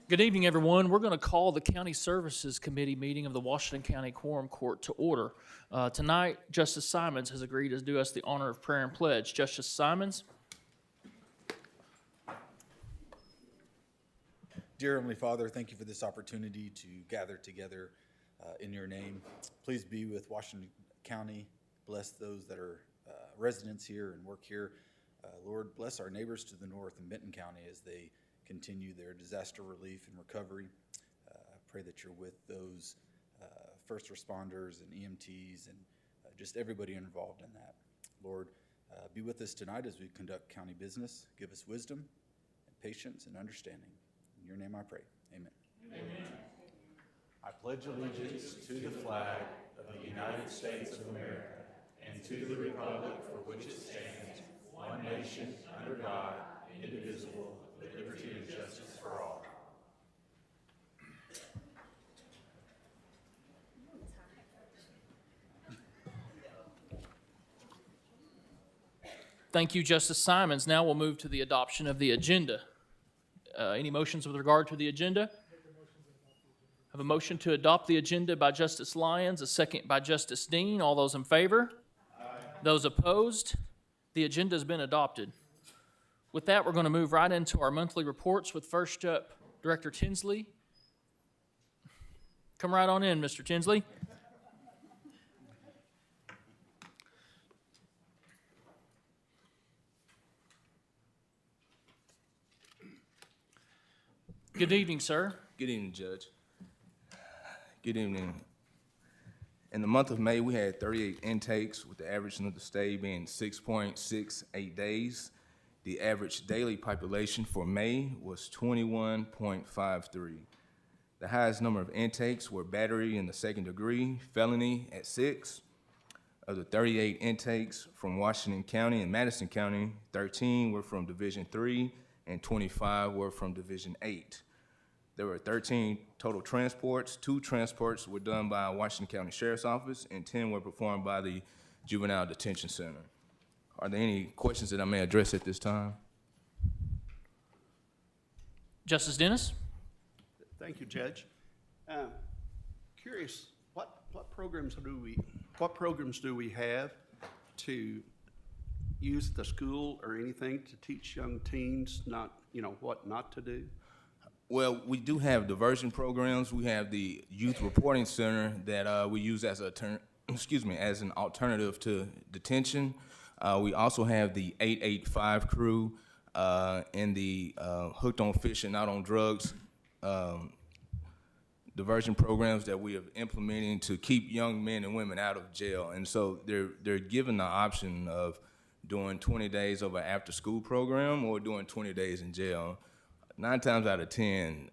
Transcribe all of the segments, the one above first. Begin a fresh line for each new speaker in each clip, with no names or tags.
Good evening, everyone. We're going to call the County Services Committee meeting of the Washington County Quorum Court to order. Tonight, Justice Simons has agreed to do us the honor of prayer and pledge. Justice Simons.
Dear Heavenly Father, thank you for this opportunity to gather together in your name. Please be with Washington County. Bless those that are residents here and work here. Lord, bless our neighbors to the north in Benton County as they continue their disaster relief and recovery. I pray that you're with those first responders and EMTs and just everybody involved in that. Lord, be with us tonight as we conduct county business. Give us wisdom and patience and understanding. In your name I pray. Amen.
Amen. I pledge allegiance to the flag of the United States of America and to the republic for which it stands, one nation, under God, indivisible, with liberty and justice for all.
Thank you, Justice Simons. Now we'll move to the adoption of the agenda. Any motions with regard to the agenda? I have a motion to adopt the agenda by Justice Lyons, a second by Justice Dean. All those in favor? Aye. Those opposed? The agenda has been adopted. With that, we're going to move right into our monthly reports with first up, Director Tinsley. Come right on in, Mr. Tinsley. Good evening, sir.
Good evening, Judge. Good evening. In the month of May, we had 38 intakes, with the average length of stay being 6.68 days. The average daily population for May was 21.53. The highest number of intakes were battery in the second degree, felony at 6. Of the 38 intakes from Washington County and Madison County, 13 were from Division 3 and 25 were from Division 8. There were 13 total transports. 2 transports were done by Washington County Sheriff's Office and 10 were performed by the Juvenile Detention Center. Are there any questions that I may address at this time?
Justice Dennis?
Thank you, Judge. Curious, what programs do we have to use at the school or anything to teach young teens what not to do?
Well, we do have diversion programs. We have the Youth Reporting Center that we use as as an alternative to detention. We also have the 885 crew and the Hooked on Fish and Not on Drugs diversion programs that we are implementing to keep young men and women out of jail. And so they're given the option of doing 20 days of an after-school program or doing 20 days in jail. 9 times out of 10,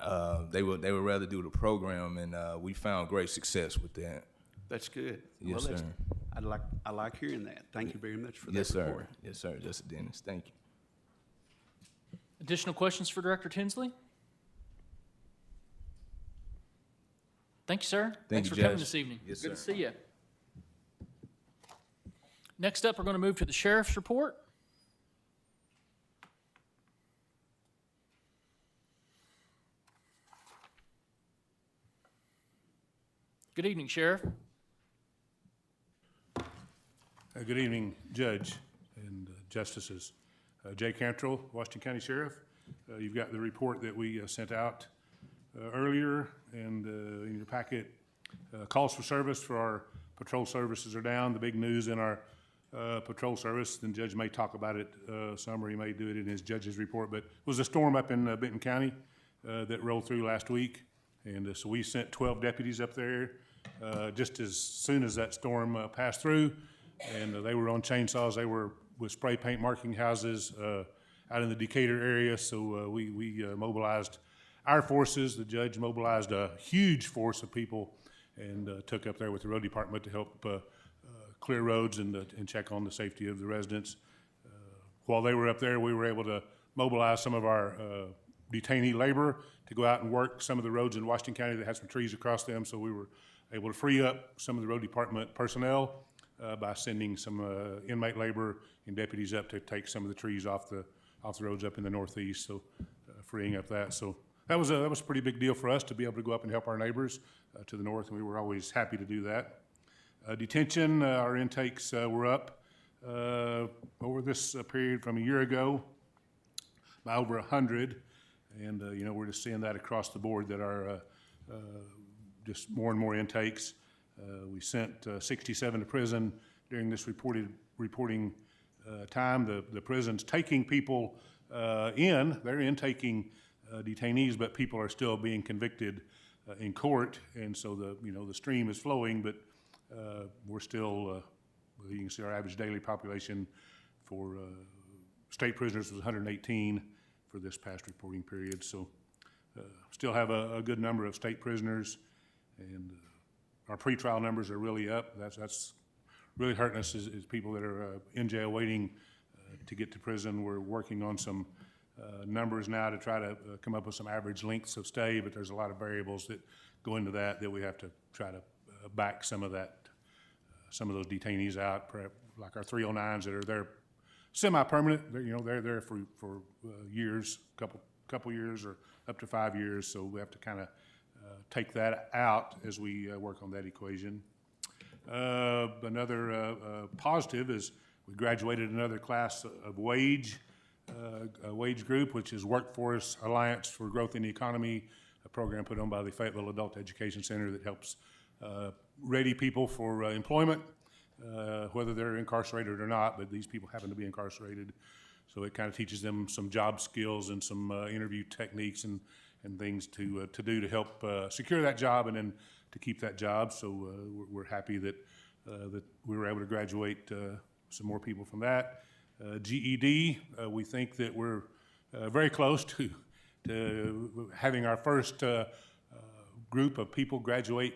they would rather do the program, and we found great success with that.
That's good.
Yes, sir.
I like hearing that. Thank you very much for that
Yes, sir.
report.
Yes, sir. Justice Dennis. Thank you.
Additional questions for Director Tinsley? Thank you, sir. Thanks for coming this evening.
Yes,
Good
sir.
to see you. Next up, we're going to move to the Sheriff's report. Good evening, Sheriff.
Good evening, Judge and Justices. Jay Cantrell, Washington County Sheriff. You've got the report that we sent out earlier, and in your packet, calls for service for our patrol services are down. The big news in our patrol service, and Judge may talk about it some, or he may do it in his judge's report, but it was a storm up in Benton County that rolled through last week, and so we sent 12 deputies up there just as soon as that storm passed through, and they were on chainsaws. They were with spray paint marking houses out in the Decatur area, so we mobilized our forces. The judge mobilized a huge force of people and took up there with the road department to help clear roads and check on the safety of the residents. While they were up there, we were able to mobilize some of our detainee labor to go out and work some of the roads in Washington County that had some trees across them, so we were able to free up some of the road department personnel by sending some inmate labor and deputies up to take some of the trees off the roads up in the northeast, so freeing up that. So that was a pretty big deal for us to be able to go up and help our neighbors to the north, and we were always happy to do that. Detention, our intakes were up over this period from a year ago by over 100, and we're just seeing that across the board, that our just more and more intakes. We sent 67 to prison during this reporting time. The prison's taking people they're intaking detainees, but people are still being convicted in court, and so the stream is flowing, but we're still, you can see our average daily population for state prisoners was 118 for this past reporting period, so still have a good number of state prisoners, and our pretrial numbers are really up. That's really hurting us is people that are in jail waiting to get to prison. We're working on some numbers now to try to come up with some average lengths of stay, but there's a lot of variables that go into that we have to try to back some of those detainees out, like our 309s that are there semi-permanent. They're there for years, couple years or up to 5 years, so we have to kind of take that out as we work on that equation. Another positive is we graduated another class of wage group, which is Workforce Alliance for Growth in the Economy, a program put on by the Fayetteville Adult Education Center that helps ready people for employment, whether they're incarcerated or not, but these people happen to be incarcerated. So it kind of teaches them some job skills and some interview techniques and things to do to help secure that job and then to keep that job. So we're happy that we were able to graduate some more people from that. GED, we think that we're very close to having our first group of people graduate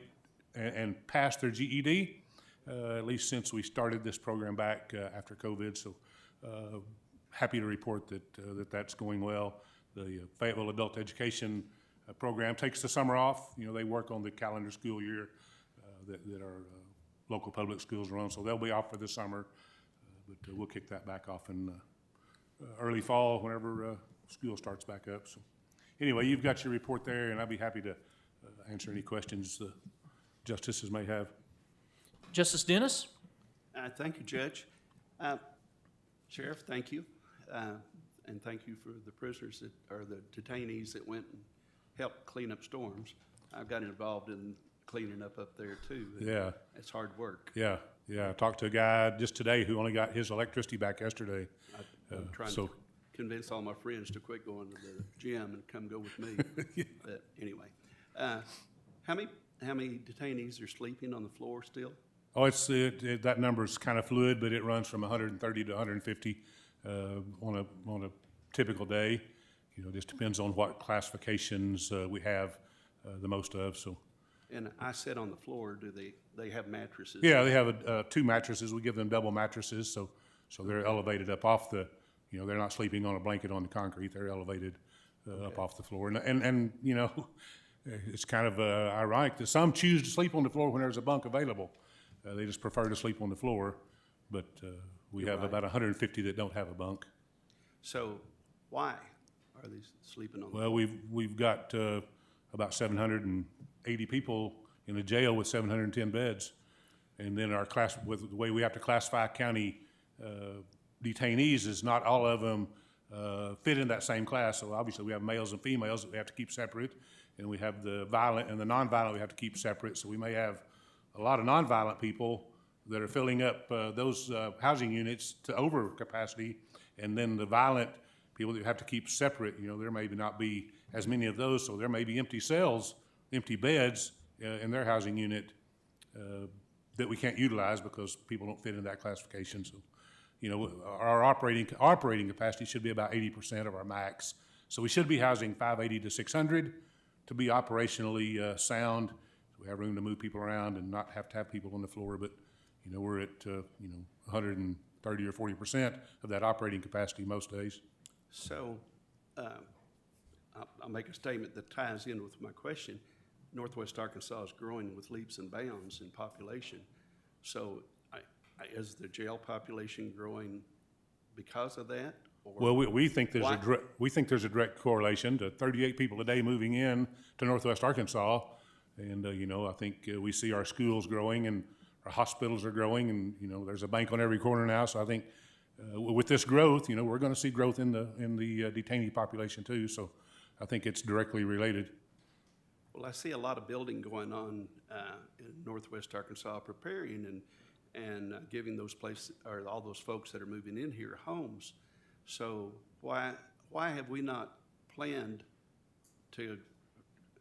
and pass their GED, at least since we started this program back after COVID. So happy to report that that's going well. The Fayetteville Adult Education program takes the summer off. They work on the calendar school year that our local public schools run, so they'll be off for the summer, but we'll kick that back off in early fall whenever school starts back up. So anyway, you've got your report there, and I'd be happy to answer any questions the justices may have.
Justice Dennis?
Thank you, Judge. Sheriff, thank you. And thank you for the prisoners or the detainees that went and helped clean up storms. I've got involved in cleaning up there too.
Yeah.
It's hard work.
Yeah. I talked to a guy just today who only got his electricity back yesterday.
I'm trying to convince all my friends to quit going to the gym and come go with me. Yeah. But anyway, how many detainees are sleeping on the floor still?
Oh, that number's kind of fluid, but it runs from 130 to 150 on a typical day. Just depends on what classifications we have the most of. So.
And I sit on the floor. Do they have mattresses?
Yeah, they have 2 mattresses. We give them double mattresses, so they're elevated up off the. They're not sleeping on a blanket on the concrete. They're elevated up off the floor, and it's kind of ironic that some choose to sleep on the floor when there's a bunk available. They just prefer to sleep on the floor, but we have about 150 that don't have a bunk.
So why are they sleeping on the
floor? Well, we've got about 780 people in the jail with 710 beds. And then with the way we have to classify county detainees is not all of them fit in that same class. So obviously we have males and females that we have to keep separate. And we have the violent and the nonviolent we have to keep separate. So we may have a lot of nonviolent people that are filling up those housing units to over capacity, and then the violent people that you have to keep separate. There may not be as many of those, so there may be empty cells, empty beds in their housing unit that we can't utilize because people don't fit in that classification. So, our operating capacity should be about 80% of our max. So we should be housing 580 to 600 to be operationally sound. We have room to move people around and not have to have people on the floor, but we're at 130 or 40% of that operating capacity most days.
So I'll make a statement that ties in with my question. Northwest Arkansas is growing with leaps and bounds in population. So is the jail population growing because of that,
Well, we think there's
Why?
we think there's a direct correlation to 38 people a day moving in to Northwest Arkansas. And, you know, I think we see our schools growing and our hospitals are growing, and, you know, there's a bank on every corner now. So I think with this growth, you know, we're going to see growth in the detainee population too. So I think it's directly related.
Well, I see a lot of building going on in Northwest Arkansas, preparing and giving those places, or all those folks that are moving in here, homes. So why have we not planned to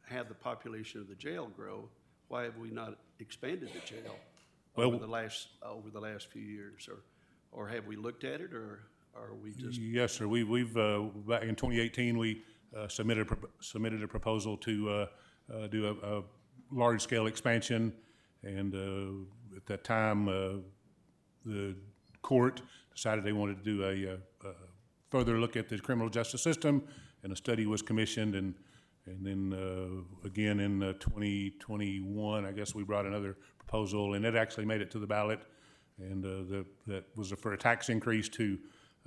have the population of the jail grow? Why have we not expanded the jail over the last few years? Or have we looked at it, or are we just?
Yes, sir. We've back in 2018, we submitted a proposal to do a large-scale expansion, and at that time, the court decided they wanted to do a further look at the criminal justice system, and a study was commissioned, and then again in 2021, I guess we brought another proposal, and it actually made it to the ballot, and that was for a tax increase to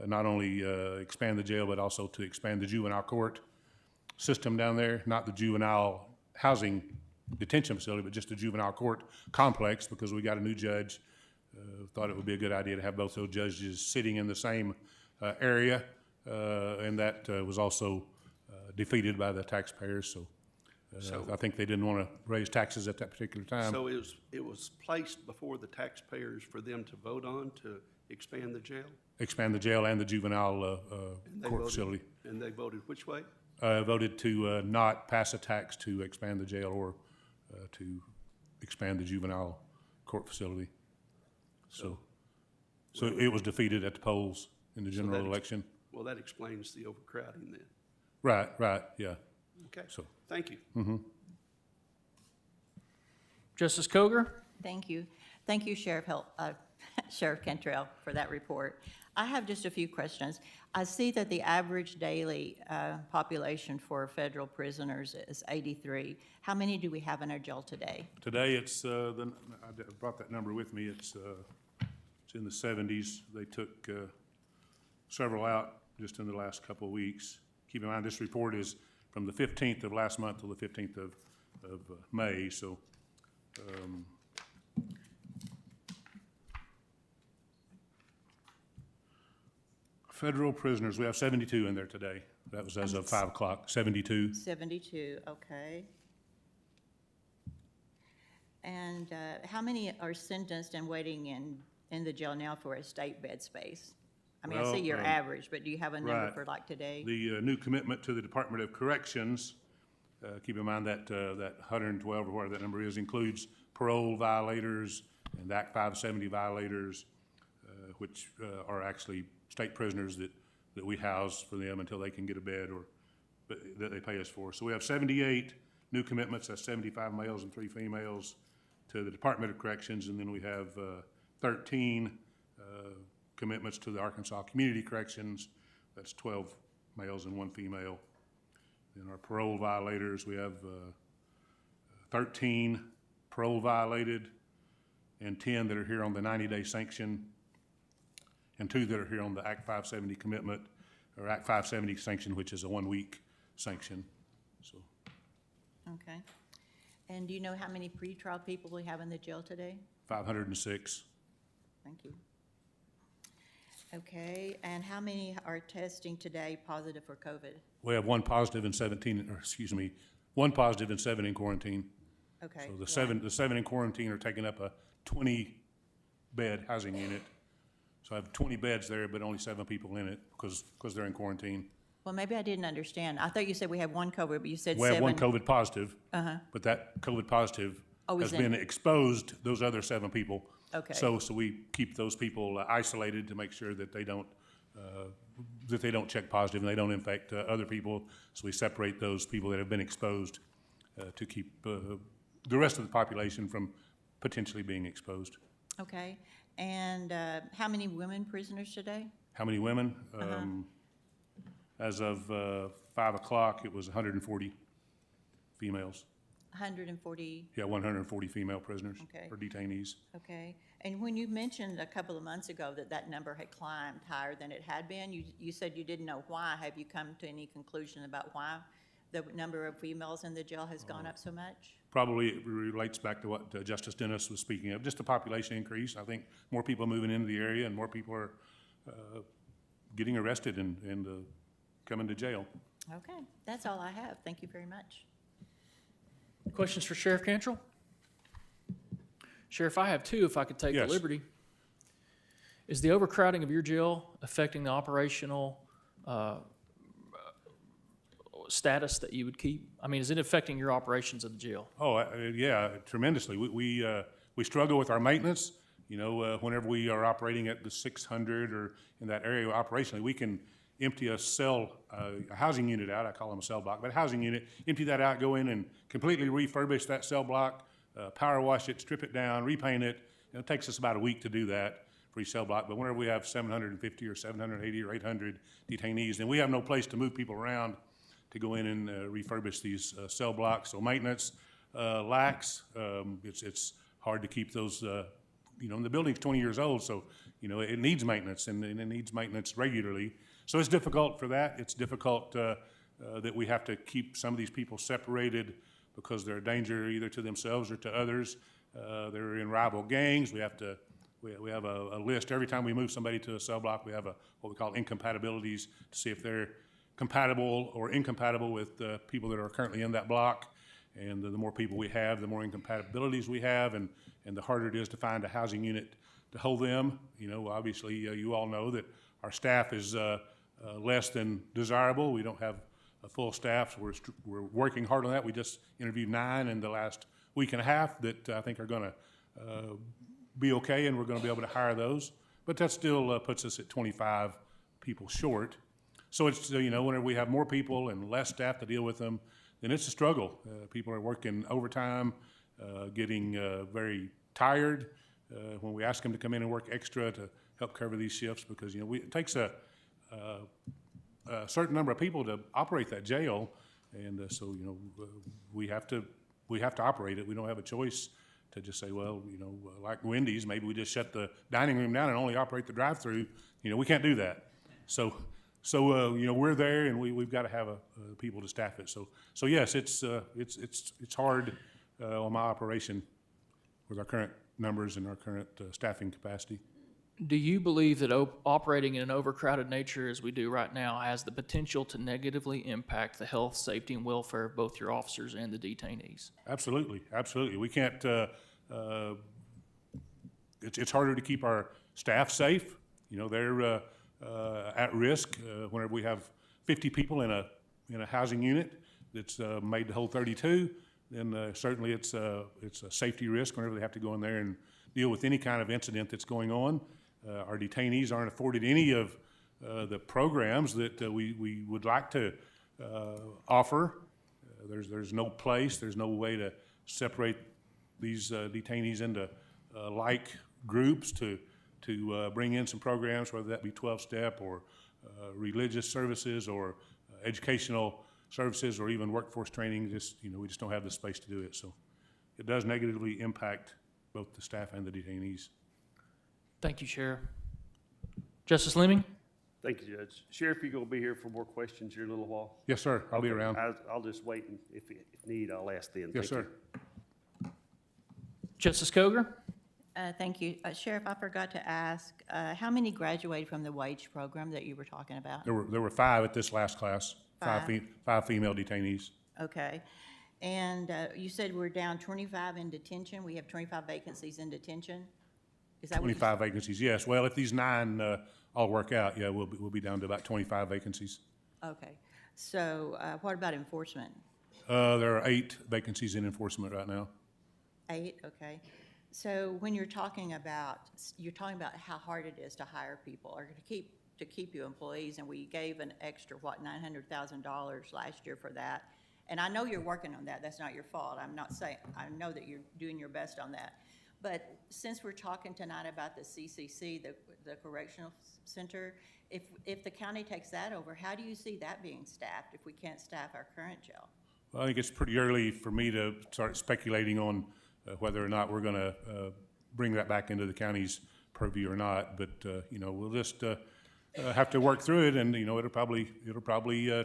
not only expand the jail, but also to expand the juvenile court system down there, not the juvenile housing detention facility, but just the juvenile court complex, because we got a new judge. Thought it would be a good idea to have both those judges sitting in the same area, and that was also defeated by the taxpayers. So I think they didn't want to raise taxes at that particular time.
So it was placed before the taxpayers for them to vote on to expand the jail?
Expand the jail and the juvenile
And they
court
voted-
facility.
And they voted which way?
Voted to not pass a tax to expand the jail or to expand the juvenile court facility. So it was defeated at the polls in the general election.
Well, that explains the overcrowding then.
Right, yeah.
Okay,
So-
thank you.
Justice Coger?
Thank you. Thank you, Sheriff Cantrell, for that report. I have just a few questions. I see that the average daily population for federal prisoners is 83. How many do we have in our jail today?
Today, it's, I brought that number with me, it's in the 70s. They took several out just in the last couple of weeks. Keep in mind, this report is from the 15th of last month till the 15th of May, so. Federal prisoners, we have 72 in there today. That was as of 5 o'clock, 72.
72, okay. And how many are sentenced and waiting in the jail now for a state bed space? I mean, I see
Well,
your average, but do you have a number
right.
for like today?
The new commitment to the Department of Corrections, keep in mind that that 112 or whatever that number is, includes parole violators and Act 570 violators, which are actually state prisoners that we house for them until they can get a bed or that they pay us for. So we have 78 new commitments, that's 75 males and 3 females to the Department of Corrections, and then we have 13 commitments to the Arkansas Community Corrections, that's 12 males and 1 female. In our parole violators, we have 13 parole violated and 10 that are here on the 90-day sanction, and 2 that are here on the Act 570 commitment, or Act 570 sanction, which is a 1-week sanction. So
Okay. And do you know how many pretrial people we have in the jail today?
506.
Thank you. Okay, and how many are testing today positive for COVID?
We have 1 positive and 17, or excuse me, 1 positive and 7 in quarantine.
Okay.
So
right.
the 7 in quarantine are taking up a 20-bed housing unit. So I have 20 beds there, but only 7 people in it because they're in quarantine.
Well, maybe I didn't understand. I thought you said we had 1 COVID, but you said
We
7.
have 1 COVID positive, but that COVID positive
is
has
in
been
it.
exposed to those other 7 people.
Okay.
So we keep those people isolated to make sure that they don't check positive and they don't infect other people. So we separate those people that have been exposed to keep the rest of the population from potentially being exposed.
Okay, and how many women prisoners today?
How many women? As of 5 o'clock, it was 140 females.
140,
Yeah, 140 female prisoners
Okay.
or detainees.
okay. And when you mentioned a couple of months ago that that number had climbed higher than it had been, you said you didn't know why. Have you come to any conclusion about why the number of females in the jail has gone up so much?
Probably it relates back to what Justice Dennis was speaking of, just the population increase. I think more people moving into the area and more people are getting arrested and coming to jail.
Okay, that's all I have. Thank you very much.
Questions for Sheriff Cantrell? Sheriff, I have two, if I could take the
Yes.
liberty. Is the overcrowding of your jail affecting the operational status that you would keep? I mean, is it affecting your operations of the jail?
Oh, yeah, tremendously. We struggle with our maintenance. You know, whenever we are operating at the 600 or in that area operationally, we can empty a cell, a housing unit out. I call them a cell block, but a housing unit, empty that out, go in and completely refurbish that cell block, power wash it, strip it down, repaint it. And it takes us about a week to do that for each cell block. But whenever we have 750 or 780 or 800 detainees, then we have no place to move people around to go in and refurbish these cell blocks. So maintenance lacks. It's hard to keep those, you know, and the building's 20 years old, so, you know, it needs maintenance and it needs maintenance regularly. So it's difficult for that. It's difficult that we have to keep some of these people separated because they're a danger either to themselves or to others. They're in rival gangs. We have a list. Every time we move somebody to a cell block, we have what we call incompatibilities to see if they're compatible or incompatible with the people that are currently in that block. And the more people we have, the more incompatibilities we have, and the harder it is to find a housing unit to hold them. You know, obviously, you all know that our staff is less than desirable. We don't have a full staff, so we're working hard on that. We just interviewed 9 in the last week and a half that I think are going to be okay, and we're going to be able to hire those. But that still puts us at 25 people short. So it's, you know, whenever we have more people and less staff to deal with them, then it's a struggle. People are working overtime, getting very tired when we ask them to come in and work extra to help cover these shifts because, you know, it takes a certain number of people to operate that jail. And so, you know, we have to operate it. We don't have a choice to just say, well, you know, like Wendy's, maybe we just shut the dining room down and only operate the drive-through. You know, we can't do that. So you know, we're there, and we've got to have people to staff it. So yes, it's hard on my operation with our current numbers and our current staffing capacity.
Do you believe that operating in an overcrowded nature as we do right now has the potential to negatively impact the health, safety, and welfare of both your officers and the detainees?
Absolutely, absolutely. We can't. It's harder to keep our staff safe. You know, they're at risk whenever we have 50 people in a housing unit that's made to hold 32. Then certainly it's a safety risk whenever they have to go in there and deal with any kind of incident that's going on. Our detainees aren't afforded any of the programs that we would like to offer. There's no place, there's no way to separate these detainees into like groups to bring in some programs, whether that be 12-step or religious services or educational services or even workforce training. You know, we just don't have the space to do it. So it does negatively impact both the staff and the detainees.
Thank you, Sheriff. Justice Lemming?
Thank you, Judge. Sheriff, you gonna be here for more questions here in a little while?
Yes, sir. I'll be around.
I'll just wait, and if need, I'll ask then.
Yes,
Thank
sir.
you.
Justice Coger?
Thank you. Sheriff, I forgot to ask, how many graduated from the wage program that you were talking about?
There were 5 at this last class, 5
5.
female detainees.
Okay. And you said we're down 25 in detention. We have 25 vacancies in detention? Is that what you said?
25 vacancies, yes. Well, if these 9 all work out, yeah, we'll be down to about 25 vacancies.
Okay. So what about enforcement?
There are 8 vacancies in enforcement right now.
8, okay. So when you're talking about how hard it is to hire people or to keep you employees, and we gave an extra, what, $900,000 last year for that. And I know you're working on that. That's not your fault. I'm not saying, I know that you're doing your best on that. But since we're talking tonight about the CCC, the Correctional Center, if the county takes that over, how do you see that being staffed if we can't staff our current jail?
Well, I think it's pretty early for me to start speculating on whether or not we're going to bring that back into the county's purview or not. But we'll just have to work through it, and it'll probably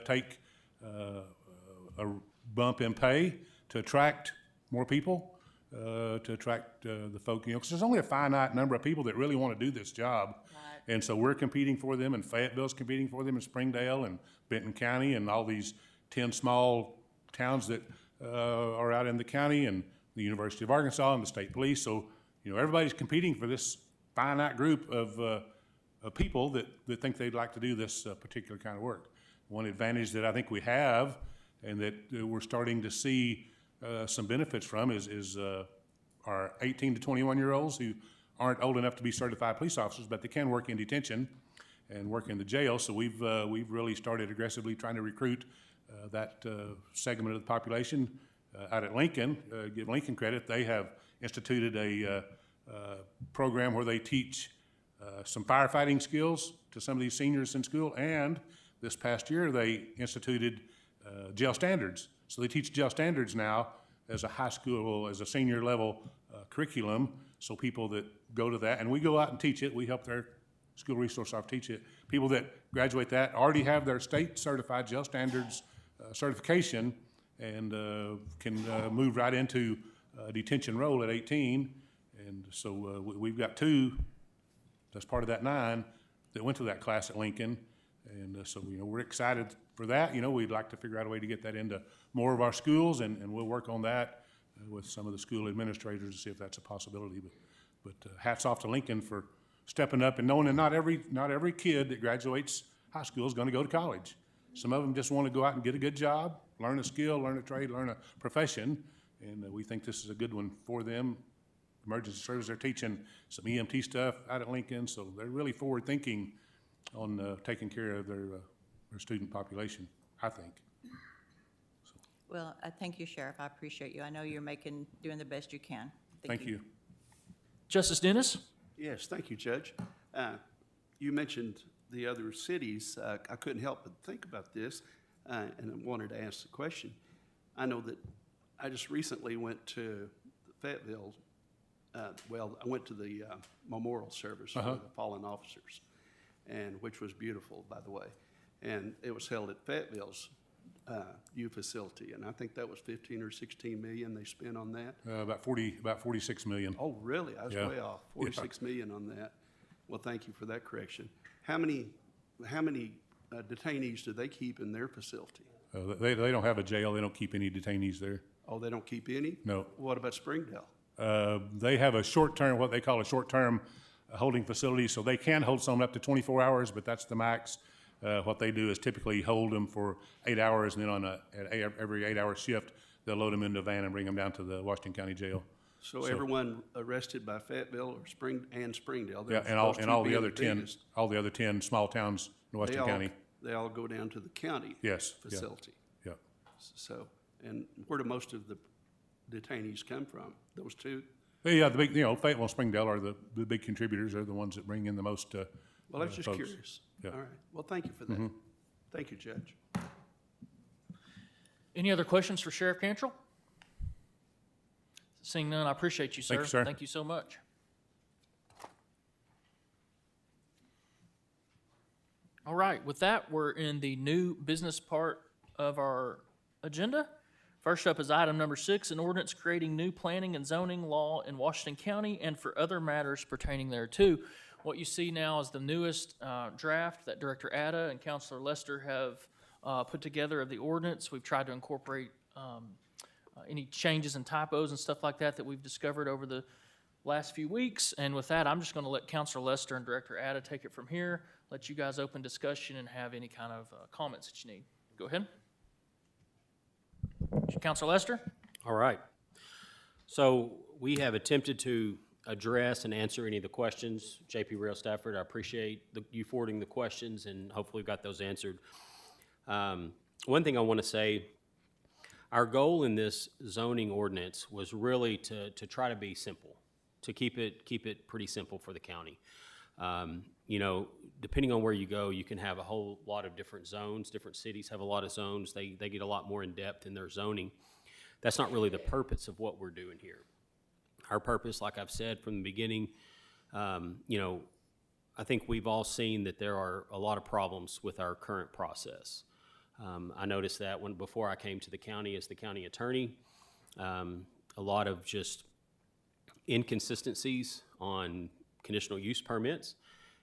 take a bump in pay to attract more people, to attract the folk. Because there's only a finite number of people that really want to do this job. And so we're competing for them, and Fayetteville's competing for them, and Springdale and Benton County and all these 10 small towns that are out in the county, and the University of Arkansas and the state police. So, everybody's competing for this finite group of people that think they'd like to do this particular kind of work. One advantage that I think we have, and that we're starting to see some benefits from, is our 18 to 21-year-olds who aren't old enough to be certified police officers, but they can work in detention and work in the jail. So we've really started aggressively trying to recruit that segment of the population. Out at Lincoln, give Lincoln credit, they have instituted a program where they teach some firefighting skills to some of these seniors in school, and this past year they instituted jail standards. So they teach jail standards now as a high school, as a senior level curriculum, so people that go to that, and we go out and teach it, we help their school resource officer teach it. People that graduate that already have their state certified jail standards certification, and can move right into a detention role at 18. And so we've got 2, that's part of that 9, that went to that class at Lincoln. And so, we're excited for that. We'd like to figure out a way to get that into more of our schools, and we'll work on that with some of the school administrators to see if that's a possibility. But hats off to Lincoln for stepping up and knowing that not every kid that graduates high school is going to go to college. Some of them just want to go out and get a good job, learn a skill, learn a trade, learn a profession, and we think this is a good one for them. Emergency service, they're teaching some EMT stuff out at Lincoln, so they're really forward-thinking on taking care of their student population, I think.
Well, thank you, Sheriff. I appreciate you. I know you're doing the best you can.
Thank you.
Justice Dennis?
Yes, thank you, Judge. You mentioned the other cities. I couldn't help but think about this, and I wanted to ask the question. I know that I just recently went to Fayetteville. I went to the memorial service for the fallen officers, and which was beautiful, by the way. And it was held at Fayetteville's U facility, and I think that was 15 or 16 million they spent on that.
About 46 million.
Oh, really? I was way off. 46 million on that. Well, thank you for that correction. How many detainees do they keep in their facility?
They don't have a jail. They don't keep any detainees there.
Oh, they don't keep any?
No.
What about Springdale?
They have a short-term, what they call a short-term holding facility, so they can hold someone up to 24 hours, but that's the max. What they do is typically hold them for 8 hours, and then on every 8-hour shift, they'll load them into a van and bring them down to the Washington County Jail.
So everyone arrested by Fayetteville or Springdale?
Yeah, and all the other 10 small towns in Washington County.
They all go down to the county facility?
Yeah.
So, and where do most of the detainees come from? Those 2?
Yeah, the big, Fayetteville and Springdale are the big contributors. They're the ones that bring in the most
Well, I was just
folks.
curious.
Yeah.
All right. Well, thank you for that. Thank you, Judge.
Any other questions for Sheriff Cantrell? Seeing none, I appreciate you, sir.
Thank you, sir.
Thank you so much. All right, with that, we're in the new business part of our agenda. First up is item number 6, an ordinance creating new planning and zoning law in Washington County and for other matters pertaining thereto. What you see now is the newest draft that Director Atta and Councilor Lester have put together of the ordinance. We've tried to incorporate any changes and typos and stuff like that we've discovered over the last few weeks. And with that, I'm just going to let Councilor Lester and Director Atta take it from here, let you guys open discussion and have any kind of comments that you need. Go ahead. Councilor Lester?
All right. So we have attempted to address and answer any of the questions. JP Rail Stafford, I appreciate you forwarding the questions, and hopefully we've got those answered. One thing I want to say, our goal in this zoning ordinance was really to try to be simple, to keep it pretty simple for the county. You know, depending on where you go, you can have a whole lot of different zones. Different cities have a lot of zones. They get a lot more in depth in their zoning. That's not really the purpose of what we're doing here. Our purpose, like I've said from the beginning, you know, I think we've all seen that there are a lot of problems with our current process. I noticed that before I came to the county as the county attorney, a lot of just inconsistencies on conditional use permits.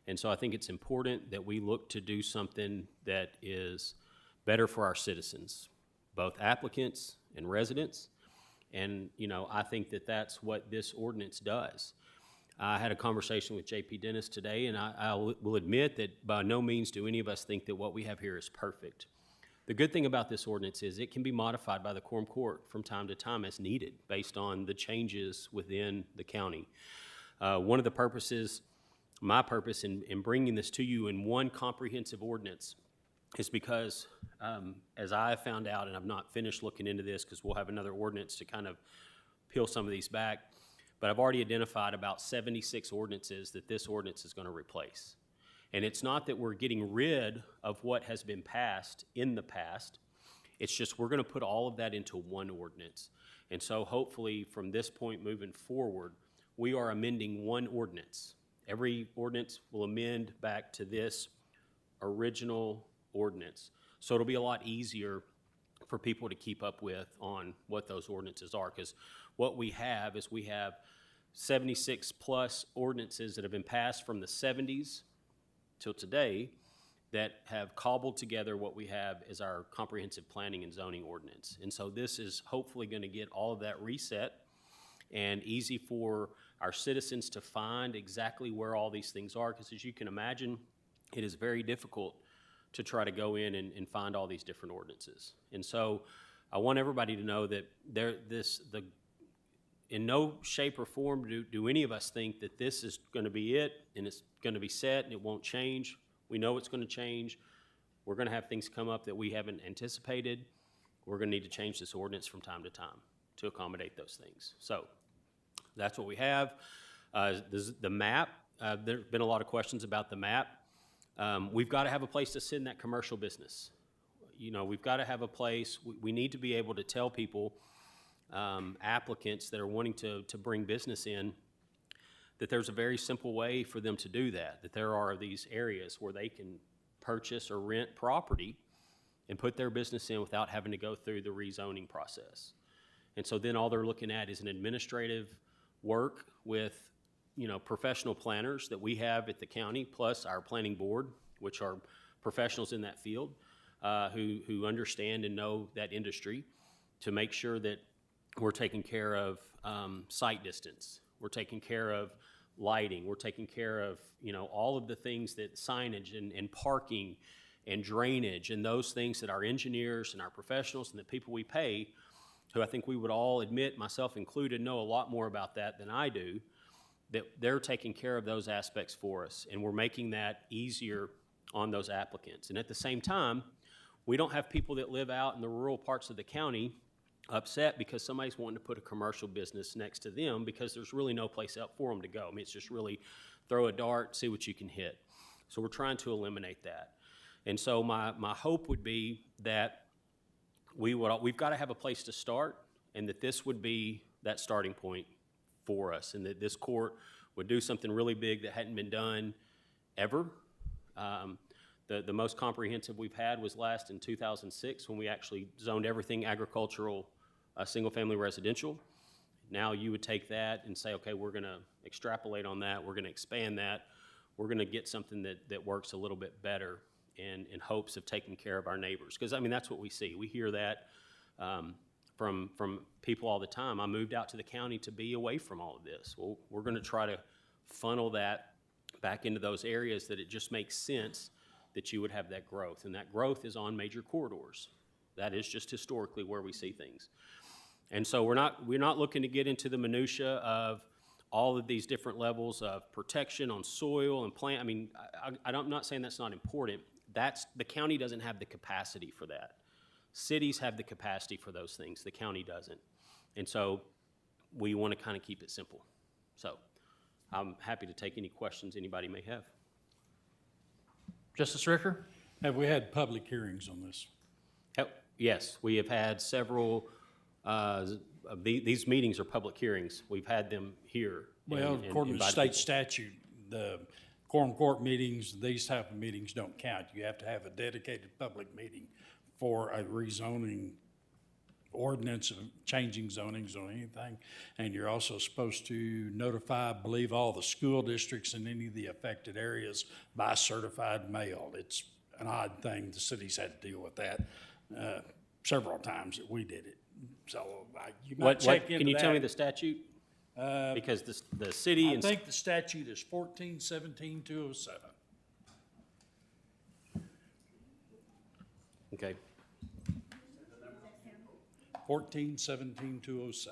And so I think it's important that we look to do something that is better for our citizens, both applicants and residents. And, you know, I think that that's what this ordinance does. I had a conversation with J.P. Dennis today, and I will admit that by no means do any of us think that what we have here is perfect. The good thing about this ordinance is it can be modified by the quorum court from time to time as needed based on the changes within the county. One of the purposes, my purpose in bringing this to you in one comprehensive ordinance is because, as I have found out, and I've not finished looking into this because we'll have another ordinance to kind of peel some of these back, but I've already identified about 76 ordinances that this ordinance is going to replace. And it's not that we're getting rid of what has been passed in the past. It's just we're going to put all of that into one ordinance. And so hopefully from this point moving forward, we are amending one ordinance. Every ordinance will amend back to this original ordinance. So it'll be a lot easier for people to keep up with on what those ordinances are, because what we have is we have 76 plus ordinances that have been passed from the 70s till today that have cobbled together what we have as our comprehensive planning and zoning ordinance. And so this is hopefully going to get all of that reset and easy for our citizens to find exactly where all these things are, because as you can imagine, it is very difficult to try to go in and find all these different ordinances. And so I want everybody to know that in no shape or form do any of us think that this is going to be it and it's going to be set and it won't change. We know it's going to change. We're going to have things come up that we haven't anticipated. We're going to need to change this ordinance from time to time to accommodate those things. So that's what we have. The map, there have been a lot of questions about the map. We've got to have a place to send that commercial business. You know, we've got to have a place. We need to be able to tell people, applicants that are wanting to bring business in, that there's a very simple way for them to do that, that there are these areas where they can purchase or rent property and put their business in without having to go through the rezoning process. And so then all they're looking at is an administrative work with, you know, professional planners that we have at the county, plus our planning board, which are professionals in that field, who understand and know that industry, to make sure that we're taking care of sight distance. We're taking care of lighting. We're taking care of, you know, all of the things that signage and parking and drainage and those things that our engineers and our professionals and the people we pay, who I think we would all admit, myself included, know a lot more about that than I do, that they're taking care of those aspects for us, and we're making that easier on those applicants. And at the same time, we don't have people that live out in the rural parts of the county upset because somebody's wanting to put a commercial business next to them because there's really no place else for them to go. I mean, it's just really throw a dart, see what you can hit. So we're trying to eliminate that. And so my hope would be that we've got to have a place to start, and that this would be that starting point for us, and that this court would do something really big that hadn't been done ever. The most comprehensive we've had was last in 2006 when we actually zoned everything agricultural, single-family residential. Now you would take that and say, okay, we're going to extrapolate on that. We're going to expand that. We're going to get something that works a little bit better in hopes of taking care of our neighbors. Because, I mean, that's what we see. We hear that from people all the time. I moved out to the county to be away from all of this. Well, we're going to try to funnel that back into those areas that it just makes sense that you would have that growth. And that growth is on major corridors. That is just historically where we see things. And so we're not looking to get into the minutia of all of these different levels of protection on soil and plant. I mean, I'm not saying that's not important. The county doesn't have the capacity for that. Cities have the capacity for those things. The county doesn't. And so we want to kind of keep it simple. So I'm happy to take any questions anybody may have.
Justice Ricker?
Have we had public hearings on this?
Yes, we have had several, these meetings are public hearings. We've had them here.
Well,
and
according to
invited
state
people.
statute, the quorum court meetings, these type of meetings don't count. You have to have a dedicated public meeting for a rezoning ordinance of changing zonings on anything. And you're also supposed to notify, I believe, all the school districts in any of the affected areas by certified mail. It's an odd thing. The cities had to deal with that several times that we did it. So you might check into that.
Can you tell me the statute? Because the city
I
and.
think the statute is 1417-207.
Okay.
1417-207.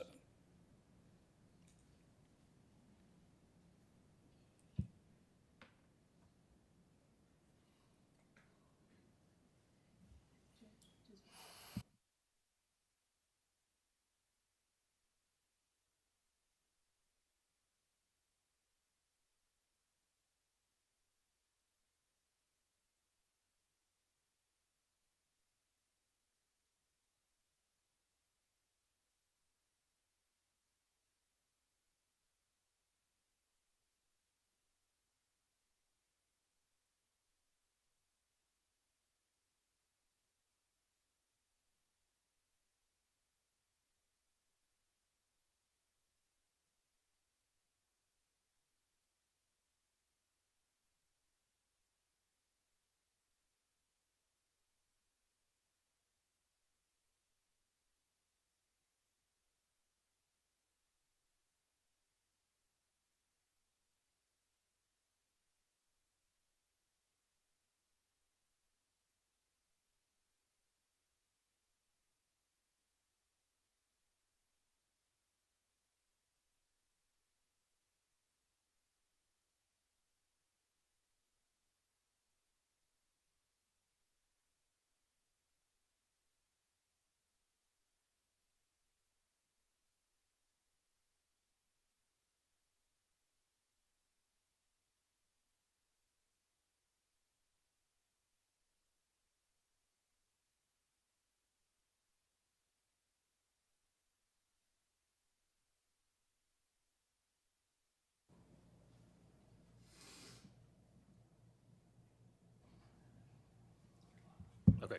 Okay.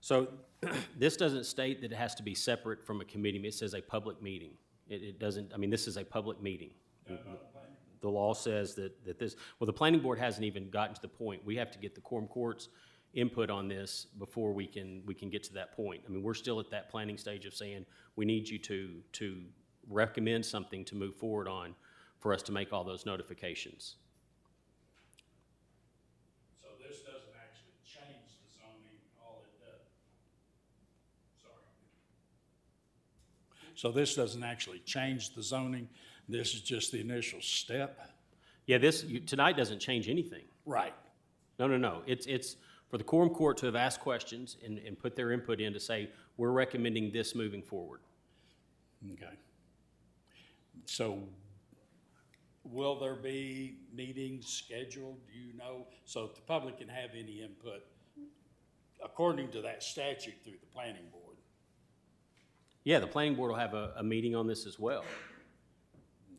So this doesn't state that it has to be separate from a committee. It says a public meeting. It doesn't, I mean, this is a public meeting. The law says that this, well, the planning board hasn't even gotten to the point. We have to get the quorum court's input on this before we can get to that point. I mean, we're still at that planning stage of saying, we need you to recommend something to move forward on for us to make all those notifications.
So this doesn't actually change the zoning, all it does. Sorry. So this doesn't actually change the zoning, this is just the initial step?
Yeah, tonight doesn't change anything.
Right.
No. It's for the quorum court to have asked questions and put their input in to say, we're recommending this moving forward.
Okay. So will there be meetings scheduled, do you know, so that the public can have any input according to that statute through the planning board?
Yeah, the planning board will have a meeting on this as well.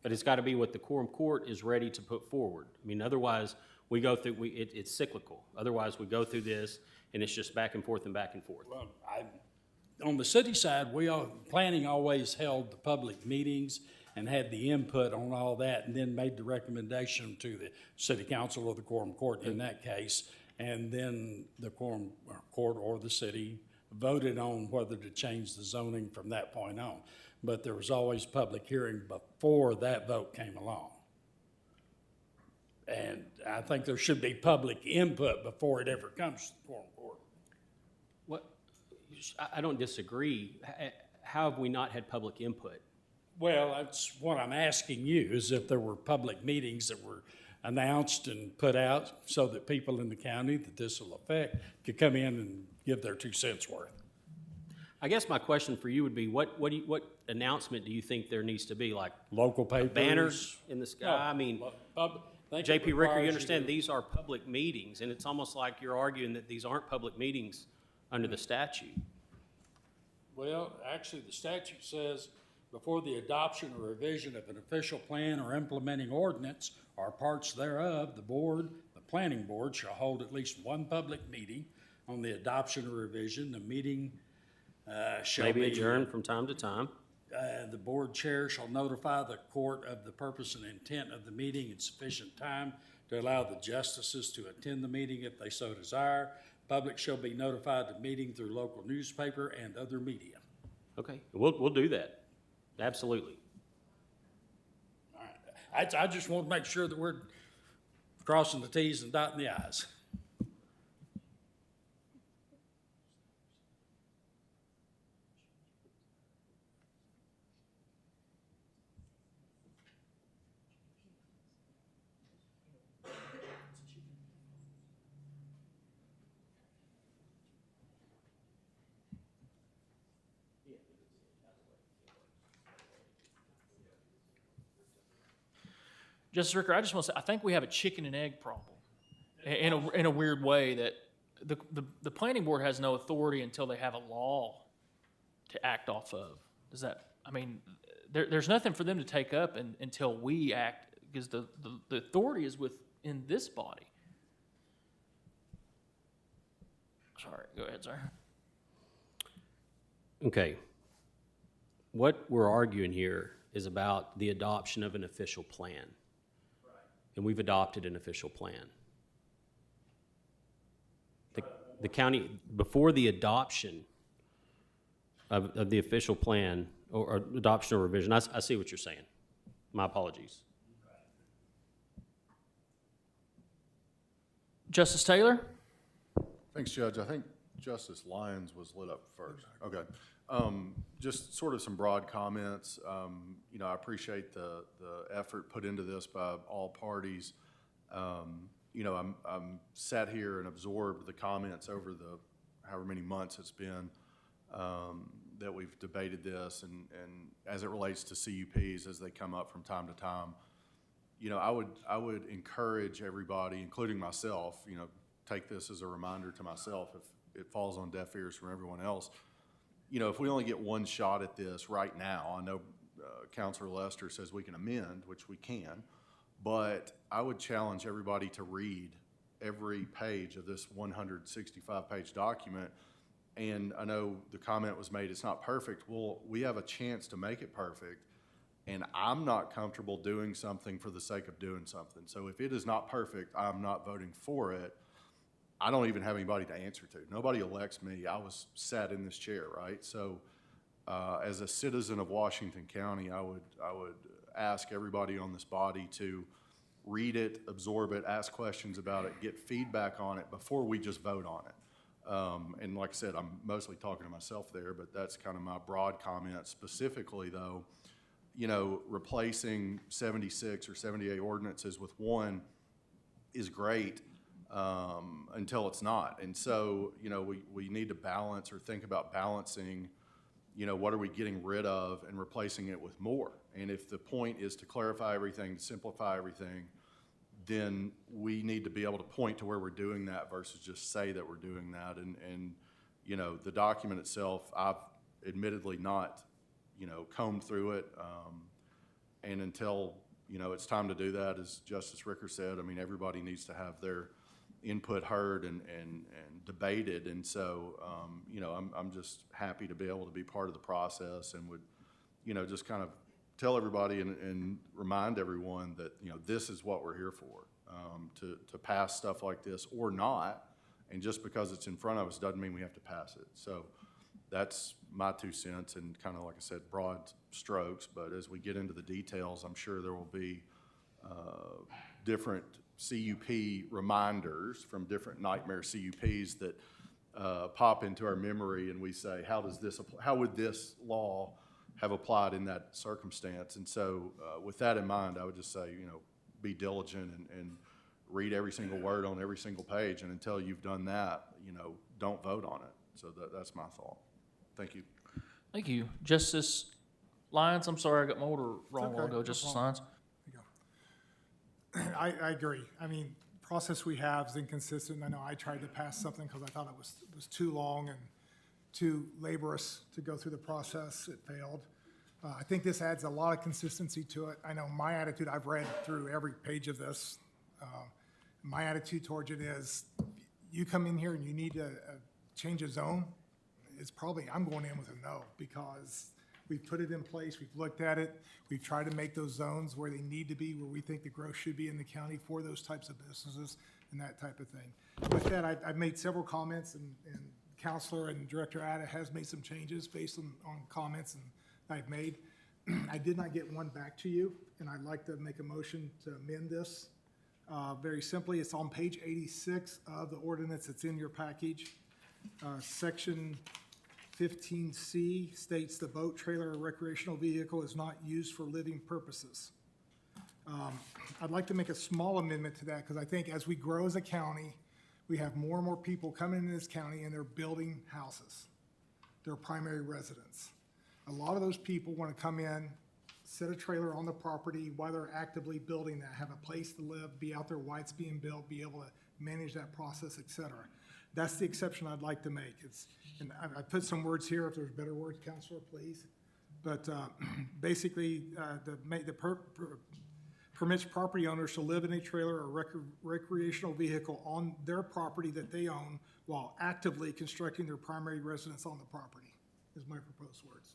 But it's got to be what the quorum court is ready to put forward. I mean, otherwise, we go through, it's cyclical. Otherwise, we go through this, and it's just back and forth and back and forth.
Well, on the city side, planning always held the public meetings and had the input on all that, and then made the recommendation to the city council or the quorum court in that case. And then the quorum court or the city voted on whether to change the zoning from that point on. But there was always public hearing before that vote came along. And I think there should be public input before it ever comes to the quorum court.
What? I don't disagree. How have we not had public input?
Well, that's what I'm asking you, is if there were public meetings that were announced and put out so that people in the county that this will affect could come in and give their 2 cents worth.
I guess my question for you would be, what announcement do you think there needs to be? Like
Local papers.
banners in the sky?
No,
I mean,
think it
JP Ricker, you
requires
understand
to-
these are public meetings, and it's almost like you're arguing that these aren't public meetings under the statute.
Well, actually, the statute says, before the adoption or revision of an official plan or implementing ordinance or parts thereof, the planning board shall hold at least one public meeting on the adoption or revision. The meeting shall
Maybe
be
adjourned from time to time.
The board chair shall notify the court of the purpose and intent of the meeting in sufficient time to allow the justices to attend the meeting if they so desire. Public shall be notified of the meeting through local newspaper and other media.
Okay, we'll do that. Absolutely.
All right. I just want to make sure that we're crossing the Ts and dotting the Is.
Justice Ricker, I just want to say, I think we have a chicken and egg problem in a weird way that the planning board has no authority until they have a law to act off of. Does that, I mean, there's nothing for them to take up until we act, because the authority is within this body. Sorry, go ahead, sir.
Okay. What we're arguing here is about the adoption of an official plan. And we've adopted an official plan. The county, before the adoption of the official plan, or adoption or revision, I see what you're saying. My apologies.
Justice Taylor?
Thanks, Judge. I think Justice Lyons was lit up first. Okay. Just sort of some broad comments. You know, I appreciate the effort put into this by all parties. You know, I'm sat here and absorbed the comments over the however many months it's been that we've debated this, and as it relates to CUPs as they come up from time to time. You know, I would encourage everybody, including myself, you know, take this as a reminder to myself if it falls on deaf ears from everyone else. You know, if we only get one shot at this right now, I know Councilor Lester says we can amend, which we can, but I would challenge everybody to read every page of this 165-page document. And I know the comment was made, it's not perfect. Well, we have a chance to make it perfect, and I'm not comfortable doing something for the sake of doing something. So if it is not perfect, I'm not voting for it. I don't even have anybody to answer to. Nobody elects me. I was sat in this chair, right? So as a citizen of Washington County, I would ask everybody on this body to read it, absorb it, ask questions about it, get feedback on it before we just vote on it. And like I said, I'm mostly talking to myself there, but that's kind of my broad comment. Specifically though, you know, replacing 76 or 78 ordinances with one is great. Until it's not. And so, you know, we need to balance or think about balancing, you know, what are we getting rid of and replacing it with more. And if the point is to clarify everything, to simplify everything, then we need to be able to point to where we're doing that versus just say that we're doing that. And you know, the document itself, I've admittedly not, you know, combed through it. And until, you know, it's time to do that, as Justice Ricker said, I mean, everybody needs to have their input heard and debated. And so, you know, I'm just happy to be able to be part of the process and would, you know, just kind of tell everybody and remind everyone that, you know, this is what we're here for, to pass stuff like this or not. And just because it's in front of us doesn't mean we have to pass it. So that's my 2 cents and kind of, like I said, broad strokes. But as we get into the details, I'm sure there will be different CUP reminders from different nightmare CUPs that pop into our memory, and we say, how would this law have applied in that circumstance? And so with that in mind, I would just say, you know, be diligent and read every single word on every single page, and until you've done that, you know, don't vote on it. So that's my thought. Thank you.
Thank you. Justice Lyons, I'm sorry, I got my order wrong a
okay,
while ago,
no
Justice
problem.
Lyons.
I agree. I mean, process we have is inconsistent. I know I tried to pass something because I thought it was too long and too laborious to go through the process. It failed. I think this adds a lot of consistency to it. I know my attitude, I've read through every page of this. My attitude towards it is, you come in here and you need to change a zone, it's probably, I'm going in with a no, because we've put it in place, we've looked at it, we've tried to make those zones where they need to be, where we think the growth should be in the county for those types of businesses and that type of thing. With that, I've made several comments, and Counselor and Director Ada has made some changes based on comments I've made. I did not get one back to you, and I'd like to make a motion to amend this. Very simply, it's on page 86 of the ordinance that's in your package. Section 15C states the boat, trailer, or recreational vehicle is not used for living purposes. I'd like to make a small amendment to that, because I think as we grow as a county, we have more and more people coming into this county and they're building houses. They're primary residents. A lot of those people want to come in, set a trailer on the property while they're actively building that, have a place to live, be out there while it's being built, be able to manage that process, et cetera. That's the exception I'd like to make. And I put some words here, if there's better words, Counselor, please. But basically, permits property owners to live in a trailer or recreational vehicle on their property that they own while actively constructing their primary residence on the property, is my proposed words.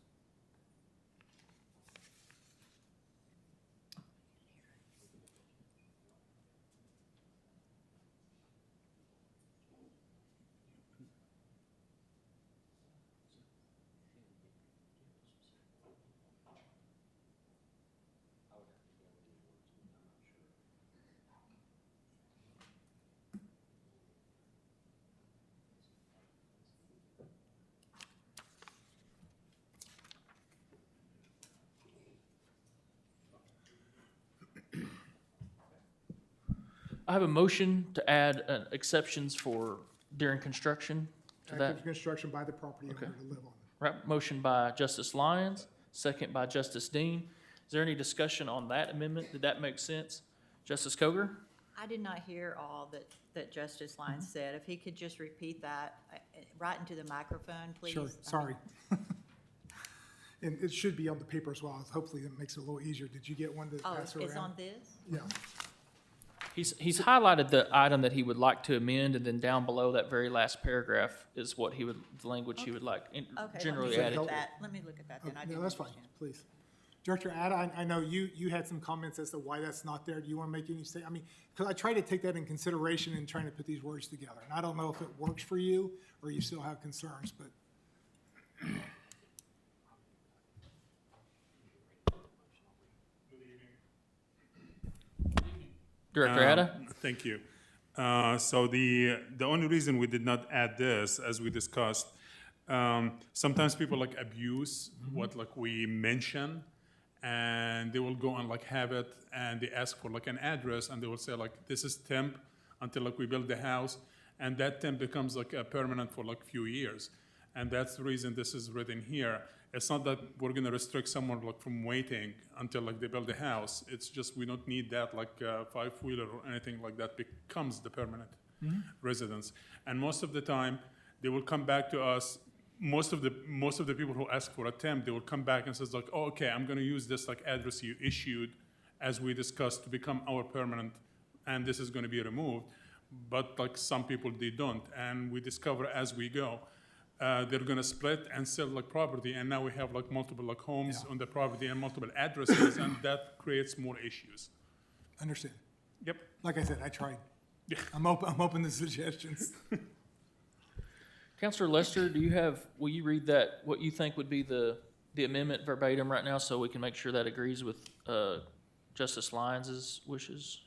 I have a motion to add exceptions for during construction to that.
Active construction by the property owner to live on.
Right, motion by Justice Lyons, second by Justice Dean. Is there any discussion on that amendment? Did that make sense? Justice Coger?
I did not hear all that Justice Lyons said. If he could just repeat that right into the microphone, please.
Sure, sorry. And it should be on the paper as well. Hopefully that makes it a little easier. Did you get one to
Oh,
pass around?
it's on this?
Yeah.
He's highlighted the item that he would like to amend, and then down below that very last paragraph is what he would, the language he would like
Okay,
generally
let me
added.
look at that. Let me look at that then. I
No,
didn't
that's fine,
understand.
please. Director Ada, I know you had some comments as to why that's not there. Do you want to make any statement? I mean, because I try to take that in consideration in trying to put these words together. And I don't know if it works for you or you still have concerns, but.
Director Ada?
Thank you. So the only reason we did not add this, as we discussed, sometimes people like abuse what like we mention, and they will go and like have it, and they ask for like an address, and they will say like, this is temp until like we build the house, and that temp becomes like a permanent for like few years. And that's the reason this is written here. It's not that we're gonna restrict someone like from waiting until like they build a house. It's just we don't need that like five-wheeler or anything like that becomes the permanent residence. And most of the time, they will come back to us. Most of the people who ask for a temp, they will come back and says like, oh, okay, I'm gonna use this like address you issued as we discussed to become our permanent, and this is gonna be removed. But like some people, they don't, and we discover as we go. They're gonna split and sell like property, and now we have like multiple like homes on the property and multiple addresses, and that creates more issues.
Understand.
Yep.
Like I said, I tried.
Yeah.
I'm open to suggestions.
Counselor Lester, will you read that, what you think would be the amendment verbatim right now, so we can make sure that agrees with Justice Lyons' wishes?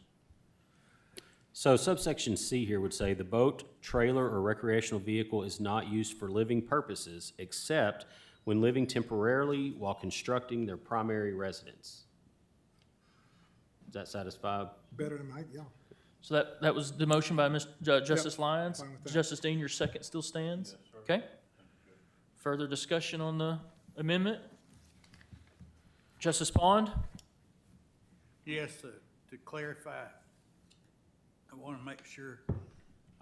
So subsection C here would say, the boat, trailer, or recreational vehicle is not used for living purposes except when living temporarily while constructing their primary residence. Does that satisfy?
Better than mine, yeah.
So that was the motion by Justice Lyons.
fine with that.
Justice Dean, your second still stands? Okay. Further discussion on the amendment? Justice Pond?
Yes, to clarify, I want to make sure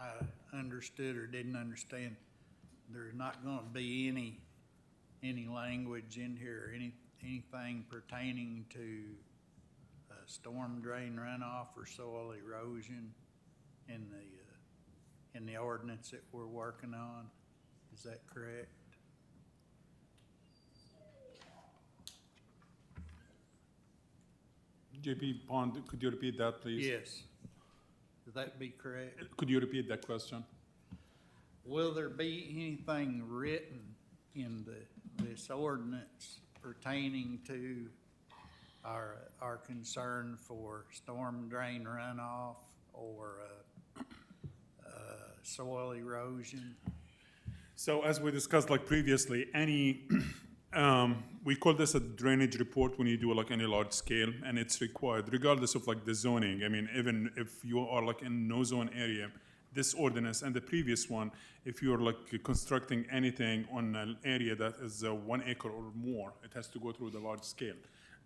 I understood or didn't understand. There's not going to be any language in here, anything pertaining to storm drain runoff or soil erosion in the ordinance that we're working on. Is that correct?
JP Pond, could you repeat that, please?
Yes. Would that be correct?
Could you repeat that question?
Will there be anything written in this ordinance pertaining to our concern for storm drain runoff or soil erosion?
So as we discussed like previously, any, we call this a drainage report when you do like any large scale, and it's required regardless of like the zoning. I mean, even if you are like in no zone area, this ordinance and the previous one, if you're like constructing anything on an area that is 1 acre or more, it has to go through the large scale.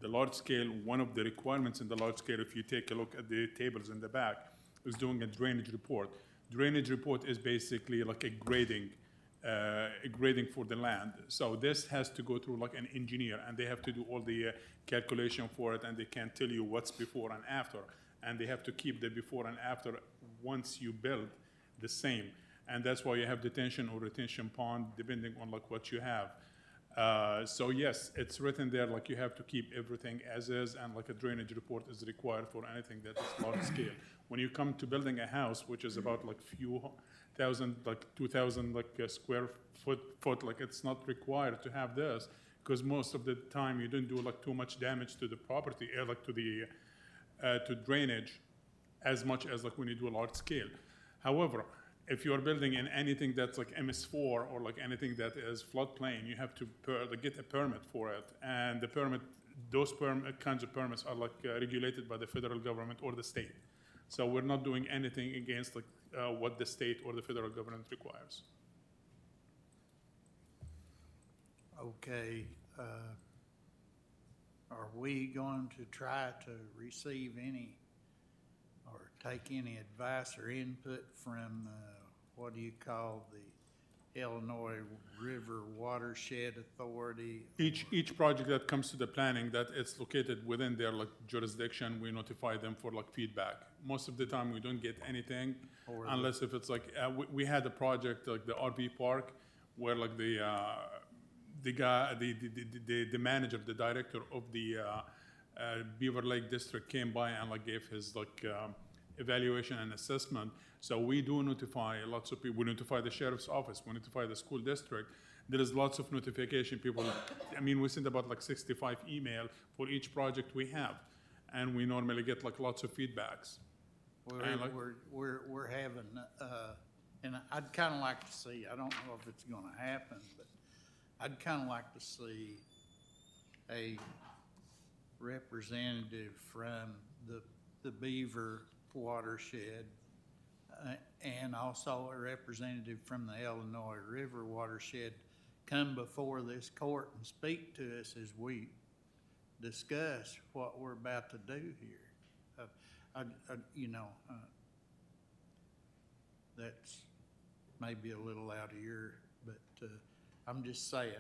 The large scale, one of the requirements in the large scale, if you take a look at the tables in the back, is doing a drainage report. Drainage report is basically like a grading for the land. So this has to go through like an engineer, and they have to do all the calculation for it, and they can tell you what's before and after. And they have to keep the before and after once you build the same. And that's why you have detention or retention pond, depending on like what you have. So yes, it's written there like you have to keep everything as is, and like a drainage report is required for anything that is large scale. When you come to building a house, which is about like few thousand, like 2,000 like square foot, like it's not required to have this, because most of the time you don't do like too much damage to the property, like to the to drainage, as much as like when you do a large scale. However, if you are building in anything that's like MS4 or like anything that is floodplain, you have to get a permit for it. And the permit, those kinds of permits are like regulated by the federal government or the state. So we're not doing anything against like what the state or the federal government requires.
Okay, are we going to try to receive any or take any advice or input from, what do you call the Illinois River Watershed Authority?
Each project that comes to the planning that it's located within their like jurisdiction, we notify them for like feedback. Most of the time, we don't get anything unless if it's like we had a project like the RV park where like the guy, the manager, the director of the Beaver Lake District came by and like gave his like evaluation and assessment. So we do notify lots of people. We notify the sheriff's office. We notify the school district. There is lots of notification. People, I mean, we send about like 65 email for each project we have, and we normally get like lots of feedbacks.
We're having, and I'd kind of like to see, I don't know if it's going to happen, but I'd kind of like to see a representative from the Beaver watershed and also a representative from the Illinois River watershed come before this court and speak to us as we discuss what we're about to do here. That's maybe a little out of your, but I'm just saying,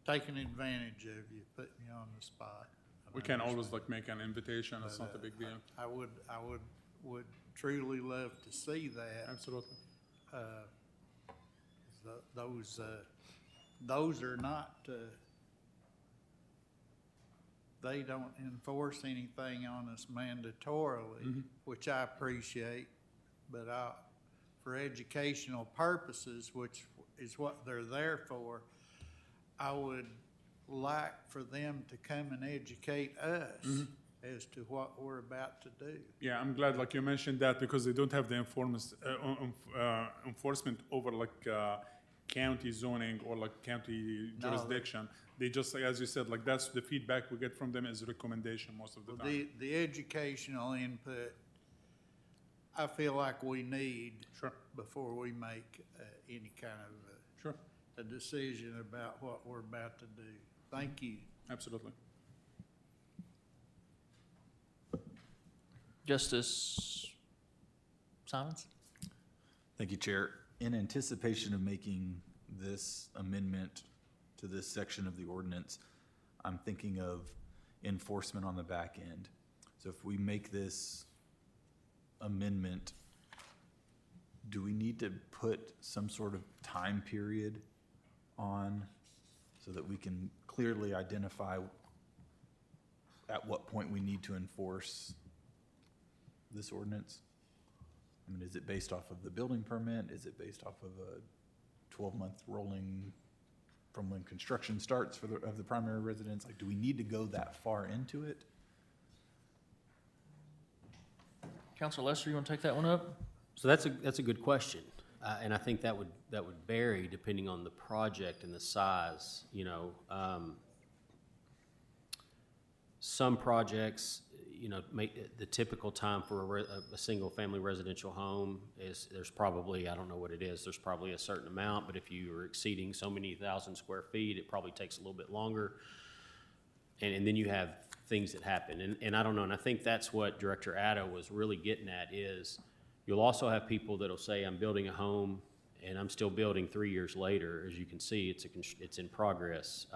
taking advantage of you, putting you on the spot.
We can always like make an invitation. It's not a big deal.
I would truly love to see that.
Absolutely.
Those are not, they don't enforce anything on us mandatorily, which I appreciate, but for educational purposes, which is what they're there for, I would like for them to come and educate us as to what we're about to do.
Yeah, I'm glad like you mentioned that, because they don't have the enforcement over like county zoning or like county jurisdiction. They just, like, as you said, like that's the feedback we get from them is recommendation most of the time.
The educational input, I feel like we need before we make any kind of a decision about what we're about to do. Thank you.
Absolutely.
Justice Simons?
Thank you, Chair. In anticipation of making this amendment to this section of the ordinance, I'm thinking of enforcement on the back end. So if we make this amendment, do we need to put some sort of time period on so that we can clearly identify at what point we need to enforce this ordinance? I mean, is it based off of the building permit? Is it based off of a 12-month rolling from when construction starts for of the primary residence? Like, do we need to go that far into it?
Counselor Lester, you want to take that one up?
So that's a good question, and I think that would vary depending on the project and the size. You know, some projects, you know, the typical time for a single-family residential home is there's probably, I don't know what it is, there's probably a certain amount, but if you are exceeding so many thousand square feet, it probably takes a little bit longer. And then you have things that happen, and I don't know, and I think that's what Director Addo was really getting at is. You'll also have people that'll say, I'm building a home and I'm still building 3 years later. As you can see, it's in progress.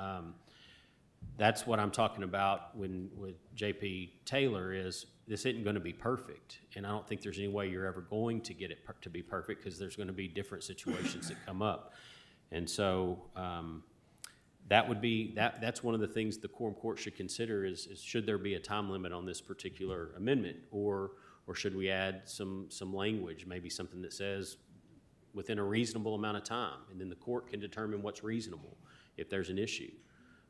That's what I'm talking about with J.P. Taylor is this isn't going to be perfect. And I don't think there's any way you're ever going to get it to be perfect because there's going to be different situations that come up. And so that would be, that's one of the things the quorum court should consider is should there be a time limit on this particular amendment or should we add some language, maybe something that says within a reasonable amount of time, and then the court can determine what's reasonable if there's an issue,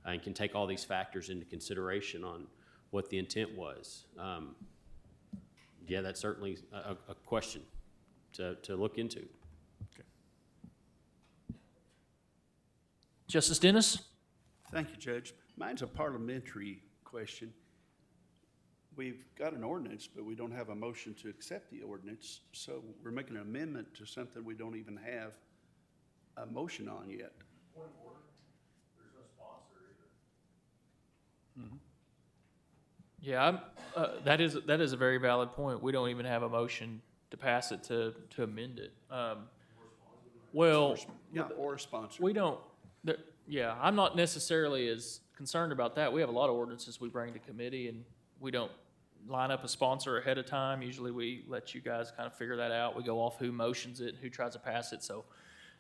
and can take all these factors into consideration on what the intent was. Yeah, that's certainly a question to look into.
Okay.
Justice Dennis?
Thank you, Judge. Mine's a parliamentary question. We've got an ordinance, but we don't have a motion to accept the ordinance, so we're making an amendment to something we don't even have a motion on yet.
Point of order, there's no sponsor either.
Yeah, that is a very valid point. We don't even have a motion to pass it to amend it. Well,
Yeah, or a sponsor.
we don't, yeah, I'm not necessarily as concerned about that. We have a lot of ordinances we bring to committee and we don't line up a sponsor ahead of time. Usually we let you guys kind of figure that out. We go off who motions it, who tries to pass it. So,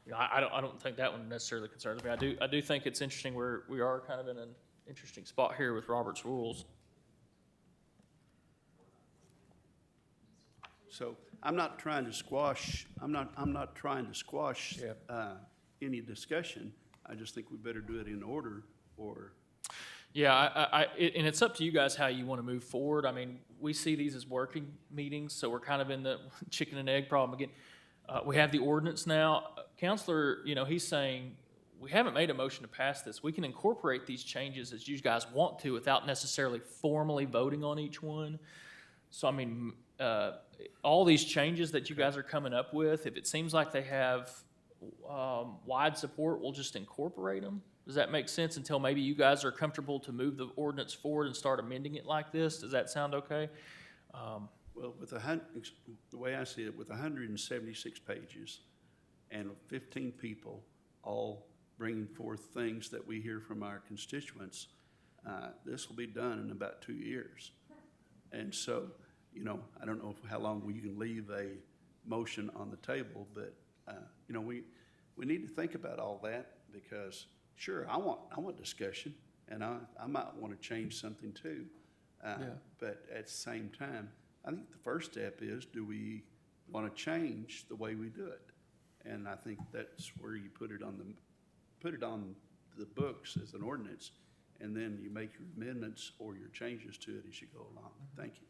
you know, I don't think that one necessarily concerns me. I do think it's interesting we are kind of in an interesting spot here with Robert's rules.
So I'm not trying to squash, I'm not trying to squash any discussion. I just think we better do it in order or.
Yeah, and it's up to you guys how you want to move forward. I mean, we see these as working meetings, so we're kind of in the chicken and egg problem again. We have the ordinance now. Counselor, you know, he's saying we haven't made a motion to pass this. We can incorporate these changes as you guys want to without necessarily formally voting on each one. So, I mean, all these changes that you guys are coming up with, if it seems like they have wide support, we'll just incorporate them. Does that make sense until maybe you guys are comfortable to move the ordinance forward and start amending it like this? Does that sound okay?
Well, with the way I see it, with 176 pages and 15 people all bringing forth things that we hear from our constituents, this will be done in about 2 years. And so, you know, I don't know how long you can leave a motion on the table, but, you know, we need to think about all that because sure, I want discussion, and I might want to change something too. But at the same time, I think the first step is, do we want to change the way we do it? And I think that's where you put it on the books as an ordinance, and then you make your amendments or your changes to it as you go along. Thank you.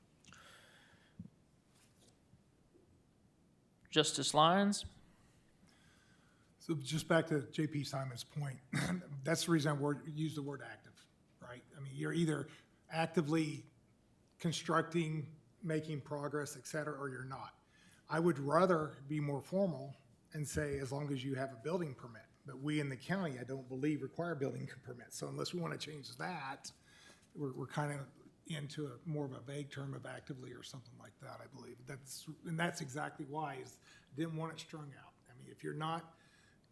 Justice Lyons?
So just back to J.P. Simon's point, that's the reason I use the word active, right? I mean, you're either actively constructing, making progress, et cetera, or you're not. I would rather be more formal and say as long as you have a building permit. But we in the county, I don't believe, require building permits. So unless we want to change that, we're kind of into more of a vague term of actively or something like that, I believe. And that's exactly why, is didn't want it strung out. I mean, if you're not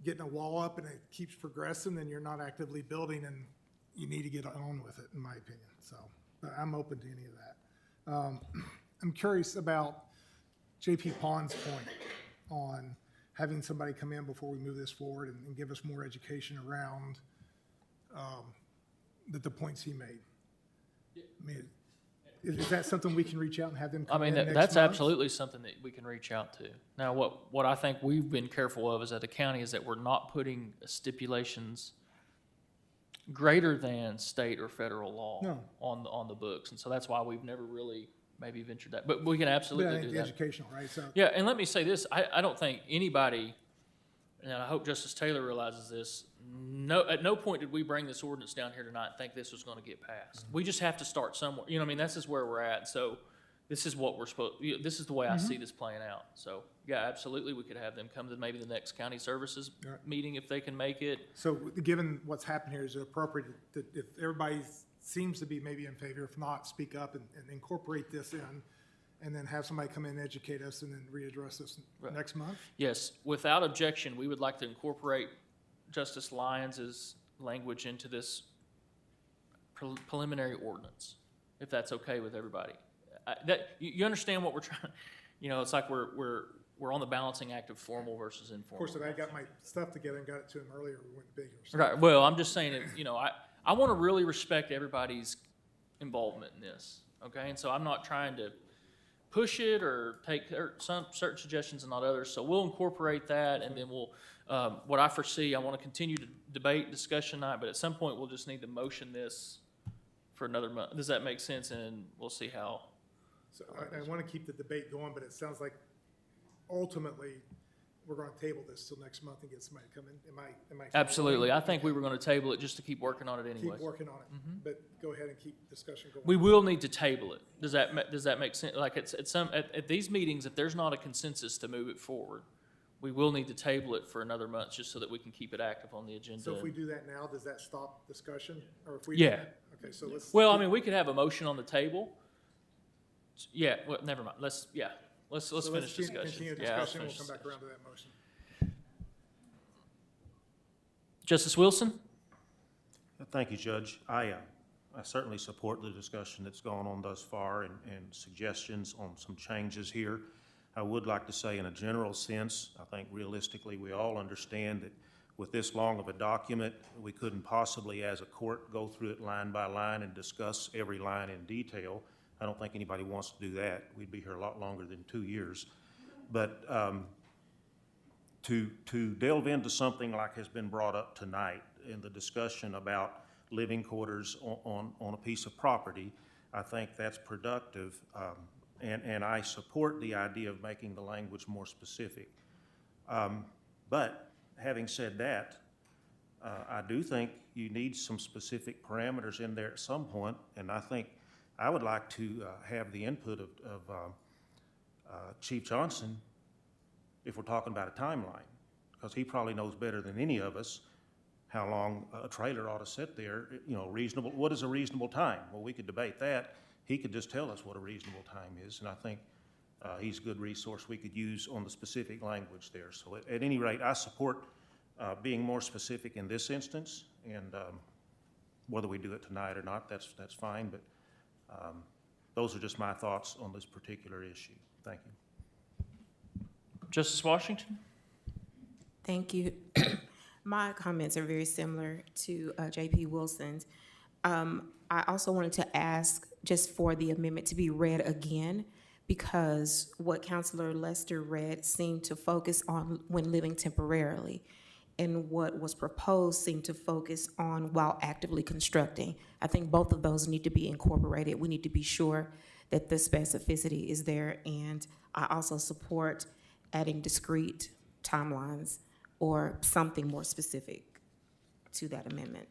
getting a wall up and it keeps progressing, then you're not actively building, and you need to get on with it, in my opinion. So, but I'm open to any of that. I'm curious about JP Pond's point on having somebody come in before we move this forward and give us more education around the points he made. I mean, is that something we can reach out and have them
I
come
mean,
in next
that's
month?
absolutely something that we can reach out to. Now, what I think we've been careful of as at the county is that we're not putting stipulations greater than state or federal law
No.
on the books. And so that's why we've never really maybe ventured that. But we can
But I
absolutely
think
do
the
that.
educational, right? So,
Yeah, and let me say this, I don't think anybody, and I hope Justice Taylor realizes this, at no point did we bring this ordinance down here tonight and think this was gonna get passed. We just have to start somewhere, you know what I mean, that's just where we're at, so this is what we're this is the way I see this playing out. So, yeah, absolutely, we could have them come to maybe the next county services
All right.
meeting if they can make it.
so given what's happened here, is it appropriate that if everybody seems to be maybe in favor, if not, speak up and incorporate this in, and then have somebody come in and educate us and then readdress this
Right.
next month?
Yes, without objection, we would like to incorporate Justice Lyons's language into this preliminary ordinance, if that's okay with everybody. You understand what we're trying, it's like we're on the balancing act of formal versus
Of
informal.
course, if I got my stuff together and got it to him earlier, we went bigger. So.
Right, well, I'm just saying that, I want to really respect everybody's involvement in this, okay? And so I'm not trying to push it or take some certain suggestions and not others, so we'll incorporate that, and then we'll, what I foresee, I want to continue to debate, discussion night, but at some point, we'll just need to motion this for another month. Does that make sense? And we'll see how.
So I want to keep the debate going, but it sounds like ultimately, we're going to table this till next month and get somebody to come in. Am I?
Absolutely, I think we were going to table it just to keep working on it anyways.
Keep working on it, but go ahead and keep discussion going.
We will need to table it. Does that make sense? Like at these meetings, if there's not a consensus to move it forward, we will need to table it for another month just so that we can keep it active on the agenda.
So if we do that now, does that stop discussion? Or if we?
Yeah.
Okay, so let's.
Well, I mean, we could have a motion on the table. Yeah, well, never mind. Let's
so
finish discussion.
Continue
Yeah, let's
discussion, we'll
finish
come back
discussion.
around to that motion.
Justice Wilson?
Thank you, Judge. I certainly support the discussion that's gone on thus far and suggestions on some changes here. I would like to say in a general sense, I think realistically, we all understand that with this long of a document, we couldn't possibly, as a court, go through it line by line and discuss every line in detail. I don't think anybody wants to do that. We'd be here a lot longer than 2 years. But to delve into something like has been brought up tonight in the discussion about living quarters on a piece of property, I think that's productive, and I support the idea of making the language more specific. But having said that, I do think you need some specific parameters in there at some point, and I think I would like to have the input of Chief Johnson if we're talking about a timeline, because he probably knows better than any of us how long a trailer ought to sit there, reasonable. What is a reasonable time? Well, we could debate that. He could just tell us what a reasonable time is, and I think he's a good resource we could use on the specific language there. So at any rate, I support being more specific in this instance, and whether we do it tonight or not, that's fine, but those are just my thoughts on this particular issue. Thank you.
Justice Washington?
Thank you. My comments are very similar to JP Wilson's. I also wanted to ask just for the amendment to be read again, because what Councilor Lester read seemed to focus on when living temporarily, and what was proposed seemed to focus on while actively constructing. I think both of those need to be incorporated. We need to be sure that the specificity is there, and I also support adding discrete timelines or something more specific to that amendment.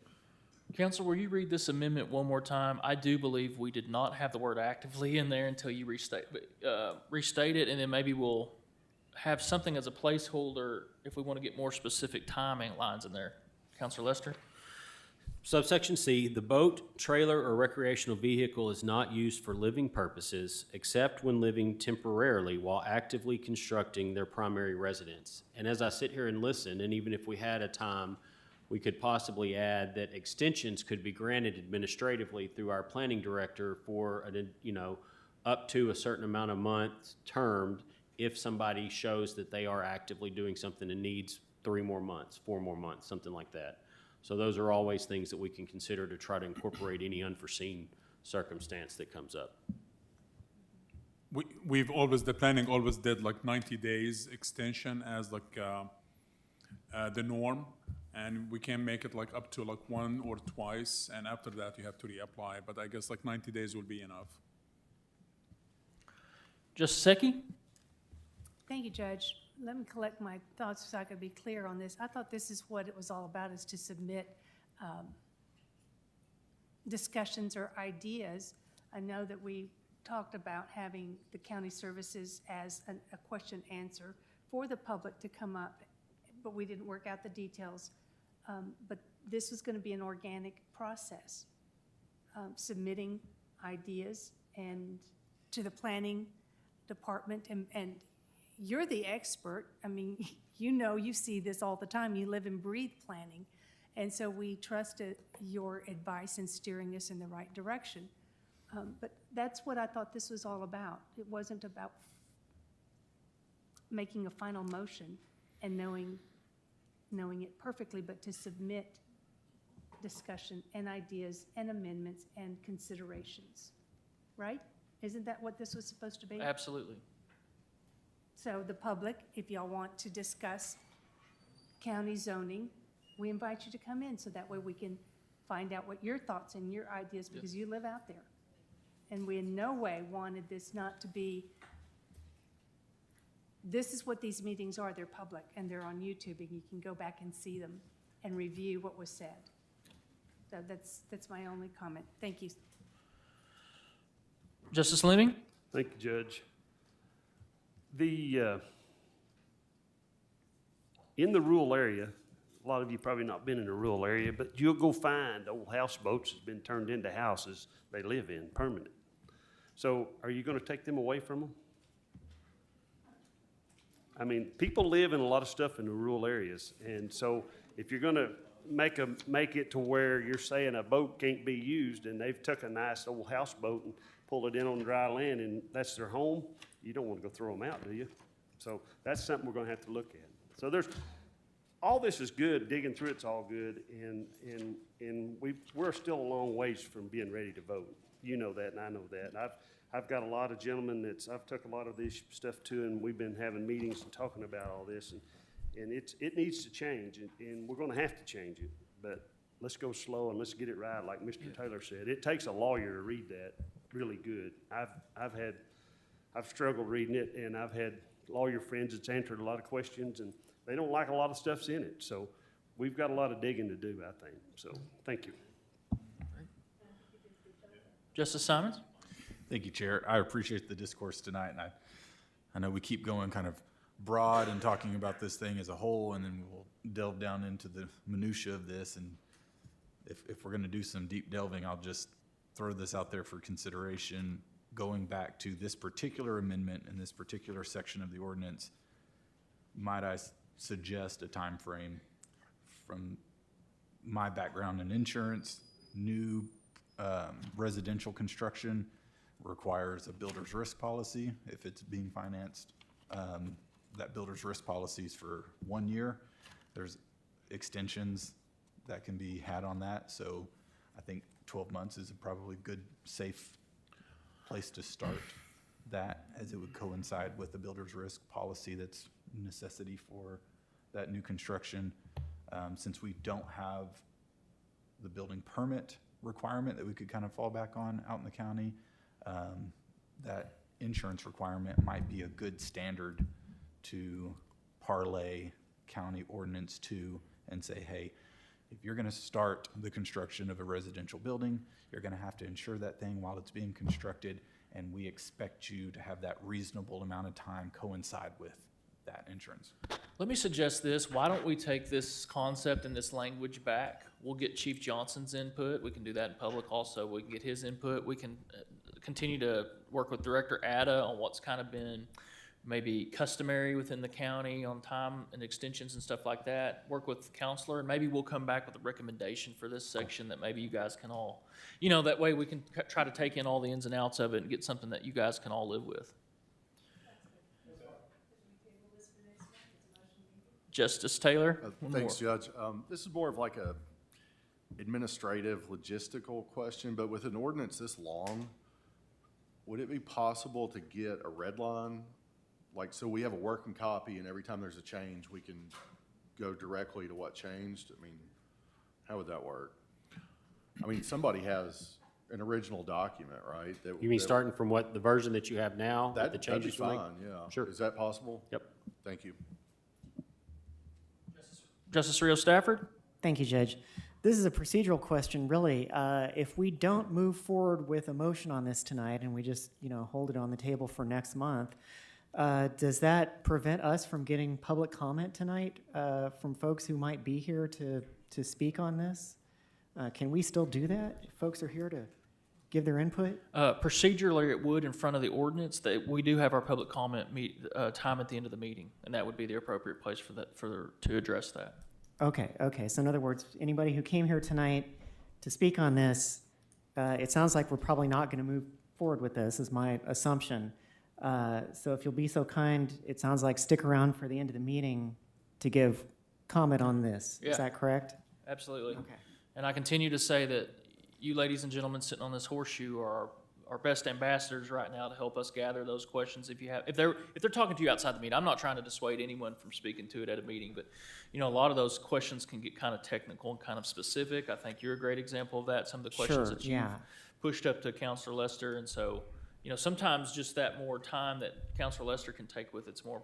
Counsel, will you read this amendment one more time? I do believe we did not have the word actively in there until you restate it, and then maybe we'll have something as a placeholder if we want to get more specific timing lines in there. Counselor Lester?
Subsection C, the boat, trailer, or recreational vehicle is not used for living purposes except when living temporarily while actively constructing their primary residence. And as I sit here and listen, and even if we had a time, we could possibly add that extensions could be granted administratively through our planning director for, up to a certain amount of months termed if somebody shows that they are actively doing something and needs 3 more months, 4 more months, something like that. So those are always things that we can consider to try to incorporate any unforeseen circumstance that comes up.
The planning always did like 90 days extension as like the norm. And we can make it like up to like 1 or twice, and after that you have to reapply. But I guess like 90 days will be enough.
Justice Seki?
Thank you, Judge. Let me collect my thoughts so I could be clear on this. I thought this is what it was all about, is to submit discussions or ideas. I know that we talked about having the county services as a question answer for the public to come up, but we didn't work out the details. But this was going to be an organic process, submitting ideas and to the planning department, and you're the expert. I mean, you see this all the time. You live and breathe planning. And so we trusted your advice in steering us in the right direction. But that's what I thought this was all about. It wasn't about making a final motion and knowing it perfectly, but to submit discussion and ideas and amendments and considerations, right? Isn't that what this was supposed to be?
Absolutely.
So the public, if y'all want to discuss county zoning, we invite you to come in so that way we can find out what your thoughts and your ideas, because you live out there. And we in no way wanted this not to be, this is what these meetings are. They're public and they're on YouTube, and you can go back and see them and review what was said. So that's my only comment. Thank you.
Justice Lemming?
Thank you, Judge. In the rural area, a lot of you probably not been in a rural area, but you'll go find old houseboats that's been turned into houses they live in permanent. So are you going to take them away from them? I mean, people live in a lot of stuff in the rural areas, and so if you're going to make it to where you're saying a boat can't be used, and they've took a nice old houseboat and pulled it in on dry land, and that's their home, you don't want to go throw them out, do you? So that's something we're going to have to look at. So all this is good, digging through it's all good, and we're still a long ways from being ready to vote. You know that, and I know that. And I've got a lot of gentlemen I've took a lot of this stuff to, and we've been having meetings and talking about all this, and it needs to change, and we're going to have to change it. But let's go slow and let's get it right, like Mr. Taylor said. It takes a lawyer to read that really good. I've struggled reading it, and I've had lawyer friends that's answered a lot of questions, and they don't like a lot of stuff's in it. So we've got a lot of digging to do, I think. So thank you.
Justice Simons?
Thank you, Chair. I appreciate the discourse tonight, and I know we keep going kind of broad and talking about this thing as a whole, and then we'll delve down into the minutia of this. And if we're going to do some deep delving, I'll just throw this out there for consideration. Going back to this particular amendment in this particular section of the ordinance, might I suggest a time frame? From my background in insurance, new residential construction requires a builder's risk policy. If it's being financed, that builder's risk policy is for 1 year. There's extensions that can be had on that. So I think 12 months is a probably good, safe place to start that, as it would coincide with the builder's risk policy that's a necessity for that new construction. Since we don't have the building permit requirement that we could kind of fall back on out in the county, that insurance requirement might be a good standard to parlay county ordinance to and say, hey, if you're going to start the construction of a residential building, you're going to have to insure that thing while it's being constructed, and we expect you to have that reasonable amount of time coincide with
that insurance.
Let me suggest this. Why don't we take this concept and this language back? We'll get Chief Johnson's input. We can do that in public also. We can get his input. We can continue to work with Director Ada on what's kind of been maybe customary within the county on time and extensions and stuff like that. Work with the counselor, and maybe we'll come back with a recommendation for this section that maybe you guys can all, that way we can try to take in all the ins and outs of it and get something that you guys can all live with. Justice Taylor?
Thanks, Judge. This is more of like a administrative, logistical question, but with an ordinance this long, would it be possible to get a red line? Like, so we have a working copy, and every time there's a change, we can go directly to what changed? I mean, how would that work? I mean, somebody has an original document, right?
You mean starting from what, the version that you have now, with the
That'd be
changes you make?
fine, yeah.
Sure.
Is that possible?
Yep.
Thank you.
Justice Rio Stafford?
Thank you, Judge. This is a procedural question, really. If we don't move forward with a motion on this tonight and we just, hold it on the table for next month, does that prevent us from getting public comment tonight from folks who might be here to speak on this? Can we still do that? If folks are here to give their input?
Procedurally, it would in front of the ordinance. That we do have our public comment time at the end of the meeting, and that would be the appropriate place to address that.
Okay. So in other words, anybody who came here tonight to speak on this, it sounds like we're probably not going to move forward with this, is my assumption. So if you'll be so kind, it sounds like stick around for the end of the meeting to give comment on this.
Yeah.
Is that correct?
Absolutely.
Okay.
And I continue to say that you ladies and gentlemen sitting on this horseshoe are our best ambassadors right now to help us gather those questions. If they're talking to you outside the meeting, I'm not trying to dissuade anyone from speaking to it at a meeting, but a lot of those questions can get kind of technical and kind of specific. I think you're a great example of that. Some of the questions that you've pushed up to Counselor Lester, and so sometimes just that more time that Counselor Lester can take with it's more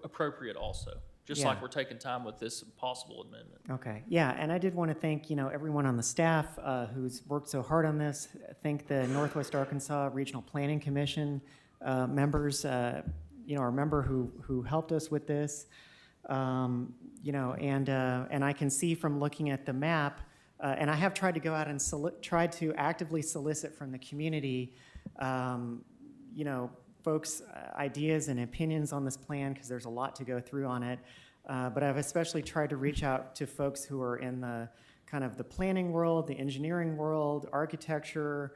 appropriate also. Just like we're taking time with this possible amendment.
Okay, yeah, and I did want to thank, everyone on the staff who's worked so hard on this. Thank the Northwest Arkansas Regional Planning Commission members, our member who helped us with this. And I can see from looking at the map, and I have tried to go out and tried to actively solicit from the community, folks' ideas and opinions on this plan, because there's a lot to go through on it. But I've especially tried to reach out to folks who are in the kind of the planning world, the engineering world, architecture,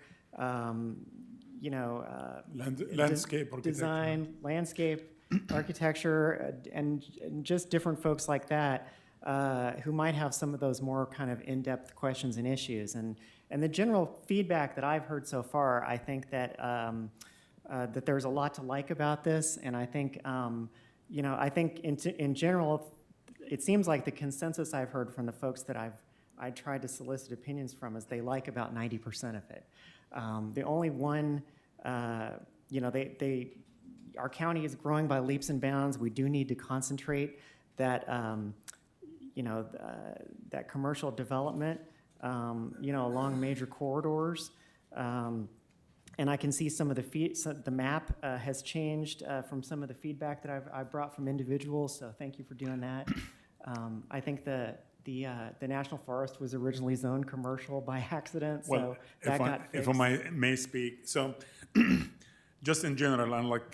landscape
design, landscape architecture, and just different folks like that who might have some of those more kind of in-depth questions and issues. And the general feedback that I've heard so far, I think that that there's a lot to like about this, and I think, I think in general, it seems like the consensus I've heard from the folks that I tried to solicit opinions from is they like about 90% of it. The only one, our county is growing by leaps and bounds. We do need to concentrate that, that commercial development, along major corridors. And I can see some of the map has changed from some of the feedback that I've brought from individuals, so thank you for doing that. I think the National Forest was originally zoned commercial by accident, so that got fixed.
If I may speak, so just in general, and like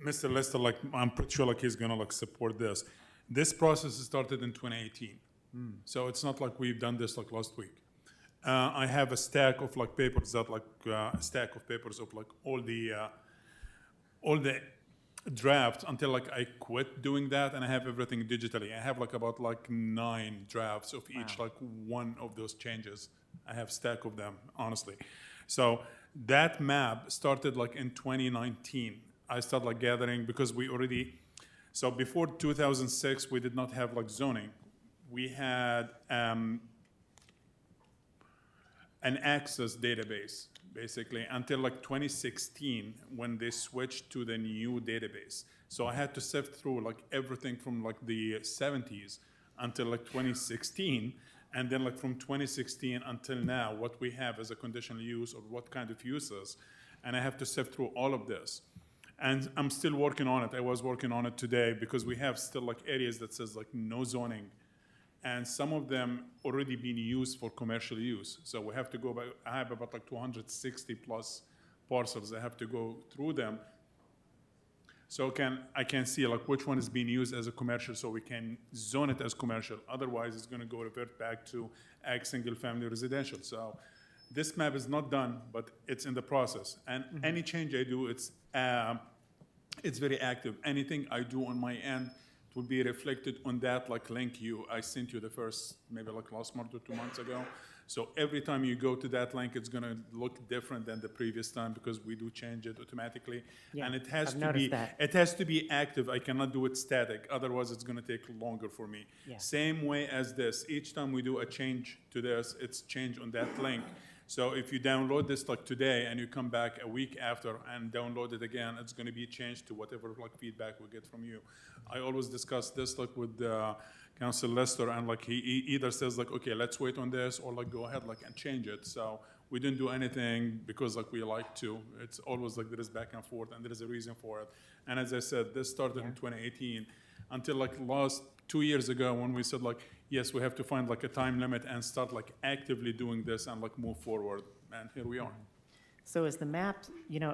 Mr. Lester, I'm pretty sure he's gonna support this. This process started in 2018, so it's not like we've done this last week. I have a stack of papers that a stack of papers of all the drafts until I quit doing that, and I have everything digitally. I have about 9 drafts of each one of those changes. I have a stack of them, honestly. So that map started in 2019. I started gathering because so before 2006 we did not have zoning. We had an access database, basically, until 2016 when they switched to the new database. So I had to sift through everything from the 70s until 2016, and then from 2016 until now, what we have as a conditional use or what kind of uses, and I have to sift through all of this.
And I'm still working on it. I was working on it today because we have still like areas that says like no zoning. And some of them already being used for commercial use. So we have to go back, I have about like 260 plus parcels. I have to go through them. So I can see like which one is being used as a commercial so we can zone it as commercial. Otherwise, it's gonna go revert back to ag single family residential. So this map is not done, but it's in the process. And any change I do, it's very active. Anything I do on my end will be reflected on that like link I sent you the first, maybe like last month or 2 months ago. So every time you go to that link, it's gonna look different than the previous time because we do change it automatically.
Yeah,
And it has
I've
to
noticed
be,
that.
it has to be active. I cannot do it static. Otherwise, it's gonna take longer for me.
Yeah.
Same way as this. Each time we do a change to this, it's changed on that link. So if you download this like today and you come back a week after and download it again, it's gonna be changed to whatever like feedback we get from you. I always discuss this like with Council Lester, and like he either says like, okay, let's wait on this, or like go ahead like and change it. So we didn't do anything because like we like to. It's always like there is back and forth, and there is a reason for it. And as I said, this started in 2018 until like last 2 years ago when we said like, yes, we have to find like a time limit and start like actively doing this and like move forward. And here we are.
So is the map,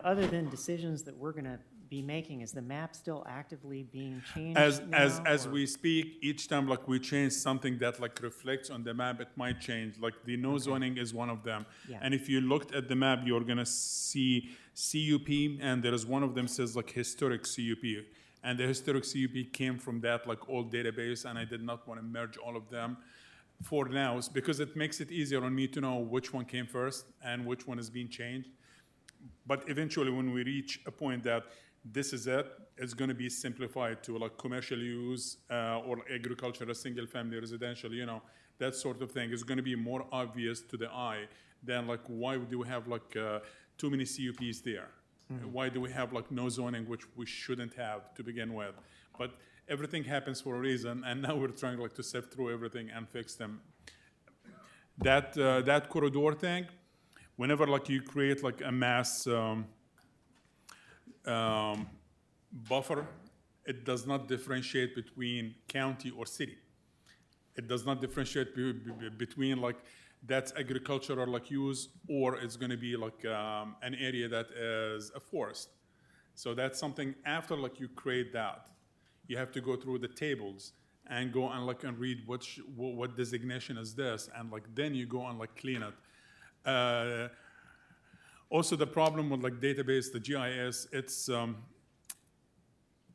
other than decisions that we're gonna be making, is the map still actively being changed
As
or-
we speak, each time like we change something that like reflects on the map, it might change. Like the no zoning is one of them.
Yeah.
And if you looked at the map, you're gonna see CUP, and there is one of them says like historic CUP. And the historic CUP came from that like old database, and I did not want to merge all of them for now, because it makes it easier on me to know which one came first and which one is being changed. But eventually, when we reach a point that this is it, it's going to be simplified to like commercial use or agricultural, single family residential, that sort of thing is going to be more obvious to the eye than like why do we have like too many CUPs there? Why do we have like no zoning, which we shouldn't have to begin with? But everything happens for a reason, and now we're trying like to sift through everything and fix them. That corridor thing, whenever like you create like a mass buffer, it does not differentiate between county or city. It does not differentiate between like that's agricultural like use, or it's going to be like an area that is a forest. So that's something after like you create that, you have to go through the tables and go and like and read what designation is this, and like then you go and like clean it. Also, the problem with like database, the GIS, it's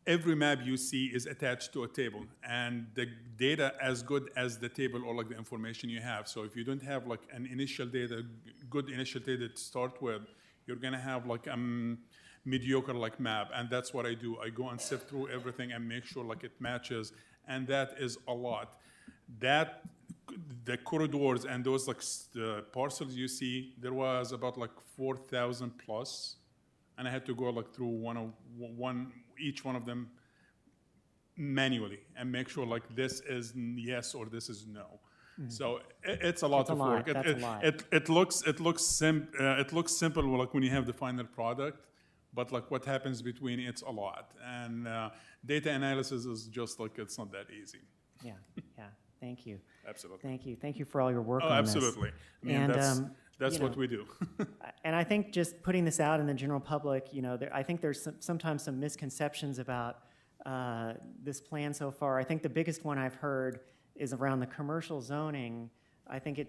every map you see is attached to a table, and the data as good as the table or like the information you have. So if you don't have like an initial data, good initial data to start with, you're gonna have like a mediocre like map, and that's what I do. I go and sift through everything and make sure like it matches, and that is a lot. The corridors and those like parcels you see, there was about like 4,000 plus, and I had to go like through each one of them manually and make sure like this is yes or this is no. So it's a lot of work.
That's a lot.
It looks simple like when you have the final product, but like what happens between it's a lot. And data analysis is just like it's not that easy.
Yeah. Thank you.
Absolutely.
Thank you for all your work
Oh,
on this.
absolutely. I mean,
And,
that's what we do.
And I think just putting this out in the general public, I think there's sometimes some misconceptions about this plan so far. I think the biggest one I've heard is around the commercial zoning. I think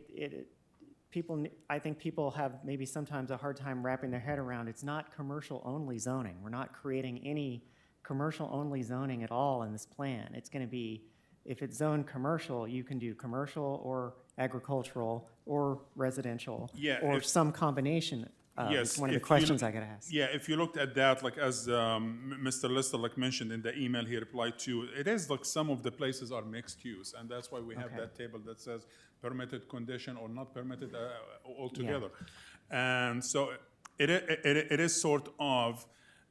people have maybe sometimes a hard time wrapping their head around. It's not commercial only zoning. We're not creating any commercial only zoning at all in this plan. It's going to be, if it's zoned commercial, you can do commercial or agricultural or residential,
Yeah,
or some combination.
Yes,
One of the
if you
questions
look-
I got to ask.
Yeah, if you looked at that, like as Mr. Lister like mentioned in the email he replied to, it is like some of the places are mixed use, and that's why we have
Okay.
that table that says permitted condition or not permitted altogether. And so it is sort of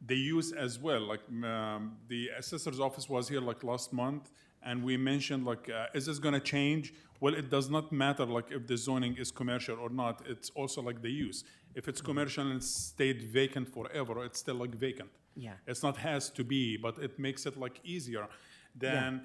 the use as well. Like the assessor's office was here like last month, and we mentioned like, is this gonna change? Well, it does not matter like if the zoning is commercial or not. It's also like the use. If it's commercial and stayed vacant forever, it's still like vacant.
Yeah.
It's not has to be, but it makes it like easier than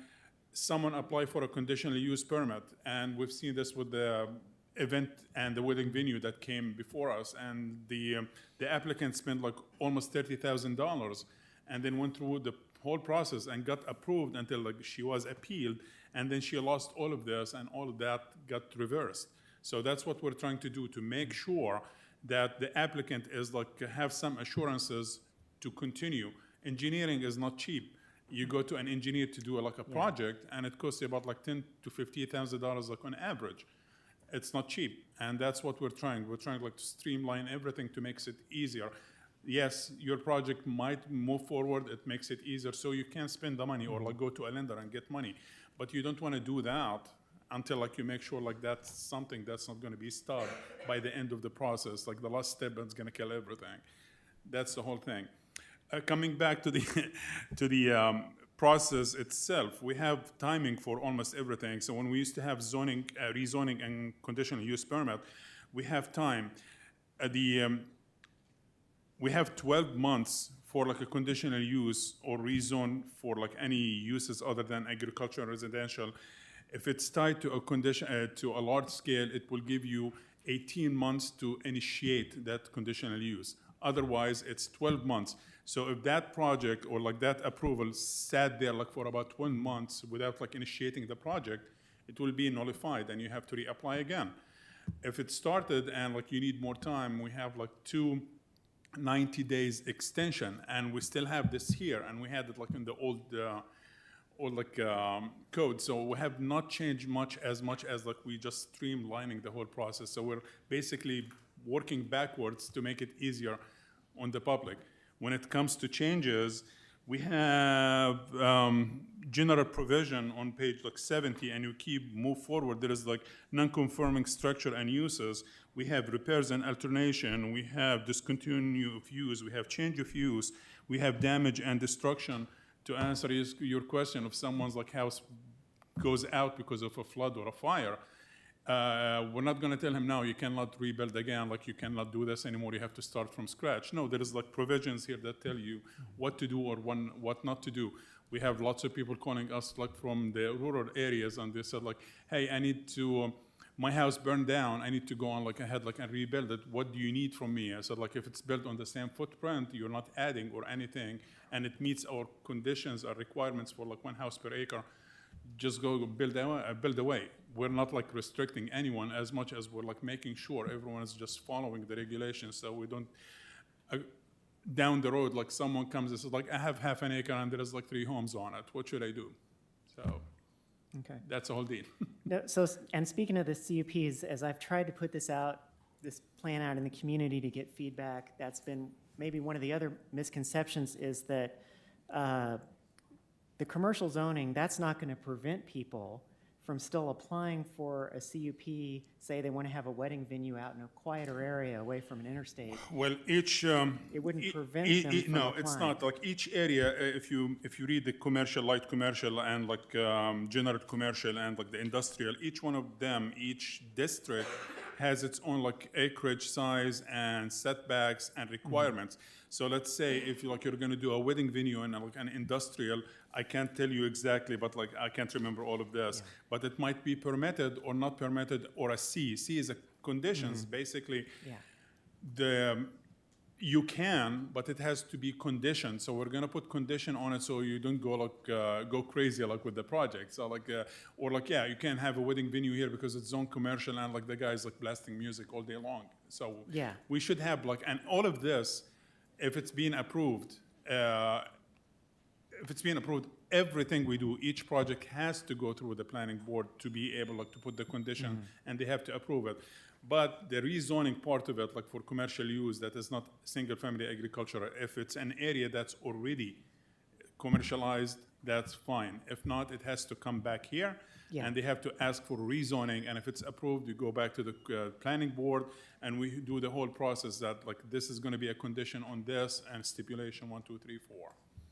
someone apply for a conditional use permit. And we've seen this with the event and the wedding venue that came before us, and the applicant spent like almost $30,000 and then went through the whole process and got approved until like she was appealed, and then she lost all of this, and all of that got reversed. So that's what we're trying to do, to make sure that the applicant is like have some assurances to continue. Engineering is not cheap. You go to an engineer to do like a project, and it costs you about like $10,000 to $50,000 like on average. It's not cheap, and that's what we're trying. We're trying like to streamline everything to make it easier. Yes, your project might move forward. It makes it easier, so you can spend the money or like go to a lender and get money. But you don't want to do that until like you make sure like that's something that's not going to be stopped by the end of the process. Like the last step is going to kill everything. That's the whole thing. Coming back to the to the process itself, we have timing for almost everything. So when we used to have zoning, rezoning, and conditional use permit, we have time. We have 12 months for like a conditional use or rezone for like any uses other than agriculture and residential. If it's tied to a condition, to a large scale, it will give you 18 months to initiate that conditional use. Otherwise, it's 12 months. So if that project or like that approval sat there like for about 12 months without like initiating the project, it will be nullified and you have to reapply again. If it started and like you need more time, we have like 2 90 days extension, and we still have this here, and we had it like in the old code. So we have not changed much as like we just streamlining the whole process. So we're basically working backwards to make it easier on the public. When it comes to changes, we have general provision on page like 70, and you keep move forward. There is like non-conforming structure and uses. We have repairs and alternation. We have discontinuation of use. We have change of use. We have damage and destruction. To answer your question, if someone's like house goes out because of a flood or a fire, we're not going to tell him, no, you cannot rebuild again, like you cannot do this anymore, you have to start from scratch. No, there is like provisions here that tell you what to do or what not to do. We have lots of people calling us like from the rural areas, and they said like, hey, I need to, my house burned down, I need to go on like ahead like and rebuild it. What do you need from me? I said like, if it's built on the same footprint, you're not adding or anything, and it meets our conditions or requirements for like 1 house per acre, just go build away. We're not like restricting anyone as much as we're like making sure everyone is just following the regulations, so we don't down the road like someone comes and says like, I have half an acre and there's like 3 homes on it. What should I do? So
Okay.
that's the whole deal.
No, so, and speaking of the CUPs, as I've tried to put this plan out in the community to get feedback, that's been maybe one of the other misconceptions is that the commercial zoning, that's not going to prevent people from still applying for a CUP, say they want to have a wedding venue out in a quieter area away from an interstate.
Well, each
It wouldn't prevent them from
no,
applying.
it's not. Like each area, if you read the commercial, light commercial, and like general commercial, and like the industrial, each one of them, each district has its own like acreage size and setbacks and requirements. So let's say if you're going to do a wedding venue in like an industrial, I can't tell you exactly, but like I can't remember all of this. Yeah. But it might be permitted or not permitted, or a C. C is a conditions. Basically, you can, but it has to be conditioned. So we're gonna put condition on it so you don't go like go crazy like with the project. So like or like you can have a wedding venue here because it's zone commercial and like the guy's like blasting music all day long. So we should have like, and all of this, if it's being approved, everything we do, each project has to go through the planning board to be able like to put the condition, and they have to approve it. But the rezoning part of it, like for commercial use, that is not single-family agriculture. If it's an area that's already commercialized, that's fine. If not, it has to come back here, and they have to ask for rezoning. And if it's approved, you go back to the planning board, and we do the whole process that like this is going to be a condition on this and stipulation 1, 2, 3, 4.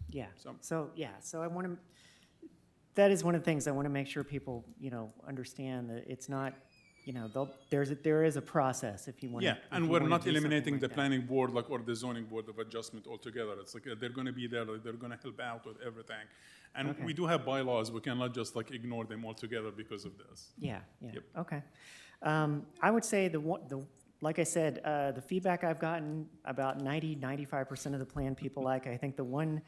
Yeah. So I want to. That is one of the things I want to make sure people understand, that it's not there is a process if you want to.
Yeah, and we're not eliminating the planning board like or the zoning board of adjustment altogether. It's like they're going to be there, like, they're going to help out with everything. And
Okay.
we do have bylaws. We cannot just like ignore them altogether because of this.
Yeah, yeah,
Yep.
okay. I would say like I said, the feedback I've gotten, about 95% of the plan people like. I think the one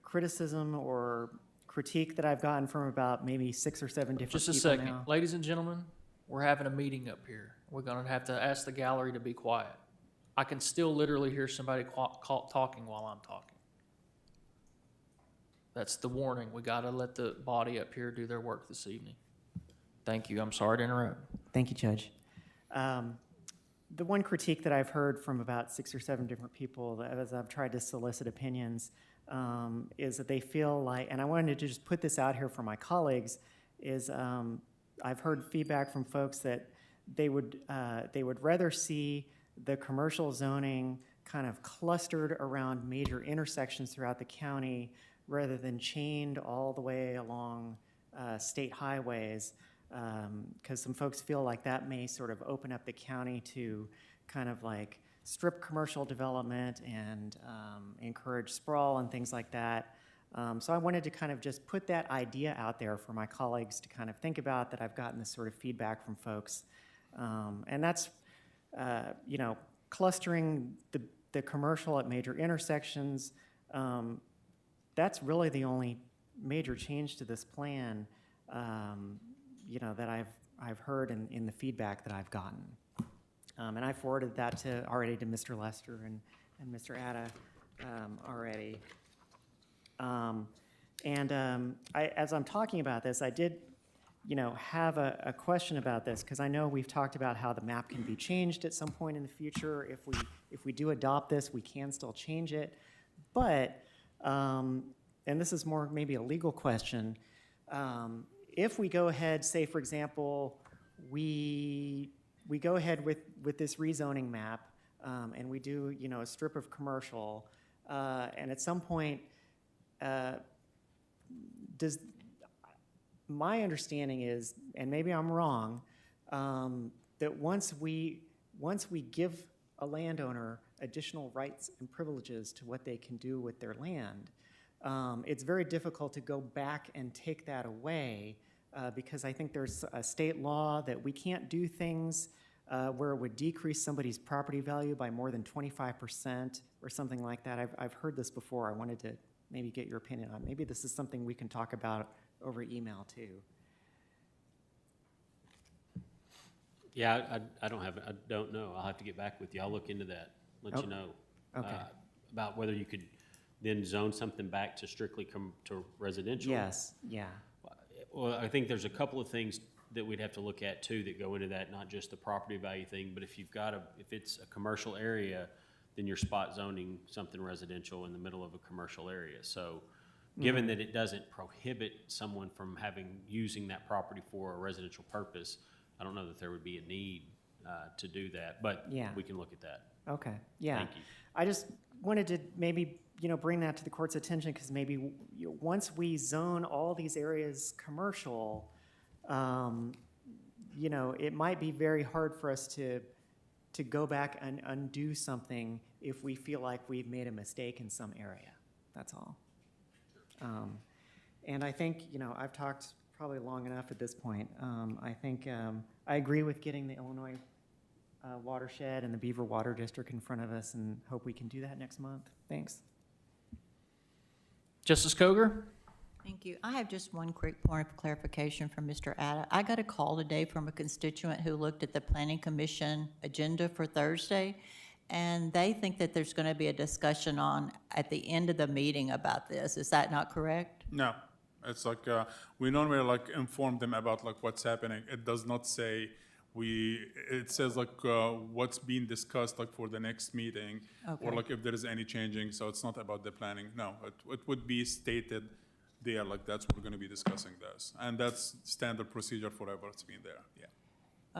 criticism or critique that I've gotten from about maybe 6 or 7 different
Just a
people
second.
now.
Ladies and gentlemen, we're having a meeting up here. We're gonna have to ask the gallery to be quiet. I can still literally hear somebody talking while I'm talking. That's the warning. We gotta let the body up here do their work this evening. Thank you. I'm sorry to interrupt.
Thank you, Judge. The one critique that I've heard from about 6 or 7 different people as I've tried to solicit opinions is that they feel like, and I wanted to just put this out here for my colleagues, is I've heard feedback from folks that they would rather see the commercial zoning kind of clustered around major intersections throughout the county rather than chained all the way along state highways, because some folks feel like that may sort of open up the county to kind of like strip commercial development and encourage sprawl and things like that. So I wanted to kind of just put that idea out there for my colleagues to kind of think about, that I've gotten this sort of feedback from folks. And that's, clustering the commercial at major intersections. That's really the only major change to this plan, that I've heard in the feedback that I've gotten. And I forwarded that already to Mr. Lester and Mr. Atta already. As I'm talking about this, I did, have a question about this, because I know we've talked about how the map can be changed at some point in the future. If we do adopt this, we can still change it. But, and this is more maybe a legal question, if we go ahead, say for example, we go ahead with this rezoning map, and we do, a strip of commercial, and at some point, my understanding is, and maybe I'm wrong, that once we give a landowner additional rights and privileges to what they can do with their land, it's very difficult to go back and take that away, because I think there's a state law that we can't do things where it would decrease somebody's property value by more than 25% or something like that. I've heard this before. I wanted to maybe get your opinion on. Maybe this is something we can talk about over email too.
Yeah, I don't know. I'll have to get back with you. I'll look into that, let you know.
Okay.
About whether you could then zone something back to strictly to residential.
Yes, yeah.
Well, I think there's a couple of things that we'd have to look at too that go into that, not just the property value thing, but if it's a commercial area, then you're spot zoning something residential in the middle of a commercial area. So given that it doesn't prohibit someone from using that property for a residential purpose, I don't know that there would be a need to do that, but
Yeah.
we can look at that.
Okay, yeah.
Thank you.
I just wanted to maybe, bring that to the court's attention, because maybe once we zone all these areas commercial, it might be very hard for us to go back and undo something if we feel like we've made a mistake in some area. That's all. And I think, I've talked probably long enough at this point. I think I agree with getting the Illinois watershed and the Beaver Water District in front of us, and hope we can do that next month. Thanks.
Justice Coger?
Thank you. I have just one quick point of clarification from Mr. Atta. I got a call today from a constituent who looked at the Planning Commission agenda for Thursday, and they think that there's going to be a discussion at the end of the meeting about this. Is that not correct?
No, it's like, we normally inform them about what's happening. It does not say it says what's being discussed for the next meeting, or
Okay.
if there is any changing, so it's not about the planning. No, it would be stated there, that's what we're gonna be discussing this. And that's standard procedure forever, it's been there, yeah.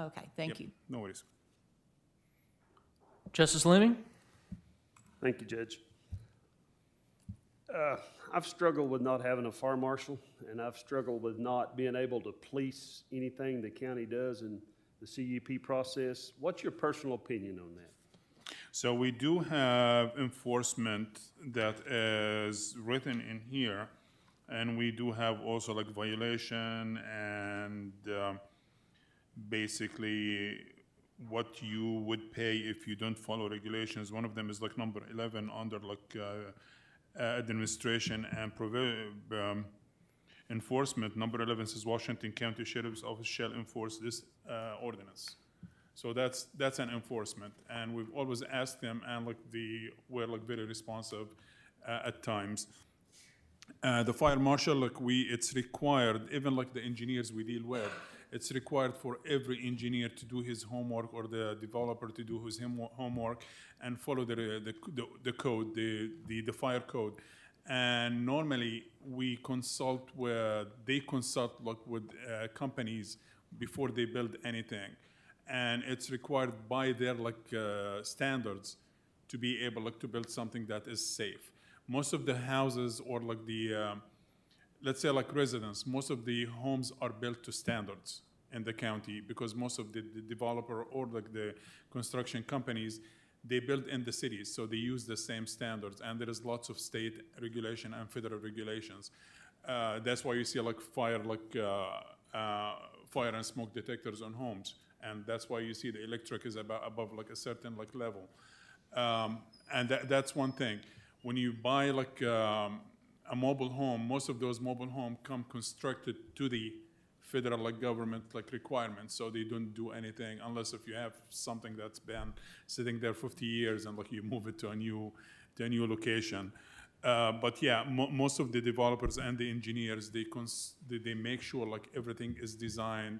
Okay, thank
Yep,
you.
no worries.
Justice Lemming?
Thank you, Judge. I've struggled with not having a fire marshal, and I've struggled with not being able to police anything the county does in the CUP process. What's your personal opinion on that?
So we do have enforcement that is written in here, and we do have also like violation and basically what you would pay if you don't follow regulations. One of them is like number 11 under like administration and enforcement. Number 11 says Washington County Sheriff's Office shall enforce this ordinance. So that's an enforcement, and we've always asked them, and like we're like very responsive at times. The fire marshal, like it's required, even like the engineers we deal with, it's required for every engineer to do his homework or the developer to do his homework and follow the code, the fire code. And normally they consult like with companies before they build anything. And it's required by their like standards to be able like to build something that is safe. Most of the houses or like the let's say like residents, most of the homes are built to standards in the county because most of the developer or like the construction companies, they build in the cities, so they use the same standards, and there is lots of state regulation and federal regulations. That's why you see like fire and smoke detectors on homes. And that's why you see the electric is above like a certain like level. And that's one thing. When you buy like a mobile home, most of those mobile homes come constructed to the federal like government like requirements, so they don't do anything unless if you have something that's been sitting there 50 years and like you move it to a new location. But yeah, most of the developers and the engineers, they make sure like everything is designed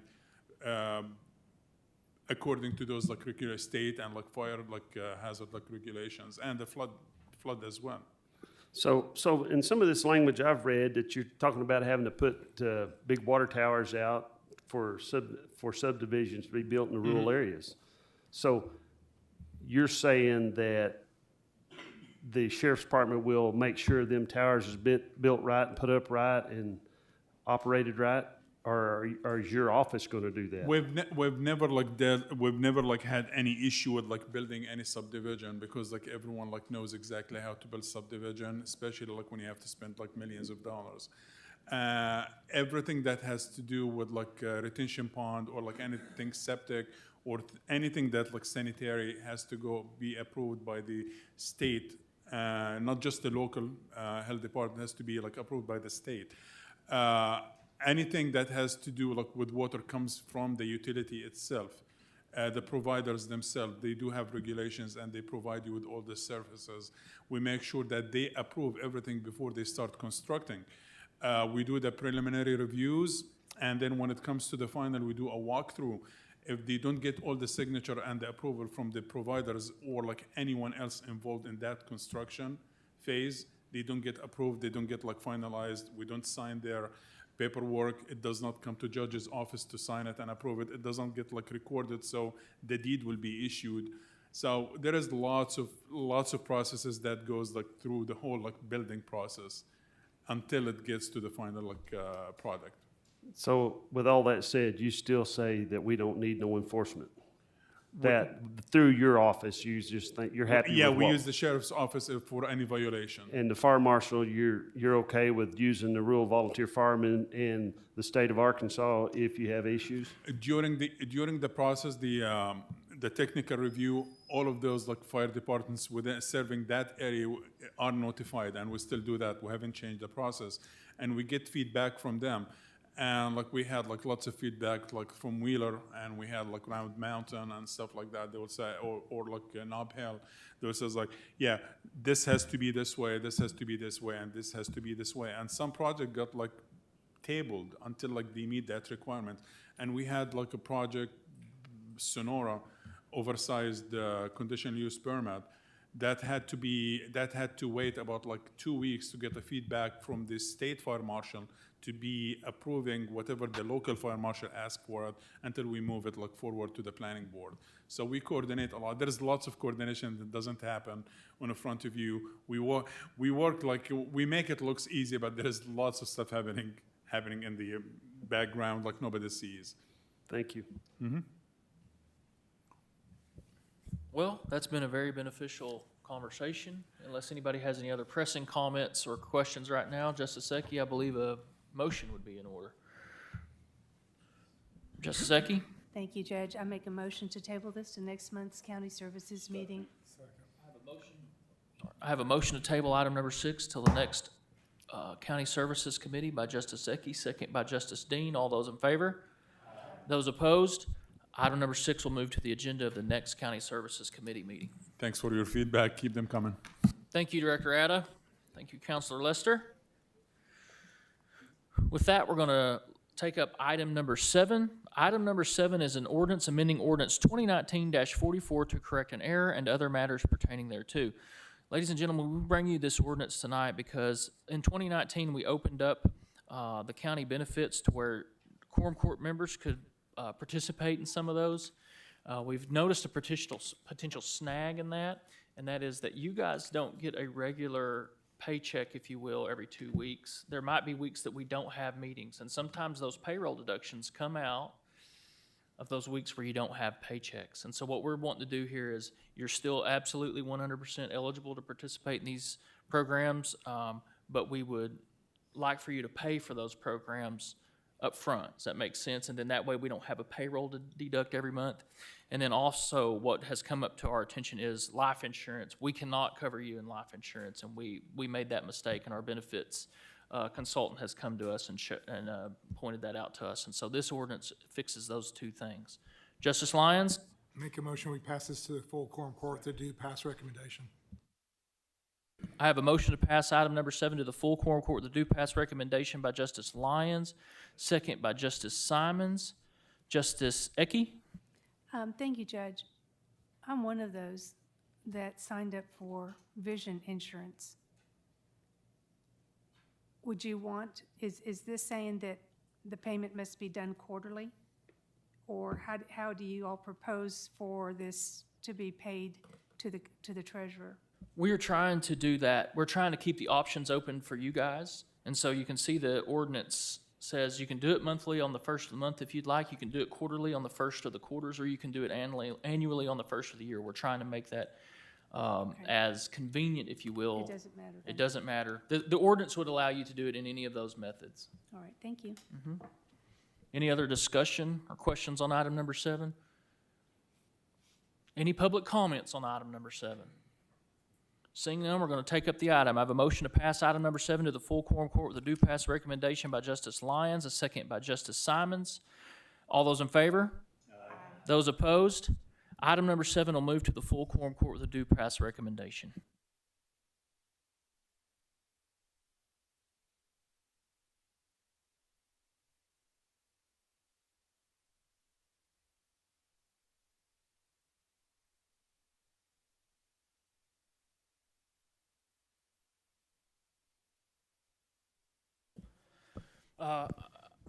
according to those like state and like fire like hazard like regulations, and the flood as well.
So in some of this language I've read that you're talking about having to put big water towers out for subdivisions to be built in the rural areas. So you're saying that the sheriff's department will make sure them towers is built right and put up right and operated right? Or is your office going to do that?
We've never like had any issue with like building any subdivision because like everyone like knows exactly how to build subdivision, especially like when you have to spend like millions of dollars. Everything that has to do with like retention pond or like anything septic or anything that like sanitary has to be approved by the state, not just the local health department, has to be like approved by the state. Anything that has to do like with water comes from the utility itself. The providers themselves, they do have regulations and they provide you with all the services. We make sure that they approve everything before they start constructing. We do the preliminary reviews, and then when it comes to the final, we do a walkthrough. If they don't get all the signature and the approval from the providers or like anyone else involved in that construction phase, they don't get approved, they don't get like finalized, we don't sign their paperwork, it does not come to judge's office to sign it and approve it, it doesn't get like recorded, so the deed will be issued. So there is lots of processes that goes like through the whole like building process until it gets to the final like product.
So with all that said, you still say that we don't need no enforcement? That through your office, you just think you're happy with
Yeah, we use the sheriff's office for any violation.
And the fire marshal, you're okay with using the rural volunteer firemen in the state of Arkansas if you have issues?
During the process, the technical review, all of those like fire departments within serving that area are notified, and we still do that. We haven't changed the process, and we get feedback from them. And like we had like lots of feedback like from Wheeler, and we had like Round Mountain and stuff like that. They would say, or like Nob Hill, they would say like, yeah, this has to be this way, this has to be this way, and this has to be this way. And some project got like tabled until like they meet that requirement. And we had like a project, Sonora, oversized conditional use permit.
that had to wait about like 2 weeks to get the feedback from the state fire marshal to be approving whatever the local fire marshal asked for it until we move it like forward to the planning board. So we coordinate a lot. There's lots of coordination that doesn't happen on the front of you. We work like, we make it looks easy, but there is lots of stuff happening in the background like nobody sees.
Thank you.
Well, that's been a very beneficial conversation. Unless anybody has any other pressing comments or questions right now, Justice Ecke, I believe a motion would be in order. Justice Ecke?
Thank you, Judge. I make a motion to table this to next month's county services meeting.
I have a motion to table item number 6 till the next County Services Committee by Justice Ecke, second by Justice Dean. All those in favor? Those opposed? Item number 6 will move to the agenda of the next County Services Committee meeting.
Thanks for your feedback. Keep them coming.
Thank you, Director Atta. Thank you, Counselor Lester. With that, we're going to take up item number 7. Item number 7 is an ordinance amending ordinance 2019-44 to correct an error and other matters pertaining thereto. Ladies and gentlemen, we bring you this ordinance tonight because in 2019, we opened up the county benefits to where quorum court members could participate in some of those. We've noticed a potential snag in that, and that is that you guys don't get a regular paycheck, if you will, every 2 weeks. There might be weeks that we don't have meetings, and sometimes those payroll deductions come out of those weeks where you don't have paychecks. And so what we're wanting to do here is you're still absolutely 100% eligible to participate in these programs, but we would like for you to pay for those programs up front. Does that make sense? And then that way we don't have a payroll to deduct every month. And then also what has come up to our attention is life insurance. We cannot cover you in life insurance, and we made that mistake, and our benefits consultant has come to us and pointed that out to us. And so this ordinance fixes those two things. Justice Lyons?
Make a motion, we pass this to the full quorum court to do pass recommendation.
I have a motion to pass item number 7 to the full quorum court with the due pass recommendation by Justice Lyons, second by Justice Simons. Justice Ecke?
Thank you, Judge. I'm one of those that signed up for vision insurance. Would you want, is this saying that the payment must be done quarterly? Or how do you all propose for this to be paid to the treasurer?
We're trying to do that. We're trying to keep the options open for you guys. And so you can see the ordinance says you can do it monthly on the first of the month if you'd like. You can do it quarterly on the first of the quarters, or you can do it annually on the first of the year. We're trying to make that as convenient, if you will.
It doesn't matter then.
It doesn't matter. The ordinance would allow you to do it in any of those methods.
All right, thank you.
Any other discussion or questions on item number 7? Any public comments on item number 7? Seeing none, we're going to take up the item. I have a motion to pass item number 7 to the full quorum court with a due pass recommendation by Justice Lyons, a second by Justice Simons. All those in favor? Aye. Those opposed? Item number 7 will move to the full quorum court with a due pass recommendation.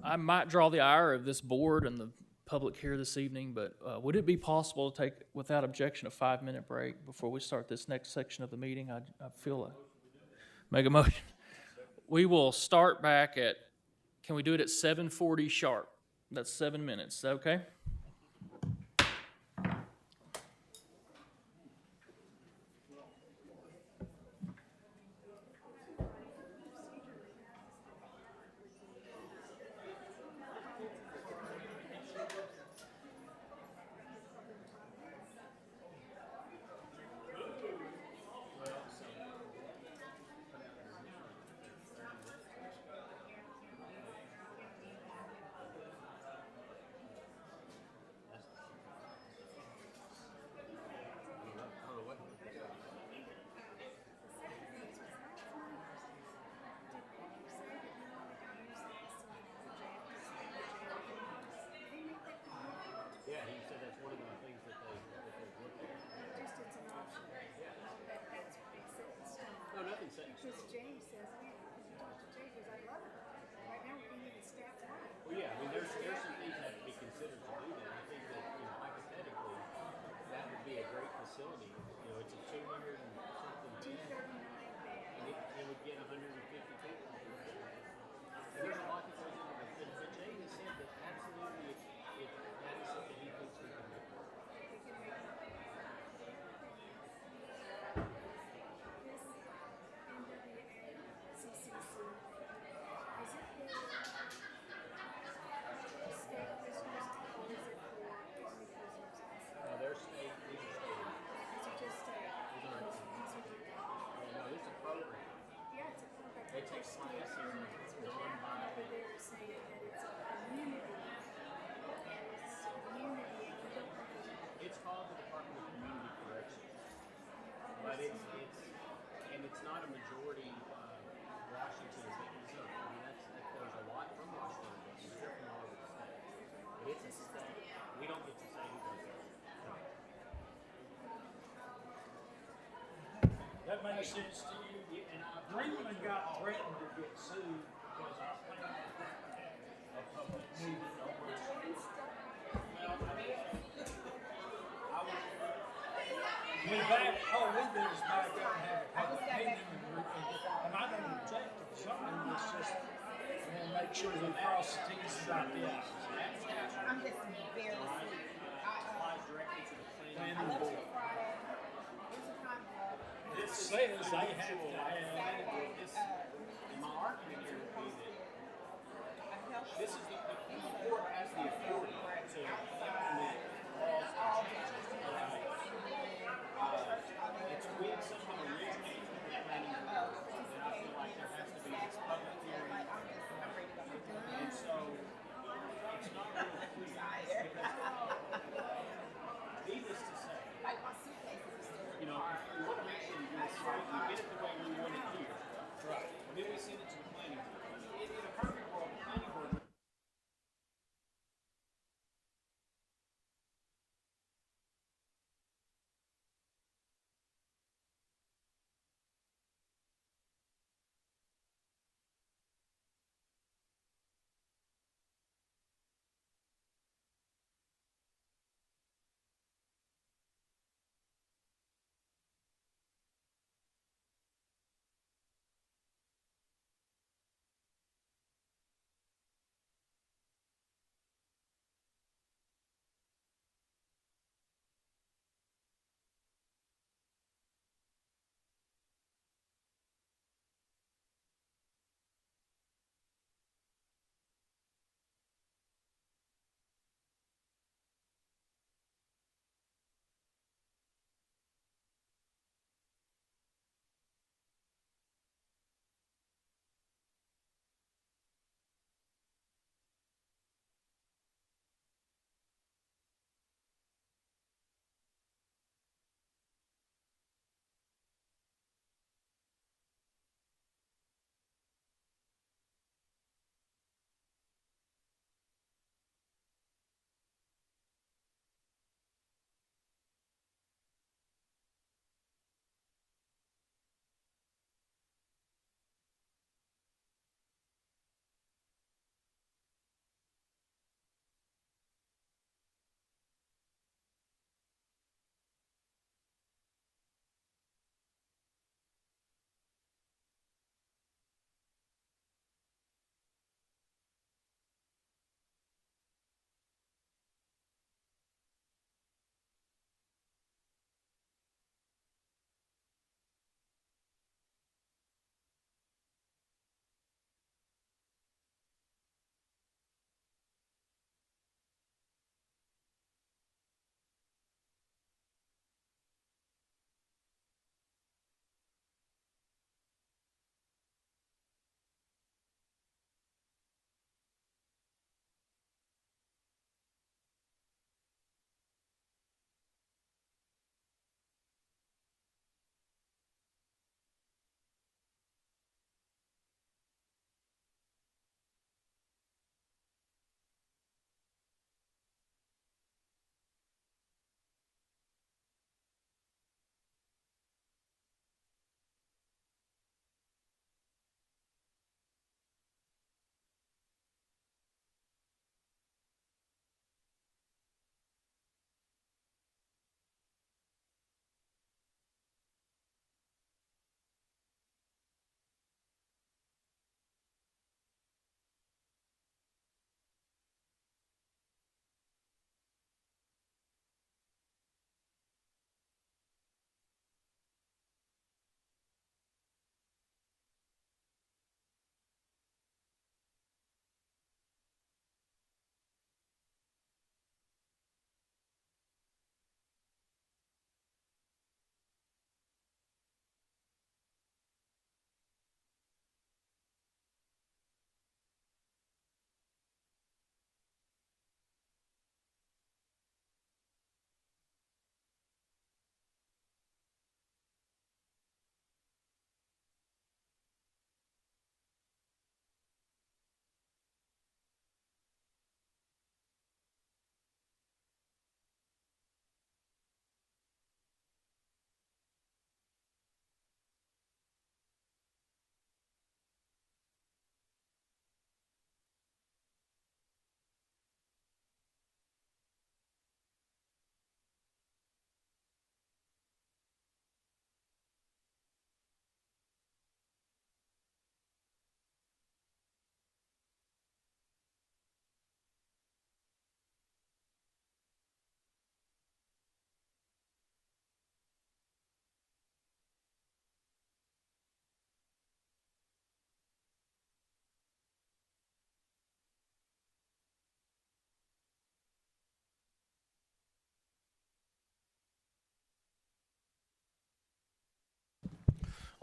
I might draw the ire of this board and the public here this evening, but would it be possible to take, without objection, a 5-minute break before we start this next section of the meeting? I feel make a motion. We will start back at, can we do it at 7:40 sharp? That's 7 minutes. Is that okay?
Yeah, he said that's one of the things that they look at. Just it's an option. Yeah. say?
Because James says, man, because you talked to Jay, because I love it. Right now, we can't even staff one.
Well, yeah, I mean, there's some things that have to be considered to do that. I think that, hypothetically, that would be a great facility. It's a 200 and something bed,
239 bed.
and it would get 150 people. And there's a lot that goes into it, but Jay has said that absolutely, if that is something he thinks we can do.
We can make it. This NWA CCC, is it for state prisoners or is it for county prisoners also?
No, their state, these are state.
These are just state.
These aren't.
These are the-
No, this is a program.
Yeah, it's a program.
They
but
take
they're state
classes and
ordinance, but
learn
that
by-
over there is saying that it's a community. And it's community and you don't have to.
It's called the Department of Community Corrections, but it's not a majority Washington as Missouri. I mean, there's a lot from Washington, but they're from all over the state. But it's a state. We don't get to say who goes there.
That makes sense to you? Greenland got threatened to get sued because our plan a public meeting over. Well, I mean, we did is back up and have a public meeting and I don't object to something that's just, make sure we cross the T's and dot the I's.
I'm just very
Applies directly to the planning
Planning
board.
Friday.
It says they have to have.
And my argument here would be that this is the court has the authority to implement laws and changes to the law. It's when something originates from the planning board that I feel like there has to be this public hearing. And so it's not real clear because needless to say, we want to make sure we do this right, we get it the way we want it here. Right. And then we send it to the planning board.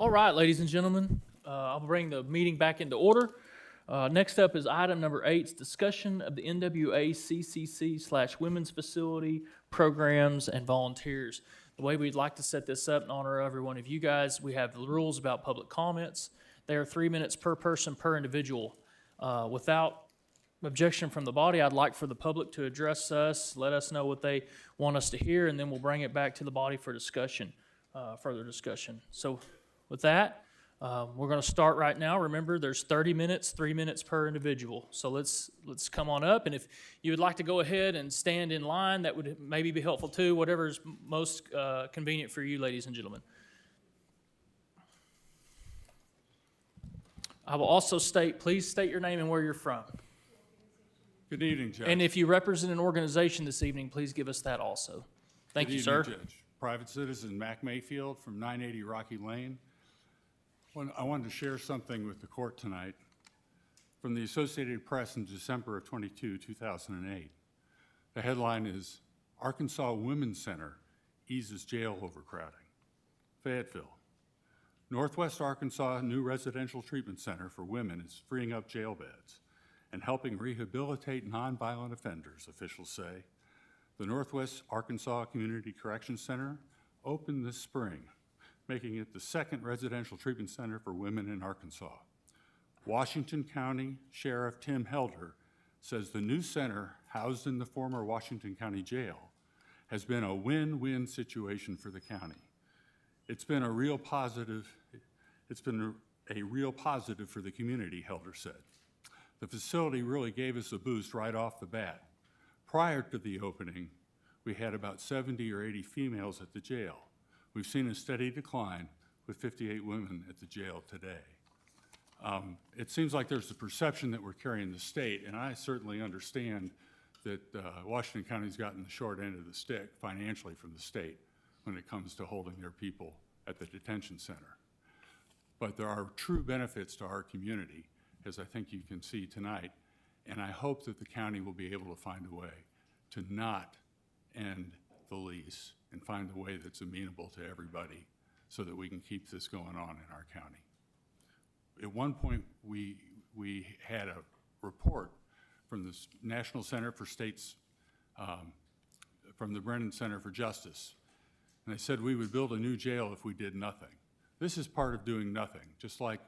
All right, ladies and gentlemen, I'll bring the meeting back into order. Next up is item number 8, discussion of the NWA CCC/Women's Facility Programs and Volunteers. The way we'd like to set this up in honor of every one of you guys, we have the rules about public comments. They are 3 minutes per person per individual. Without objection from the body, I'd like for the public to address us, let us know what they want us to hear, and then we'll bring it back to the body for discussion, further discussion. So with that, we're going to start right now. Remember, there's 30 minutes, 3 minutes per individual. So let's come on up, and if you would like to go ahead and stand in line, that would maybe be helpful too, whatever is most convenient for you, ladies and gentlemen. I will also please state your name and where you're from.
Good evening, Judge.
And if you represent an organization this evening, please give us that also. Thank you, sir.
Good evening, Judge. Private citizen Mac Mayfield from 980 Rocky Lane. I wanted to share something with the court tonight from the Associated Press in December of 2008. The headline is, Arkansas Women's Center Eases Jail Overcrowding. Fayetteville. Northwest Arkansas new residential treatment center for women is freeing up jail beds and helping rehabilitate nonviolent offenders, officials say. The Northwest Arkansas Community Corrections Center opened this spring, making it the second residential treatment center for women in Arkansas. Washington County Sheriff Tim Helder says the new center, housed in the former Washington County Jail, has been a win-win situation for the county. It's been a real positive for the community, Helder said. The facility really gave us a boost right off the bat. Prior to the opening, we had about 70 or 80 females at the jail. We've seen a steady decline with 58 women at the jail today. It seems like there's a perception that we're carrying the state, and I certainly understand that Washington County's gotten the short end of the stick financially from the state when it comes to holding their people at the detention center. But there are true benefits to our community, as I think you can see tonight, and I hope that the county will be able to find a way to not end the lease and find a way that's amenable to everybody so that we can keep this going on in our county. At one point, we had a report from the National Center for States, from the Brennan Center for Justice, and they said we would build a new jail if we did nothing. This is part of doing nothing, just like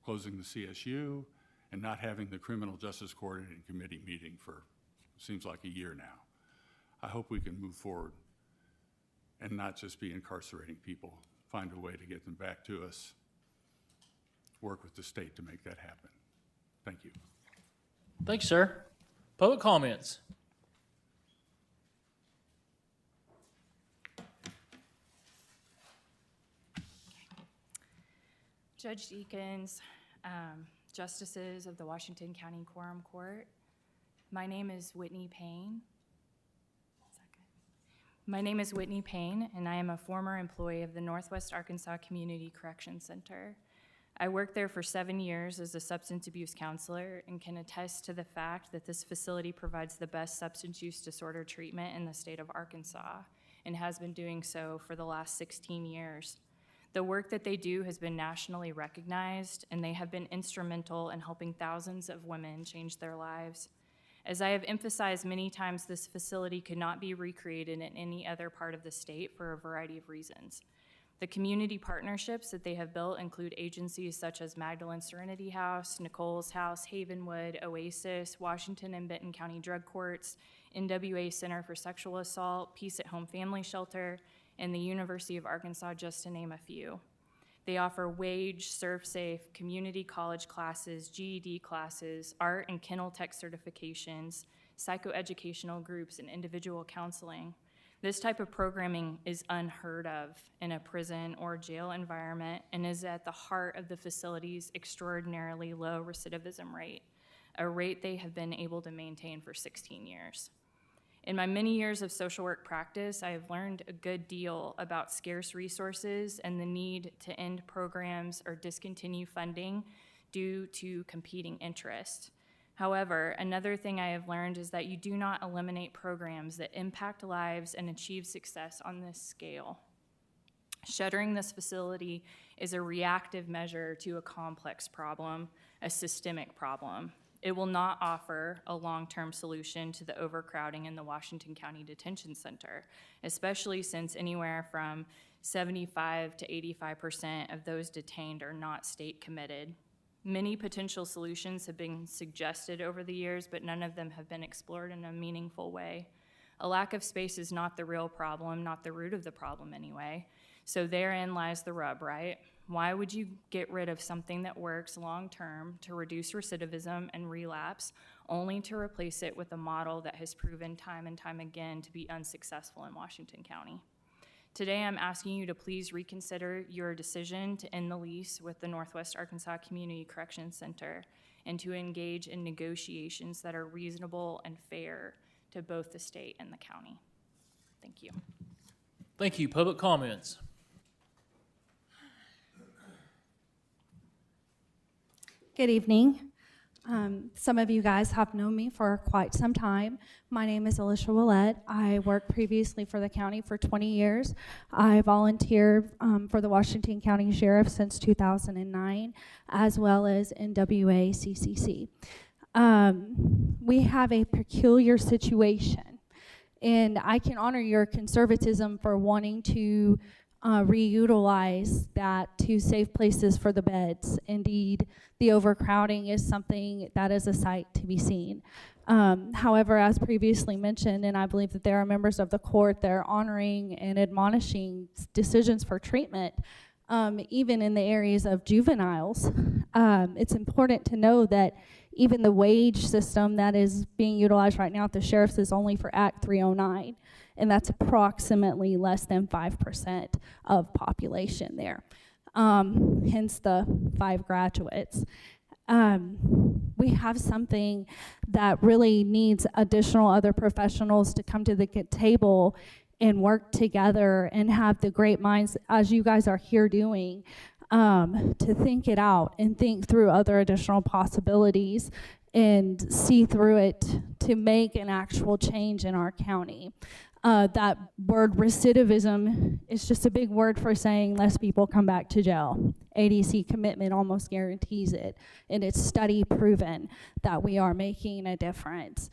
closing the CSU and not having the Criminal Justice Coordinating Committee meeting for, seems like a year now. I hope we can move forward and not just be incarcerating people, find a way to get them back to us, work with the state to make that happen. Thank you.
Thanks, sir. Public comments.
Judge Deakins, Justices of the Washington County Quorum Court, my name is Whitney Payne. My name is Whitney Payne, and I am a former employee of the Northwest Arkansas Community Correction Center. I worked there for 7 years as a substance abuse counselor and can attest to the fact that this facility provides the best substance use disorder treatment in the state of Arkansas and has been doing so for the last 16 years. The work that they do has been nationally recognized, and they have been instrumental in helping thousands of women change their lives. As I have emphasized many times, this facility could not be recreated in any other part of the state for a variety of reasons. The community partnerships that they have built include agencies such as Magdalene Serenity House, Nicole's House, Havenwood, Oasis, Washington and Benton County Drug Courts, NWA Center for Sexual Assault, Peace at Home Family Shelter, and the University of Arkansas, just to name a few. They offer wage, serve-safe, community college classes, GED classes, art and kennel tech certifications, psychoeducational groups, and individual counseling. This type of programming is unheard of in a prison or jail environment and is at the heart of the facility's extraordinarily low recidivism rate, a rate they have been able to maintain for 16 years. In my many years of social work practice, I have learned a good deal about scarce resources and the need to end programs or discontinue funding due to competing interests. However, another thing I have learned is that you do not eliminate programs that impact lives and achieve success on this scale. Shuttering this facility is a reactive measure to a complex problem, a systemic problem. It will not offer a long-term solution to the overcrowding in the Washington County Detention Center, especially since anywhere from 75 to 85% of those detained are not state committed. Many potential solutions have been suggested over the years, but none of them have been explored in a meaningful way. A lack of space is not the real problem, not the root of the problem anyway. So therein lies the rub, right? Why would you get rid of something that works long-term to reduce recidivism and relapse, only to replace it with a model that has proven time and time again to be unsuccessful in Washington County? Today, I'm asking you to please reconsider your decision to end the lease with the Northwest Arkansas Community Corrections Center and to engage in negotiations that are reasonable and fair to both the state and the county. Thank you.
Thank you. Public comments.
Good evening. Some of you guys have known me for quite some time. My name is Alicia Willette. I worked previously for the county for 20 years. I volunteered for the Washington County Sheriff since 2009, as well as NWA CCC. We have a peculiar situation, and I can honor your conservatism for wanting to reutilize that to save places for the beds. Indeed, the overcrowding is something that is a sight to be seen. However, as previously mentioned, and I believe that there are members of the court that are honoring and admonishing decisions for treatment, even in the areas of juveniles, it's important to know that even the wage system that is being utilized right now at the sheriff's is only for Act 309, and that's approximately less than 5% of population there. Hence the 5 graduates. We have something that really needs additional other professionals to come to the table and work together and have the great minds, as you guys are here doing, to think it out and think through other additional possibilities and see through it to make an actual change in our county. That word recidivism is just a big word for saying less people come back to jail. ADC commitment almost guarantees it, and it's study proven that we are making a difference.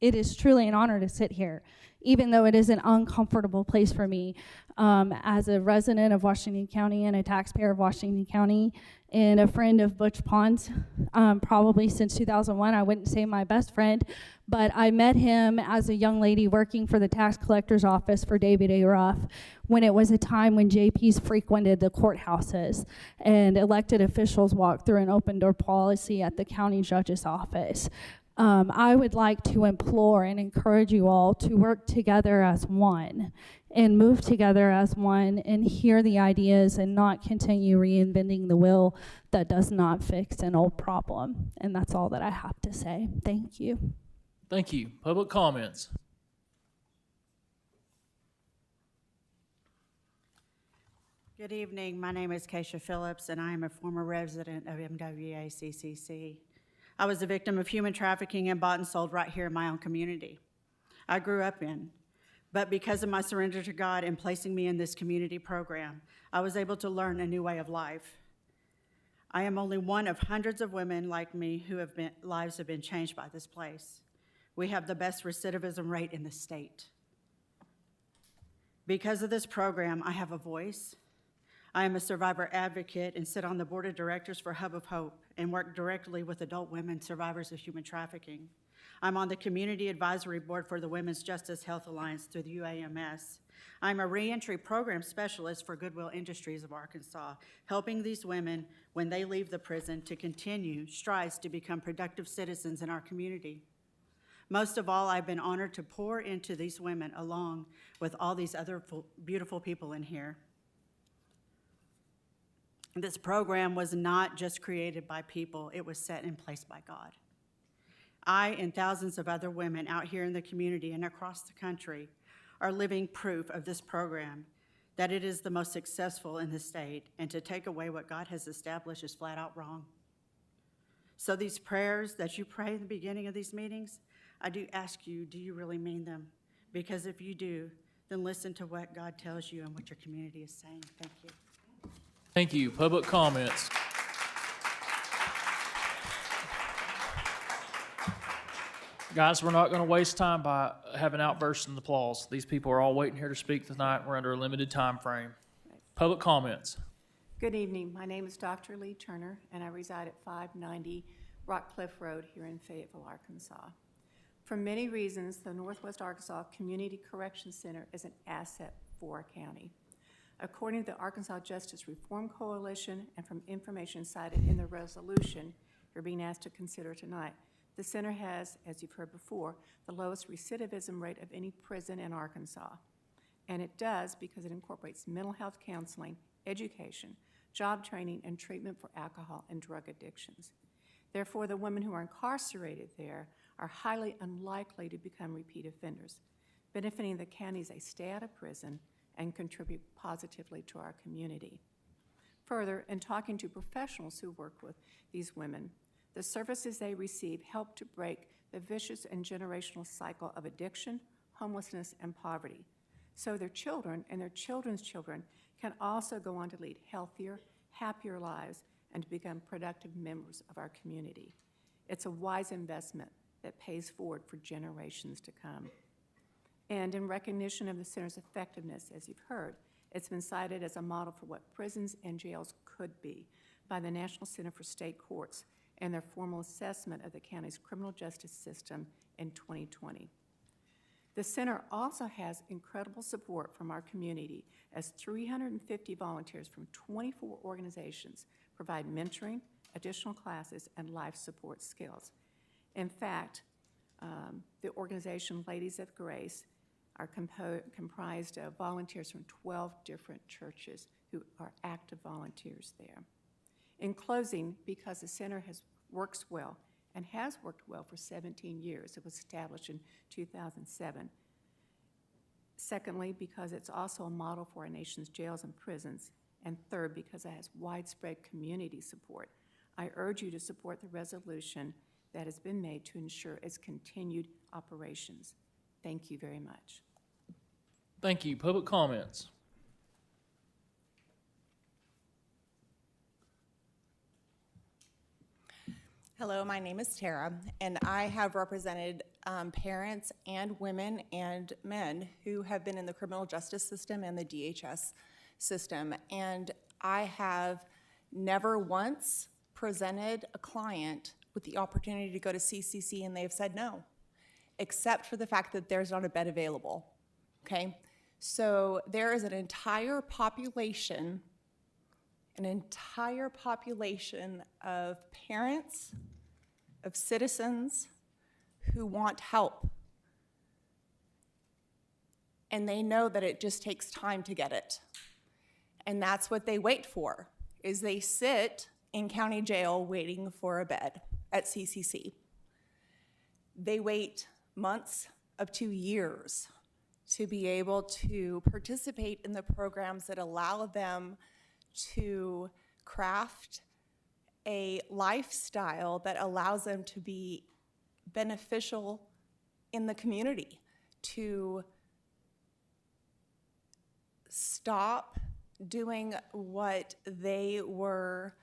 It is truly an honor to sit here, even though it is an uncomfortable place for me. As a resident of Washington County and a taxpayer of Washington County and a friend of Butch Pond's, probably since 2001, I wouldn't say my best friend, but I met him as a young lady working for the tax collector's office for David A. Ruff when it was a time when JPs frequented the courthouses and elected officials walked through an open door policy at the county judge's office. I would like to implore and encourage you all to work together as one and move together as one and hear the ideas and not continue reinventing the wheel that does not fix an old problem. And that's all that I have to say. Thank you.
Thank you. Public comments.
Good evening. My name is Keisha Phillips, and I am a former resident of MWA CCC. I was a victim of human trafficking and bought and sold right here in my own community I grew up in. But because of my surrender to God and placing me in this community program, I was able to learn a new way of life. I am only one of hundreds of women like me who lives have been changed by this place. We have the best recidivism rate in the state. Because of this program, I have a voice. I am a survivor advocate and sit on the board of directors for Hub of Hope and work directly with adult women survivors of human trafficking. I'm on the Community Advisory Board for the Women's Justice Health Alliance through the UAMS. I'm a reentry program specialist for Goodwill Industries of Arkansas, helping these women when they leave the prison to continue strides to become productive citizens in our community. Most of all, I've been honored to pour into these women along with all these other beautiful people in here. This program was not just created by people, it was set in place by God. I and thousands of other women out here in the community and across the country are living proof of this program, that it is the most successful in the state, and to take away what God has established is flat out wrong. So these prayers that you pray in the beginning of these meetings, I do ask you, do you really mean them? Because if you do, then listen to what God tells you and what your community is saying. Thank you.
Thank you. Public comments. Guys, we're not going to waste time by having outbursts and applause. These people are all waiting here to speak tonight. We're under a limited time frame. Public comments.
Good evening. My name is Dr. Lee Turner, and I reside at 590 Rock Cliff Road here in Fayetteville, Arkansas. For many reasons, the Northwest Arkansas Community Correction Center is an asset for our county. According to the Arkansas Justice Reform Coalition and from information cited in the resolution you're being asked to consider tonight, the center has, as you've heard before, the lowest recidivism rate of any prison in Arkansas. And it does because it incorporates mental health counseling, education, job training, and treatment for alcohol and drug addictions. Therefore, the women who are incarcerated there are highly unlikely to become repeat offenders, benefiting the county as they stay out of prison and contribute positively to our community. Further, in talking to professionals who work with these women, the services they receive help to break the vicious and generational cycle of addiction, homelessness, and poverty, so their children and their children's children can also go on to lead healthier, happier lives and to become productive members of our community. It's a wise investment that pays forward for generations to come. And in recognition of the center's effectiveness, as you've heard, it's been cited as a model for what prisons and jails could be by the National Center for State Courts and their formal assessment of the county's criminal justice system in 2020. The center also has incredible support from our community as 350 volunteers from 24 organizations provide mentoring, additional classes, and life support skills. In fact, the organization Ladies of Grace are comprised of volunteers from 12 different churches who are active volunteers there. In closing, because the center works well and has worked well for 17 years, it was established in 2007. Secondly, because it's also a model for our nation's jails and prisons. And third, because it has widespread community support. I urge you to support the resolution that has been made to ensure its continued operations. Thank you very much.
Thank you. Public comments.
Hello, my name is Tara, and I have represented parents and women and men who have been in the criminal justice system and the DHS system. And I have never once presented a client with the opportunity to go to CCC and they have said no, except for the fact that there's not a bed available, okay? So there is an entire population of parents, of citizens who want help. And they know that it just takes time to get it. And that's what they wait for, is they sit in county jail waiting for a bed at CCC. They wait months up to years to be able to participate in the programs that allow them to craft a lifestyle that allows them to be beneficial in the community, to stop doing what they were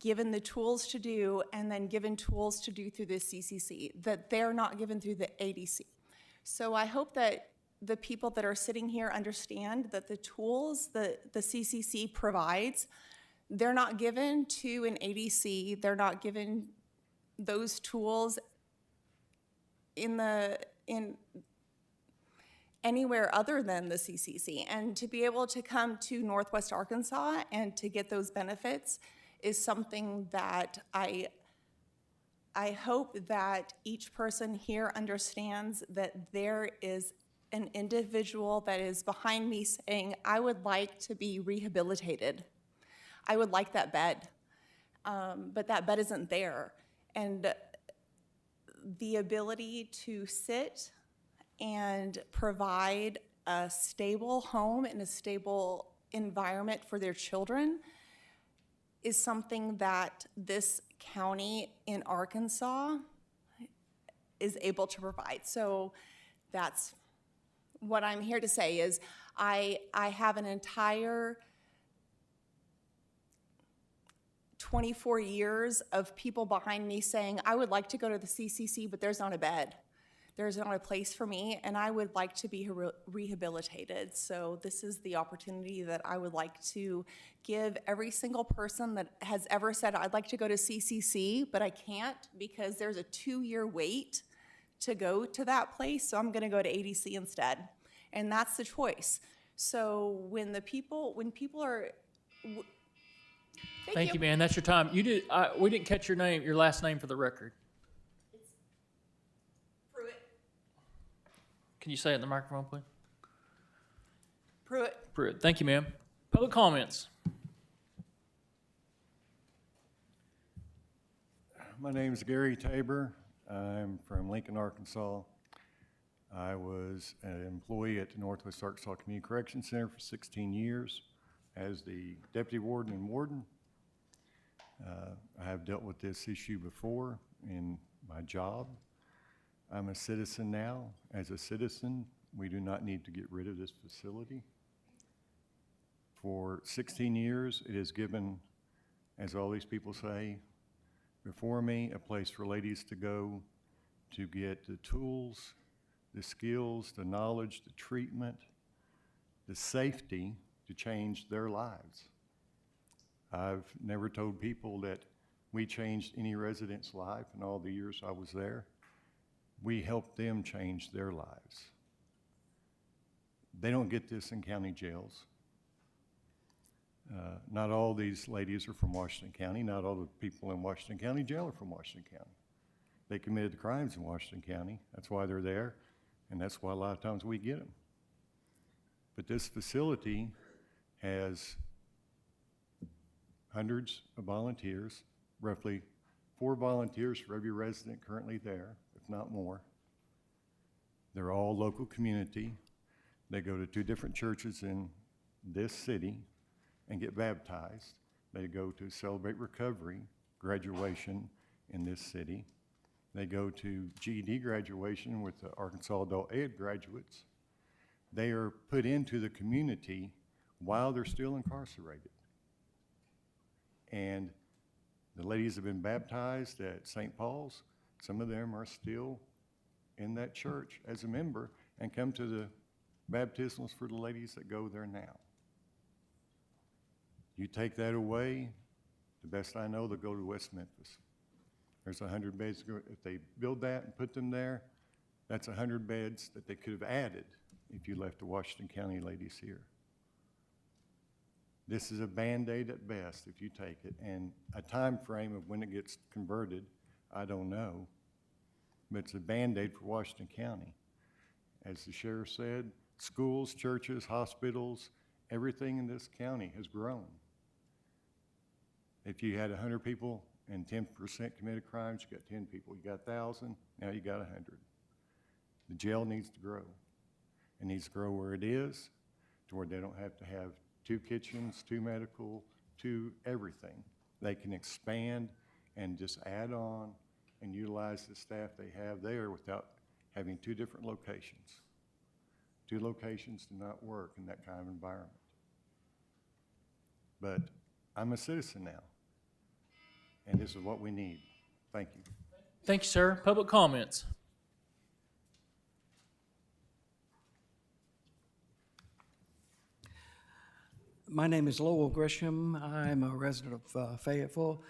given the tools to do and then given tools to do through the CCC that they're not given through the ADC. So I hope that the people that are sitting here understand that the tools that the CCC provides, they're not given to an ADC, they're not given those tools in anywhere other than the CCC. And to be able to come to Northwest Arkansas and to get those benefits is something that I hope that each person here understands, that there is an individual that is behind me saying, I would like to be rehabilitated. I would like that bed, but that bed isn't there. And the ability to sit and provide a stable home and a stable environment for their children is something that this county in Arkansas is able to provide. So that's what I'm here to say is I have an entire 24 years of people behind me saying, I would like to go to the CCC, but there's not a bed. There's not a place for me, and I would like to be rehabilitated. So this is the opportunity that I would like to give every single person that has ever said, I'd like to go to CCC, but I can't because there's a 2-year wait to go to that place, so I'm gonna go to ADC instead. And that's the choice. So when people are,
Thank you, man. That's your time. We didn't catch your name, your last name for the record. Can you say it in the microphone, please?
Pruitt.
Pruitt. Thank you, ma'am. Public comments.
My name is Gary Tabor. I'm from Lincoln, Arkansas. I was an employee at the Northwest Arkansas Community Correction Center for 16 years as the deputy warden and warden. I have dealt with this issue before in my job. I'm a citizen now. As a citizen, we do not need to get rid of this facility. For 16 years, it has given, as all these people say before me, a place for ladies to go to get the tools, the skills, the knowledge, the treatment, the safety to change their lives. I've never told people that we changed any resident's life in all the years I was there. We helped them change their lives. They don't get this in county jails. Not all these ladies are from Washington County. Not all the people in Washington County jail are from Washington County. They committed the crimes in Washington County. That's why they're there, and that's why a lot of times we get them. But this facility has hundreds of volunteers, roughly 4 volunteers for every resident currently there, if not more. They're all local community. They go to 2 different churches in this city and get baptized. They go to Celebrate Recovery graduation in this city. They go to GED graduation with the Arkansas Adult Ed graduates. They are put into the community while they're still incarcerated. And the ladies have been baptized at St. Paul's. Some of them are still in that church as a member and come to the baptismals for the ladies that go there now. You take that away, the best I know, they'll go to West Memphis. There's 100 beds. If they build that and put them there, that's 100 beds that they could have added if you left the Washington County ladies here. This is a Band-Aid at best if you take it, and a time frame of when it gets converted, I don't know, but it's a Band-Aid for Washington County. As the sheriff said, schools, churches, hospitals, everything in this county has grown. If you had 100 people and 10% committed crimes, you got 10 people. You got 1,000, now you got 100. The jail needs to grow. It needs to grow where it is, to where they don't have to have 2 kitchens, 2 medical, 2 everything. They can expand and just add on and utilize the staff they have there without having 2 different locations. 2 locations do not work in that kind of environment. But I'm a citizen now, and this is what we need. Thank you.
Thank you, sir. Public comments.
My name is Lowell Grisham. I'm a resident of Fayetteville.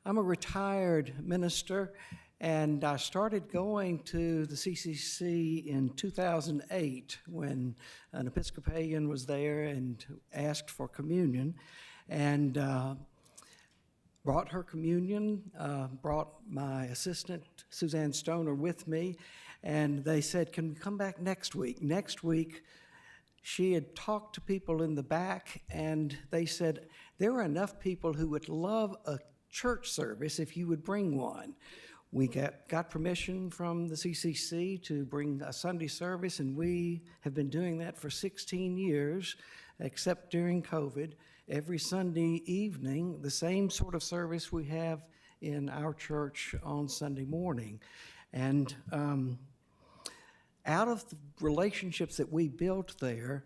I'm a retired minister, and I started going to the CCC in 2008 when an Episcopalian was there and asked for communion, and brought her communion, brought my assistant, Suzanne Stoner, with me, and they said, can we come back next week? Next week, she had talked to people in the back, and they said, there are enough people who would love a church service if you would bring one. We got permission from the CCC to bring a Sunday service, and we have been doing that for 16 years, except during COVID. Every Sunday evening, the same sort of service we have in our church on Sunday morning. And out of the relationships that we built there,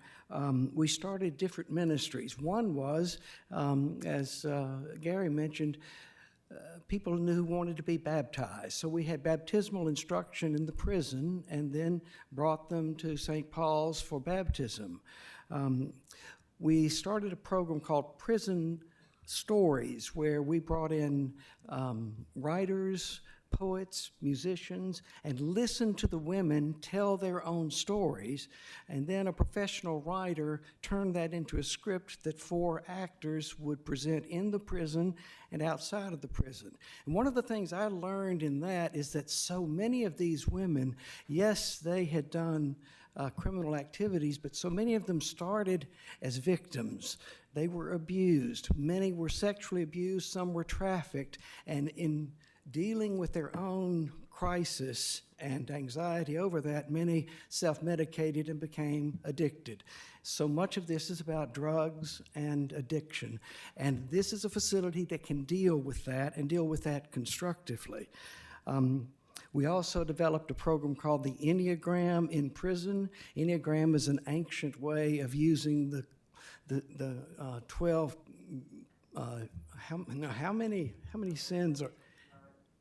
we started different ministries. One was, as Gary mentioned, people who wanted to be baptized. So we had baptismal instruction in the prison and then brought them to St. Paul's for baptism. We started a program called Prison Stories, where we brought in writers, poets, musicians, and listened to the women tell their own stories. And then a professional writer turned that into a script that 4 actors would present in the prison and outside of the prison. And one of the things I learned in that is that so many of these women, yes, they had done criminal activities, but so many of them started as victims. They were abused. Many were sexually abused. Some were trafficked. And in dealing with their own crisis and anxiety over that, many self-medicated and became addicted. So much of this is about drugs and addiction. And this is a facility that can deal with that and deal with that constructively. We also developed a program called the Enneagram in prison. Enneagram is an ancient way of using the 12, how many sins are?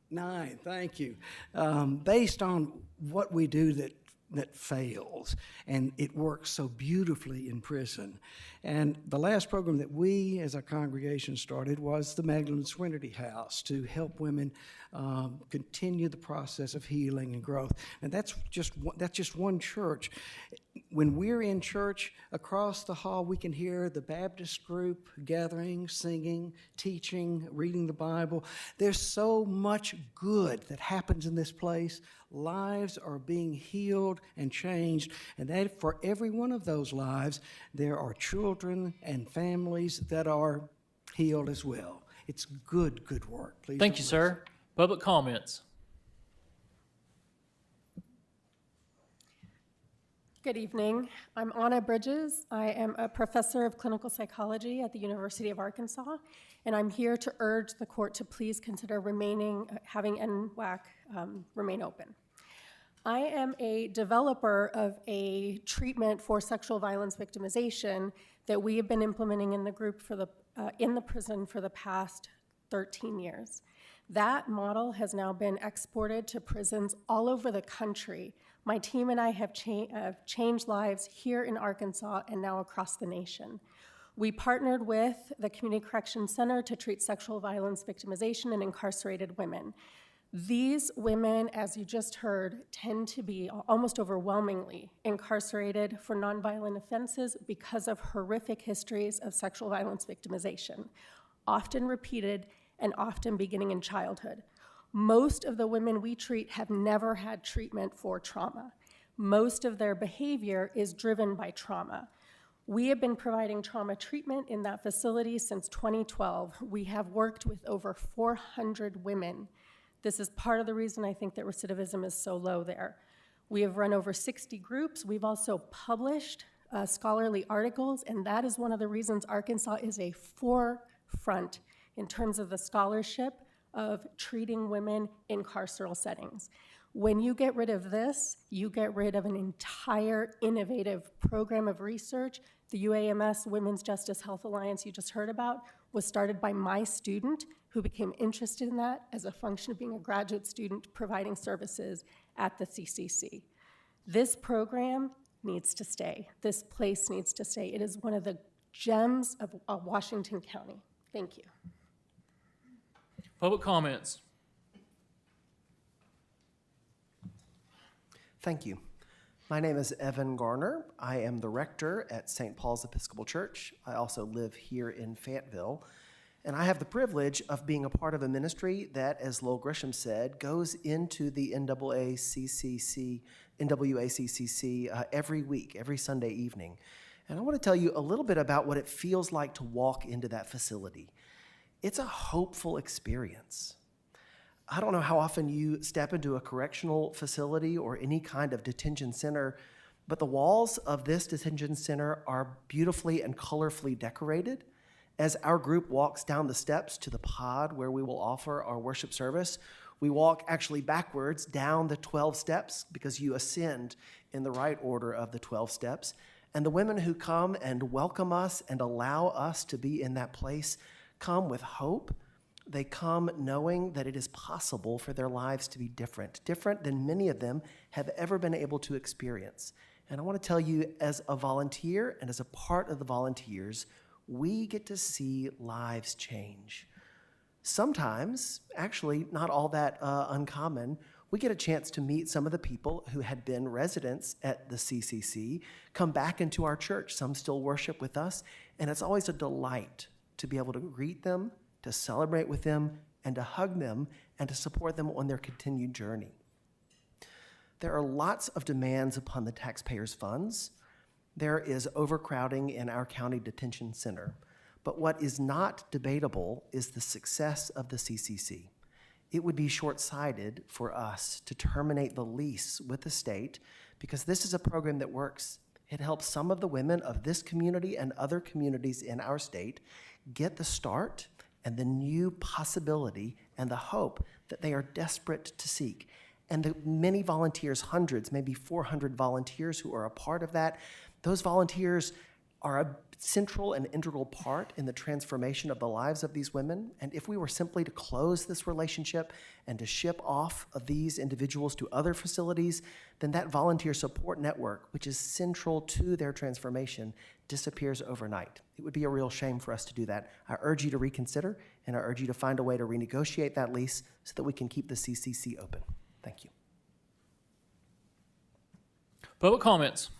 9, thank you. Based on what we do that fails, and it works so beautifully in prison. And the last program that we as a congregation started was the Magdalene Serenity House to help women continue the process of healing and growth. And that's just one church. When we're in church, across the hall, we can hear the Baptist group gathering, singing, teaching, reading the Bible. There's so much good that happens in this place. Lives are being healed and changed, and that for every one of those lives, there are children and families that are healed as well. It's good work. Please.
Thank you, sir. Public comments.
Good evening. I'm Anna Bridges. I am a professor of clinical psychology at the University of Arkansas, and I'm here to urge the court to please consider having NWAC remain open. I am a developer of a treatment for sexual violence victimization that we have been implementing in the group in the prison for the past 13 years. That model has now been exported to prisons all over the country. My team and I have changed lives here in Arkansas and now across the nation. We partnered with the Community Correction Center to treat sexual violence victimization in incarcerated women. These women, as you just heard, tend to be almost overwhelmingly incarcerated for nonviolent offenses because of horrific histories of sexual violence victimization, often repeated and often beginning in childhood. Most of the women we treat have never had treatment for trauma. Most of their behavior is driven by trauma. We have been providing trauma treatment in that facility since 2012. We have worked with over 400 women. This is part of the reason I think that recidivism is so low there. We have run over 60 groups. We've also published scholarly articles, and that is one of the reasons Arkansas is a forefront in terms of the scholarship of treating women in carceral settings. When you get rid of this, you get rid of an entire innovative program of research. The UAMS Women's Justice Health Alliance you just heard about was started by my student who became interested in that as a function of being a graduate student providing services at the CCC. This program needs to stay. This place needs to stay. It is one of the gems of Washington County. Thank you.
Public comments.
Thank you. My name is Evan Garner. I am the rector at St. Paul's Episcopal Church. I also live here in Fayetteville. And I have the privilege of being a part of a ministry that, as Lowell Grisham said, goes into the NWACCC every week, every Sunday evening. And I want to tell you a little bit about what it feels like to walk into that facility. It's a hopeful experience. I don't know how often you step into a correctional facility or any kind of detention center, but the walls of this detention center are beautifully and colorfully decorated. As our group walks down the steps to the pod where we will offer our worship service, We walk actually backwards down the 12 steps because you ascend in the right order of the 12 steps. And the women who come and welcome us and allow us to be in that place come with hope. They come knowing that it is possible for their lives to be different than many of them have ever been able to experience. And I want to tell you, as a volunteer and as a part of the volunteers, we get to see lives change. Sometimes, actually not all that uncommon, we get a chance to meet some of the people who had been residents at the CCC, come back into our church. Some still worship with us, and it's always a delight to be able to greet them, to celebrate with them, and to hug them, and to support them on their continued journey. There are lots of demands upon the taxpayers' funds. There is overcrowding in our county detention center. But what is not debatable is the success of the CCC. It would be short-sighted for us to terminate the lease with the state because this is a program that works. It helps some of the women of this community and other communities in our state get the start and the new possibility and the hope that they are desperate to seek. And the many volunteers, hundreds, maybe 400 volunteers who are a part of that, those volunteers are a central and integral part in the transformation of the lives of these women. And if we were simply to close this relationship and to ship off of these individuals to other facilities, then that volunteer support network, which is central to their transformation, disappears overnight. It would be a real shame for us to do that. I urge you to reconsider, and I urge you to find a way to renegotiate that lease so that we can keep the CCC open. Thank you.
Public comments.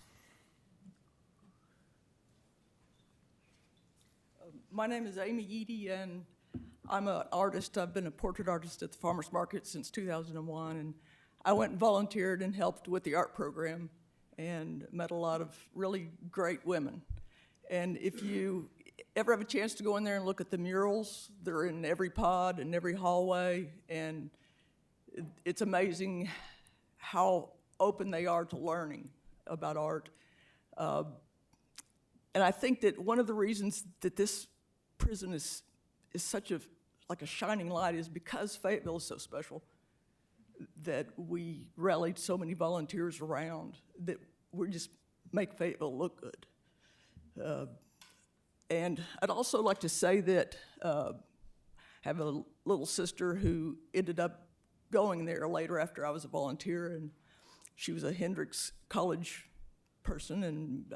My name is Amy Eady, and I'm an artist. I've been a portrait artist at the Farmers Market since 2001, and I went and volunteered and helped with the art program and met a lot of really great women. And if you ever have a chance to go in there and look at the murals, they're in every pod and every hallway, and it's amazing how open they are to learning about art. And I think that one of the reasons that this prison is such a shining light is because Fayetteville is so special, that we rallied so many volunteers around that we just make Fayetteville look good. And I'd also like to say that I have a little sister who ended up going there later after I was a volunteer, and she was a Hendrix College person and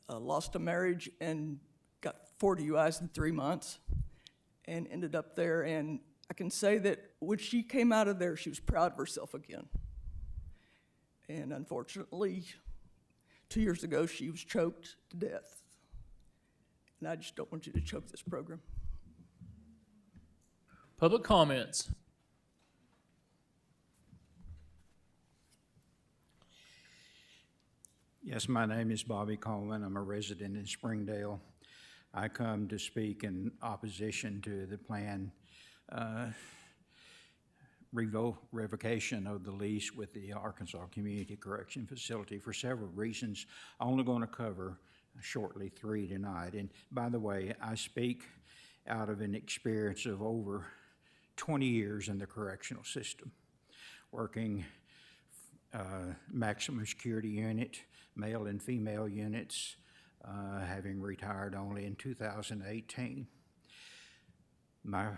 lost a marriage and got 4 DUIs in 3 months and ended up there. And I can say that when she came out of there, she was proud of herself again. And unfortunately, 2 years ago, she was choked to death. And I just don't want you to choke this program.
Public comments.
Yes, my name is Bobby Coleman. I'm a resident in Springdale. I come to speak in opposition to the planned revocation of the lease with the Arkansas Community Correction Facility for several reasons. I'm only going to cover shortly 3 tonight. And by the way, I speak out of an experience of over 20 years in the correctional system, working maximum security unit, male and female units, having retired only in 2018. My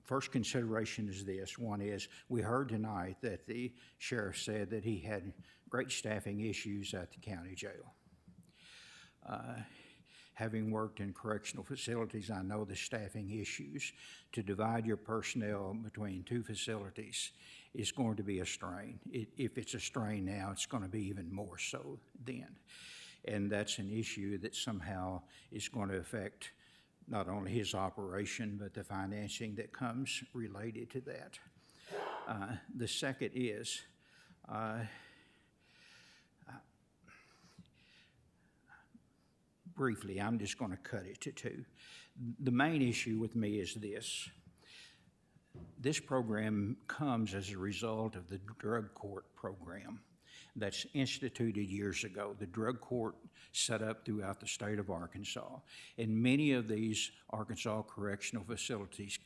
first consideration is this. One is, we heard tonight that the sheriff said that he had great staffing issues at the county jail. Having worked in correctional facilities, I know the staffing issues. To divide your personnel between 2 facilities is going to be a strain. If it's a strain now, it's going to be even more so then. And that's an issue that somehow is going to affect not only his operation, but the financing that comes related to that. The second is, briefly, I'm just going to cut it to 2. The main issue with me is this. This program comes as a result of the drug court program that's instituted years ago. The drug court set up throughout the state of Arkansas. And many of these Arkansas correctional facilities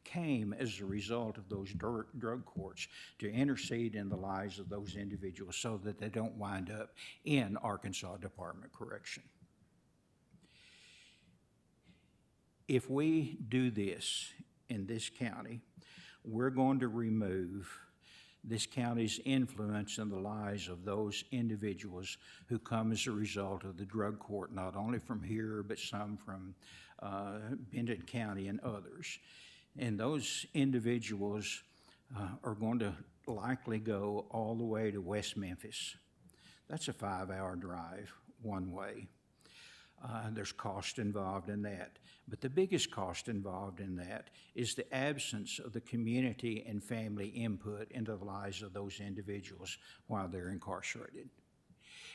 came as a result of those drug courts to intercede in the lives of those individuals so that they don't wind up in Arkansas Department of Correction. If we do this in this county, we're going to remove this county's influence in the lives of those individuals who come as a result of the drug court, not only from here, but some from Benton County and others. And those individuals are going to likely go all the way to West Memphis. That's a 5-hour drive one way. There's cost involved in that. But the biggest cost involved in that is the absence of the community and family input into the lives of those individuals while they're incarcerated.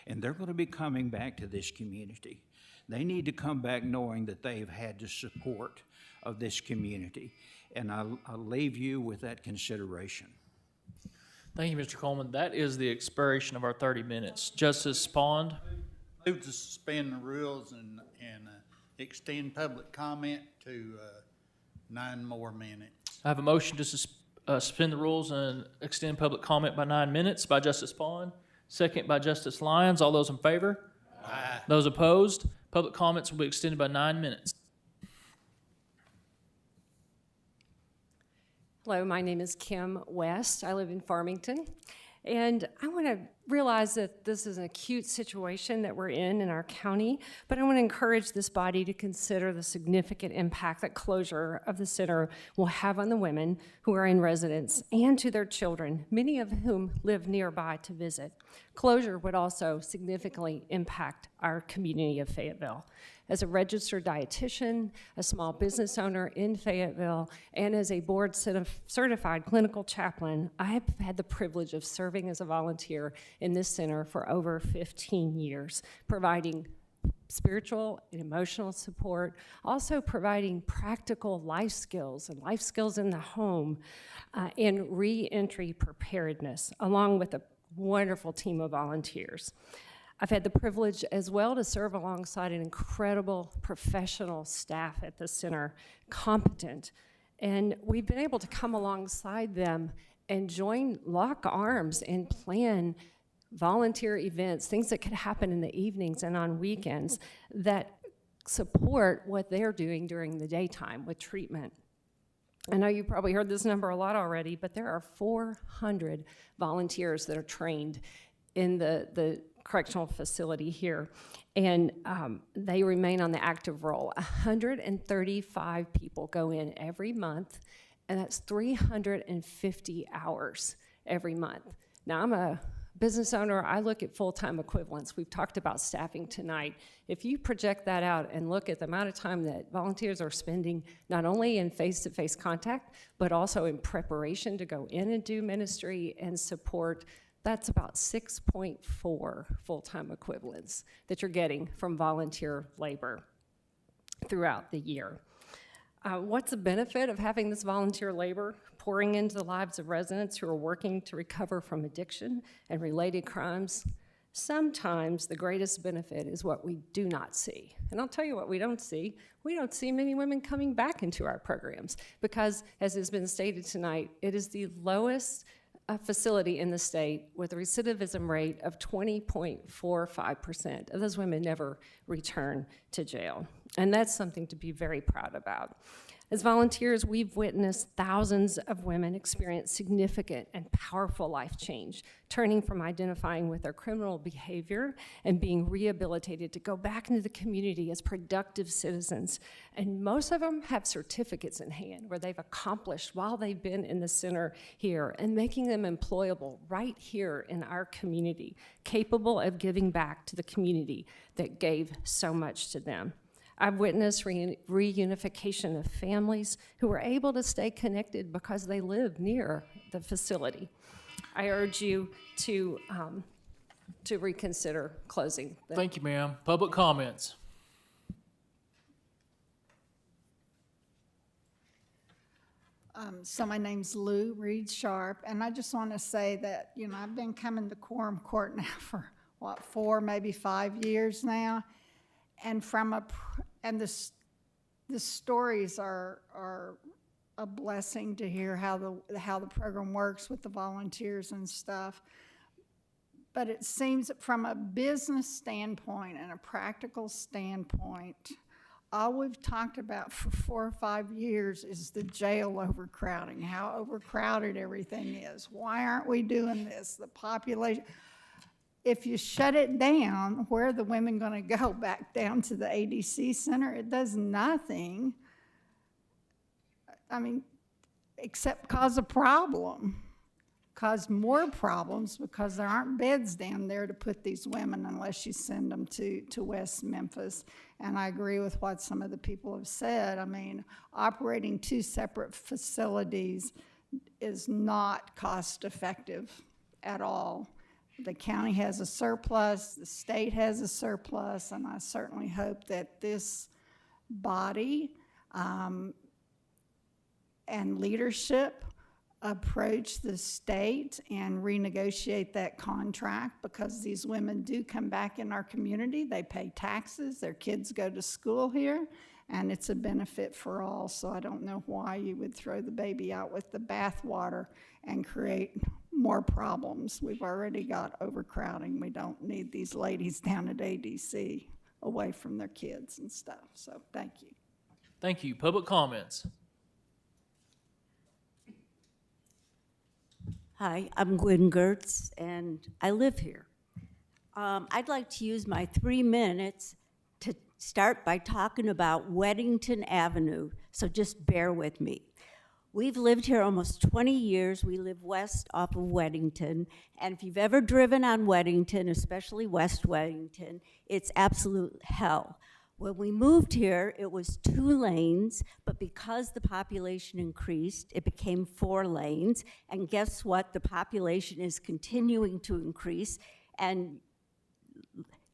And they're going to be coming back to this community. They need to come back knowing that they've had the support of this community. And I'll leave you with that consideration.
Thank you, Mr. Coleman. That is the expiration of our 30 minutes. Justice Pond?
Move to suspend the rules and extend public comment to 9 more minutes.
I have a motion to suspend the rules and extend public comment by 9 minutes by Justice Pond, second by Justice Lyons. All those in favor?
Aye.
Those opposed? Public comments will be extended by 9 minutes.
Hello, my name is Kim West. I live in Farmington. And I want to realize that this is an acute situation that we're in our county, but I want to encourage this body to consider the significant impact that closure of the center will have on the women who are in residence and to their children, many of whom live nearby to visit. Closure would also significantly impact our community of Fayetteville. As a registered dietitian, a small business owner in Fayetteville, and as a board certified clinical chaplain, I have had the privilege of serving as a volunteer in this center for over 15 years, providing spiritual and emotional support, also providing practical life skills and life skills in the home, and re-entry preparedness, along with a wonderful team of volunteers. I've had the privilege as well to serve alongside an incredible professional staff at the center, competent, and we've been able to come alongside them and lock arms and plan volunteer events, things that could happen in the evenings and on weekends that support what they're doing during the daytime with treatment. I know you probably heard this number a lot already, but there are 400 volunteers that are trained in the correctional facility here, and they remain on the active roll. 135 people go in every month, and that's 350 hours every month. Now, I'm a business owner. I look at full-time equivalents. We've talked about staffing tonight. If you project that out and look at the amount of time that volunteers are spending not only in face-to-face contact, but also in preparation to go in and do ministry and support, that's about 6.4 full-time equivalents that you're getting from volunteer labor throughout the year. What's the benefit of having this volunteer labor pouring into the lives of residents who are working to recover from addiction and related crimes? Sometimes the greatest benefit is what we do not see. And I'll tell you what we don't see. We don't see many women coming back into our programs because, as has been stated tonight, it is the lowest facility in the state with a recidivism rate of 20.45%. Of those women never return to jail. And that's something to be very proud about. As volunteers, we've witnessed thousands of women experience significant and powerful life change, turning from identifying with their criminal behavior and being rehabilitated to go back into the community as productive citizens. And most of them have certificates in hand where they've accomplished while they've been in the center here and making them employable right here in our community, capable of giving back to the community that gave so much to them. I've witnessed reunification of families who were able to stay connected because they live near the facility. I urge you to reconsider closing.
Thank you, ma'am. Public comments.
So my name's Lou Reed Sharp, and I just want to say that, I've been coming to quorum court now for, 4, maybe 5 years now. And the stories are a blessing to hear how the program works with the volunteers and stuff. But it seems that from a business standpoint and a practical standpoint, all we've talked about for 4 or 5 years is the jail overcrowding, how overcrowded everything is. Why aren't we doing this? The population. If you shut it down, where are the women going to go? Back down to the ADC center? It does nothing. I mean, except cause a problem. Cause more problems because there aren't beds down there to put these women unless you send them to West Memphis. And I agree with what some of the people have said. I mean, operating 2 separate facilities is not cost effective at all. The county has a surplus, the state has a surplus, and I certainly hope that this body and leadership approach the state and renegotiate that contract, because these women do come back in our community. They pay taxes, their kids go to school here, and it's a benefit for all. So I don't know why you would throw the baby out with the bathwater and create more problems. We've already got overcrowding. We don't need these ladies down at ADC away from their kids and stuff. So thank you.
Thank you. Public comments.
Hi, I'm Gwen Gertz, and I live here. I'd like to use my 3 minutes to start by talking about Weddington Avenue, so just bear with me. We've lived here almost 20 years. We live west off of Weddington, and if you've ever driven on Weddington, especially West Weddington, it's absolute hell. When we moved here, it was 2 lanes, but because the population increased, it became 4 lanes. And guess what? The population is continuing to increase. And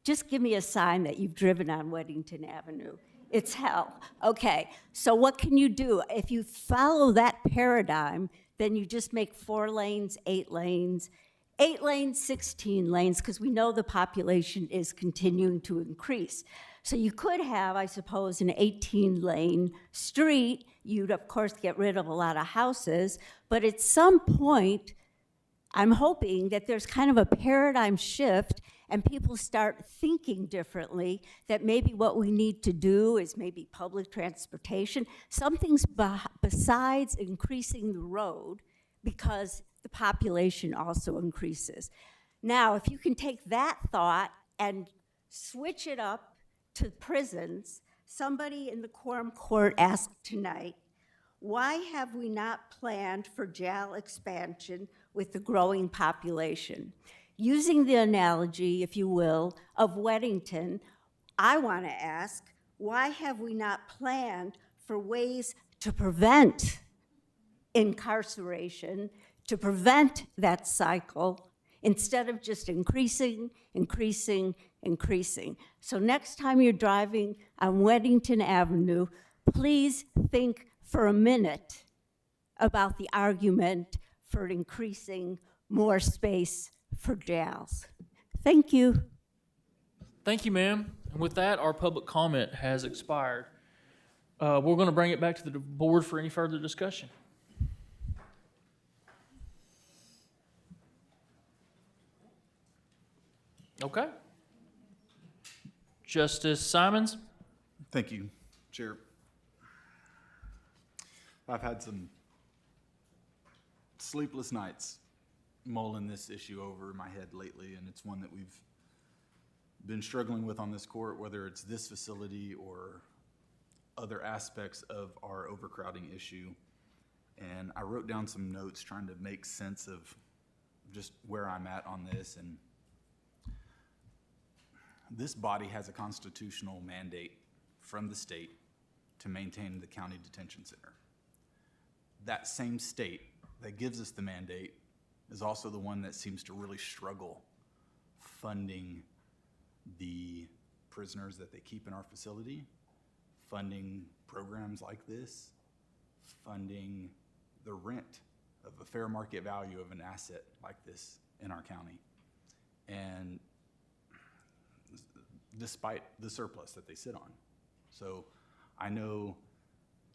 just give me a sign that you've driven on Weddington Avenue. It's hell. Okay, so what can you do? If you follow that paradigm, then you just make 4 lanes, 8 lanes, 8 lanes, 16 lanes, because we know the population is continuing to increase. So you could have, I suppose, an 18-lane street. You'd, of course, get rid of a lot of houses. But at some point, I'm hoping that there's kind of a paradigm shift and people start thinking differently, that maybe what we need to do is maybe public transportation, something besides increasing the road, because the population also increases. Now, if you can take that thought and switch it up to prisons, somebody in the quorum court asked tonight, why have we not planned for jail expansion with the growing population? Using the analogy, if you will, of Weddington, I want to ask, why have we not planned for ways to prevent incarceration, to prevent that cycle, instead of just increasing? So next time you're driving on Weddington Avenue, please think for a minute about the argument for increasing more space for jails. Thank you.
Thank you, ma'am. And with that, our public comment has expired. We're going to bring it back to the board for any further discussion. Okay. Justice Simons?
Thank you, Chair. I've had some sleepless nights mulling this issue over in my head lately, and it's one that we've been struggling with on this court, whether it's this facility or other aspects of our overcrowding issue. And I wrote down some notes trying to make sense of just where I'm at on this. And this body has a constitutional mandate from the state to maintain the county detention center. That same state that gives us the mandate is also the one that seems to really struggle funding the prisoners that they keep in our facility, funding programs like this, funding the rent of a fair market value of an asset like this in our county. And despite the surplus that they sit on. So I know,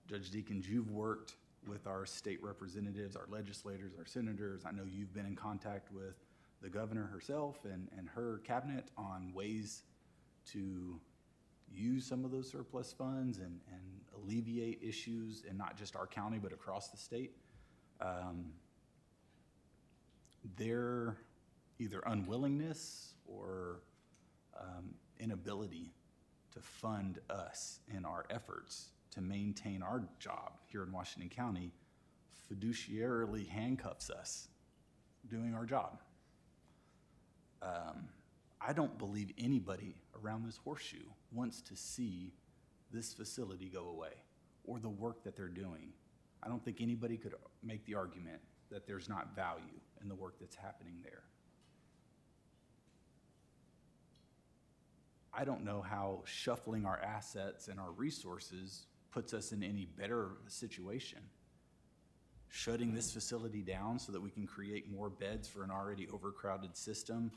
Judge Deakins, you've worked with our state representatives, our legislators, our senators. I know you've been in contact with the governor herself and her cabinet on ways to use some of those surplus funds and alleviate issues in not just our county, but across the state. Their either unwillingness or inability to fund us in our efforts to maintain our job here in Washington County fiduciarily handcuffs us doing our job. I don't believe anybody around this horseshoe wants to see this facility go away or the work that they're doing. I don't think anybody could make the argument that there's not value in the work that's happening there. I don't know how shuffling our assets and our resources puts us in any better situation. Shutting this facility down so that we can create more beds for an already overcrowded system,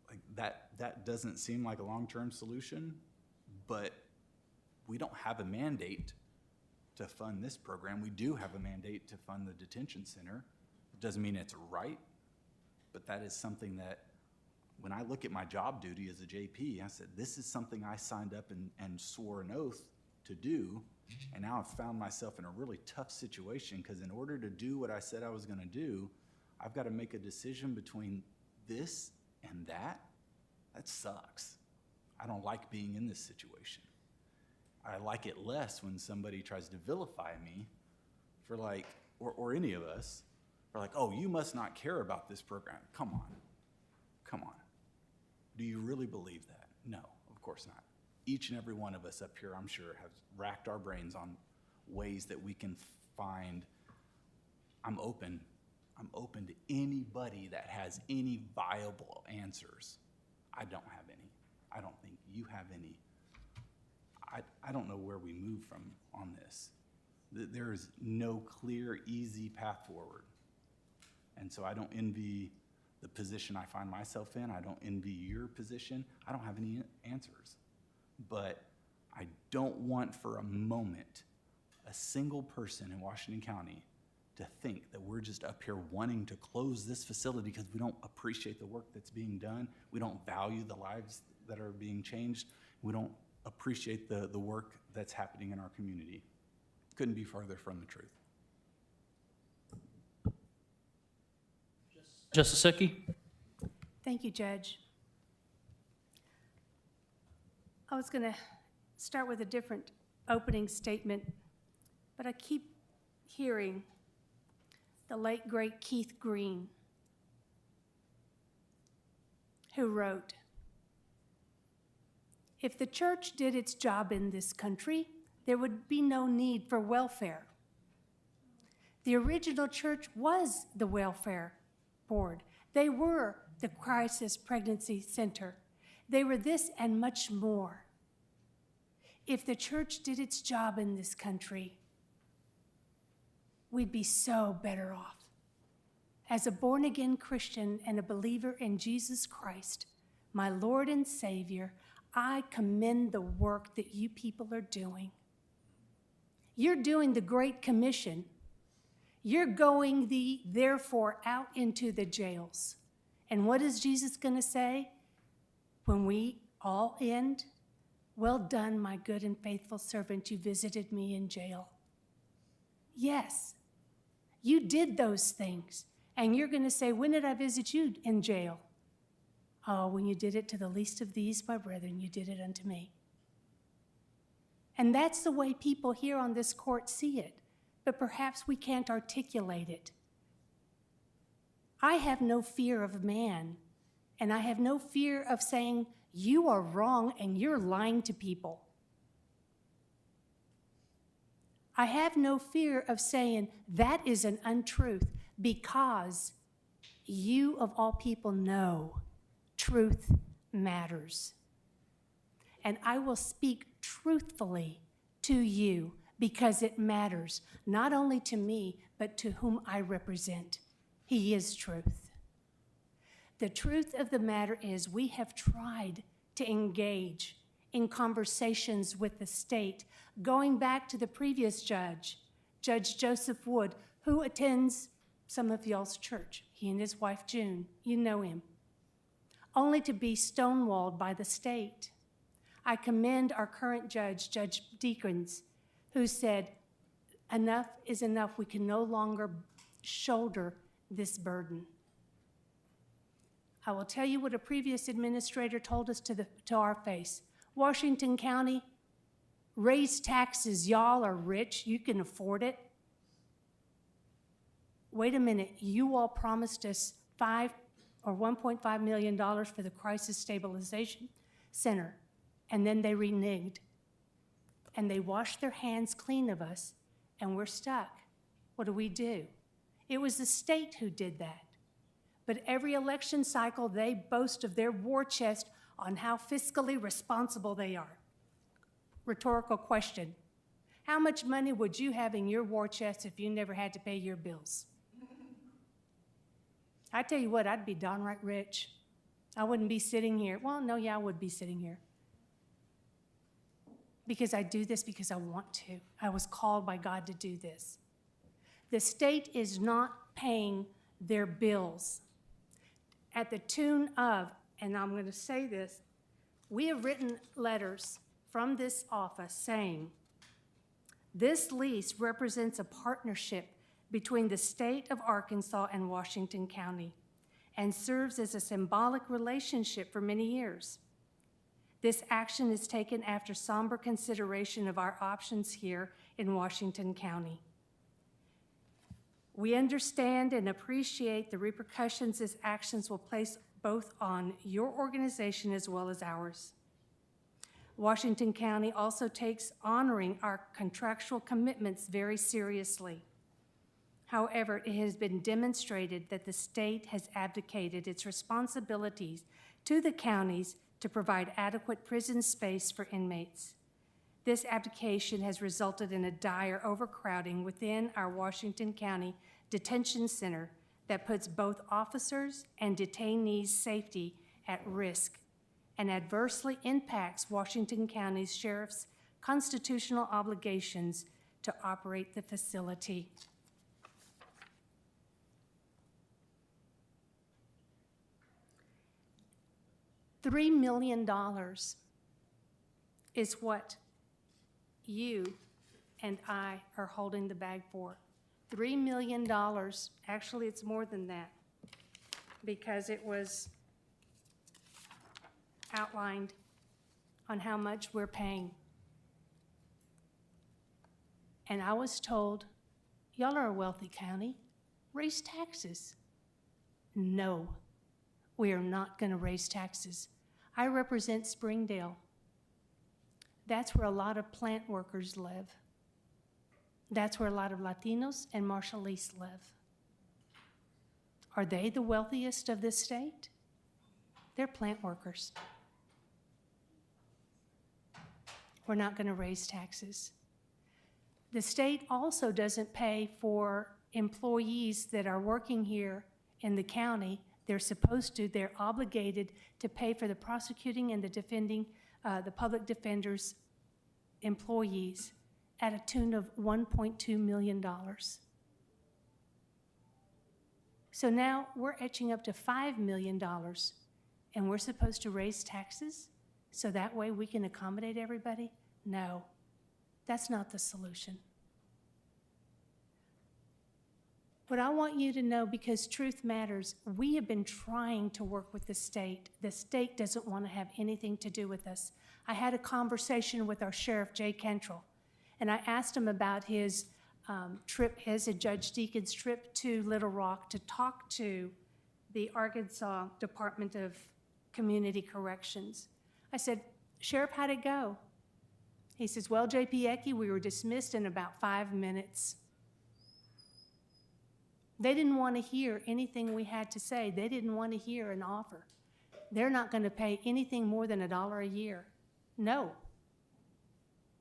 like that doesn't seem like a long-term solution, but we don't have a mandate to fund this program. We do have a mandate to fund the detention center. It doesn't mean it's right, but that is something that when I look at my job duty as a JP, I said, this is something I signed up and swore an oath to do, and now I've found myself in a really tough situation because in order to do what I said I was gonna do, I've gotta make a decision between this and that. That sucks. I don't like being in this situation. I like it less when somebody tries to vilify me for like, or any of us, for like, oh, you must not care about this program. Come on, come on. Do you really believe that? No, of course not. Each and every one of us up here, I'm sure, have racked our brains on ways that we can find. I'm open to anybody that has any viable answers. I don't have any. I don't think you have any. I don't know where we move from on this. There is no clear, easy path forward. And so I don't envy the position I find myself in. I don't envy your position. I don't have any answers. But I don't want for a moment a single person in Washington County to think that we're just up here wanting to close this facility because we don't appreciate the work that's being done. We don't value the lives that are being changed. We don't appreciate the work that's happening in our community. Couldn't be farther from the truth.
Justice Secchi?
Thank you, Judge. I was going to start with a different opening statement, but I keep hearing the late, great Keith Green, who wrote, "If the church did its job in this country, there would be no need for welfare. The original church was the welfare board. They were the crisis pregnancy center. They were this and much more. If the church did its job in this country, we'd be so better off. As a born-again Christian and a believer in Jesus Christ, my Lord and Savior, I commend the work that you people are doing. You're doing the Great Commission. You're going therefore out into the jails. And what is Jesus going to say when we all end? Well done, my good and faithful servant. You visited me in jail. Yes, you did those things. And you're going to say, when did I visit you in jail? Oh, when you did it to the least of these, my brethren, you did it unto me. And that's the way people here on this court see it, but perhaps we can't articulate it. I have no fear of man, and I have no fear of saying, you are wrong and you're lying to people. I have no fear of saying that is an untruth because you of all people know truth matters. And I will speak truthfully to you because it matters, not only to me, but to whom I represent. He is truth. The truth of the matter is we have tried to engage in conversations with the state, going back to the previous judge Judge Joseph Wood, who attends some of y'all's church. He and his wife June, you know him. Only to be stonewalled by the state. I commend our current judge, Judge Deakins, who said, enough is enough. We can no longer shoulder this burden. I will tell you what a previous administrator told us to our face. Washington County, raise taxes. Y'all are rich. You can afford it. Wait a minute. You all promised us $1.5 million for the Crisis Stabilization Center, and then they reneged. And they washed their hands clean of us, and we're stuck. What do? It was the state who did that. But every election cycle, they boast of their war chest on how fiscally responsible they are. Rhetorical question. How much money would you have in your war chest if you never had to pay your bills? I tell you what, I'd be downright rich. I wouldn't be sitting here. Well, no, yeah, I would be sitting here. Because I do this because I want to. I was called by God to do this. The state is not paying their bills at the tune of, and I'm going to say this, we have written letters from this office saying, this lease represents a partnership between the state of Arkansas and Washington County and serves as a symbolic relationship for many years. This action is taken after somber consideration of our options here in Washington County. We understand and appreciate the repercussions these actions will place both on your organization as well as ours. Washington County also takes honoring our contractual commitments very seriously. However, it has been demonstrated that the state has abdicated its responsibilities to the counties to provide adequate prison space for inmates. This abdication has resulted in a dire overcrowding within our Washington County Detention Center that puts both officers and detainees' safety at risk and adversely impacts Washington County's sheriff's constitutional obligations to operate the facility. $3 million is what you and I are holding the bag for. $3 million, actually it's more than that, because it was outlined on how much we're paying. And I was told, y'all are a wealthy county, raise taxes. No. We are not going to raise taxes. I represent Springdale. That's where a lot of plant workers live. That's where a lot of Latinos and Marshallese live. Are they the wealthiest of this state? They're plant workers. We're not going to raise taxes. The state also doesn't pay for employees that are working here in the county. They're supposed to, they're obligated to pay for the prosecuting and the defending, the public defender's employees at a tune of $1.2 million. So now we're etching up to $5 million, and we're supposed to raise taxes so that way we can accommodate everybody? No, that's not the solution. But I want you to know, because truth matters, we have been trying to work with the state. The state doesn't want to have anything to do with us. I had a conversation with our sheriff, Jay Cantrell, and I asked him about his trip, his and Judge Deacon's trip to Little Rock to talk to the Arkansas Department of Community Corrections. I said, Sheriff, how'd it go? He says, well, J.P. Ecke, we were dismissed in about 5 minutes. They didn't want to hear anything we had to say. They didn't want to hear an offer. They're not going to pay anything more than $1 a year. No.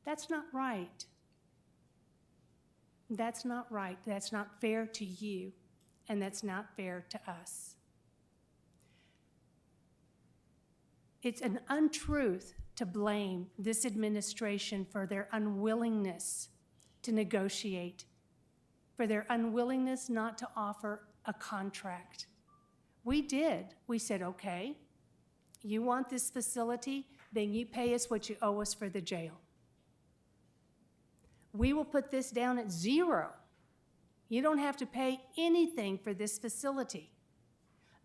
That's not right. That's not right. That's not fair to you, and that's not fair to us. It's an untruth to blame this administration for their unwillingness to negotiate for their unwillingness not to offer a contract. We did. We said, okay, you want this facility, then you pay us what you owe us for the jail. We will put this down at 0. You don't have to pay anything for this facility,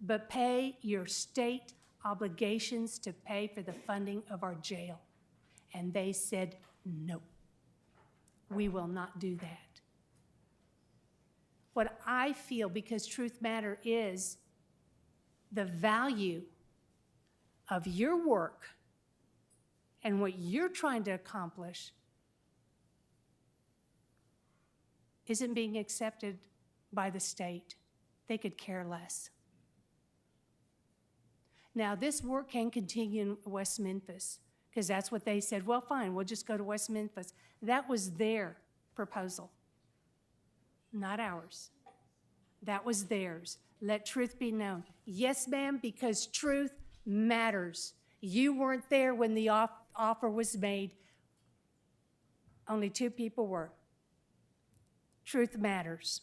but pay your state obligations to pay for the funding of our jail. And they said, no, we will not do that. What I feel, because truth matter, is the value of your work and what you're trying to accomplish isn't being accepted by the state. They could care less. Now, this work can continue in West Memphis, because that's what they said. Well, fine, we'll just go to West Memphis. That was their proposal, not ours. That was theirs. Let truth be known. Yes, ma'am, because truth matters. You weren't there when the offer was made. Only 2 people were. Truth matters.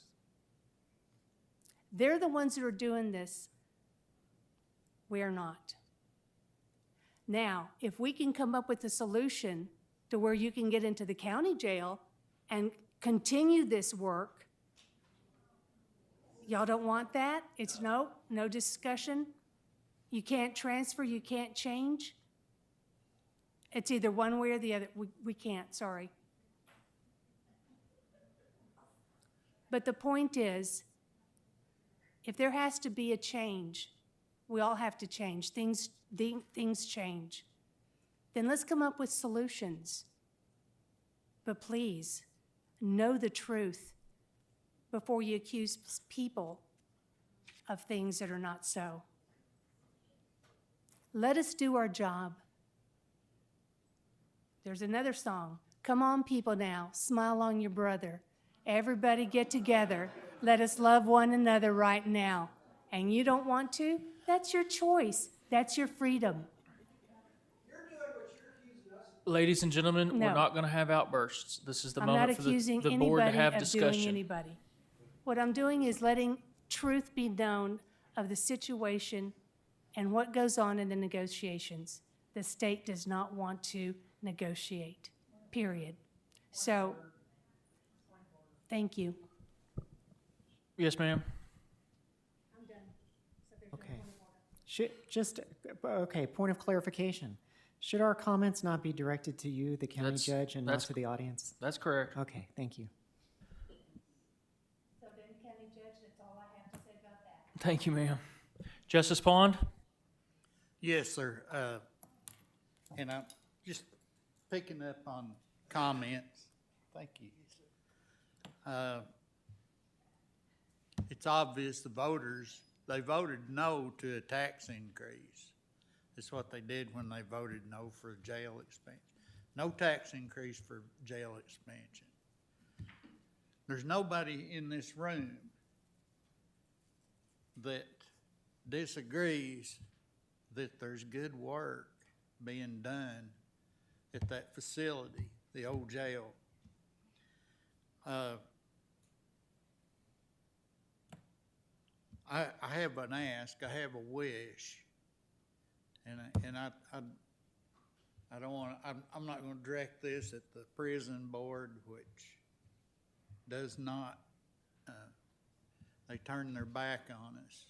They're the ones that are doing this. We are not. Now, if we can come up with a solution to where you can get into the county jail and continue this work, y'all don't want that? It's no discussion. You can't transfer, you can't change. It's either one way or the other. We can't, sorry. But the point is, if there has to be a change, we all have to change. Things change. Then let's come up with solutions. But please, know the truth before you accuse people of things that are not so. Let us do our job. There's another song. Come on, people now, smile on your brother. Everybody get together. Let us love one another right now. And you don't want to? That's your choice. That's your freedom.
Ladies and gentlemen,
No.
we're not going to have outbursts. This is the
I'm not
moment for
accusing
the board to
anybody
have
of doing
discussion.
anybody. What I'm doing is letting truth be known of the situation and what goes on in the negotiations. The state does not want to negotiate, period. So, thank you.
Yes, ma'am.
Okay. Point of clarification. Should our comments not be directed to you, the county judge, and not to the audience?
That's correct.
Okay, thank you.
So then, County Judge, that's all I have to say about that.
Thank you, ma'am. Justice Pond?
Yes, sir. And I'm just picking up on comments. Thank you. It's obvious the voters, they voted no to a tax increase. That's what they did when they voted no for jail expansion. No tax increase for jail expansion. There's nobody in this room that disagrees that there's good work being done at that facility, the old jail. I have an ask, I have a wish, and I don't want to, I'm not going to direct this at the prison board, which does not, they turn their back on us.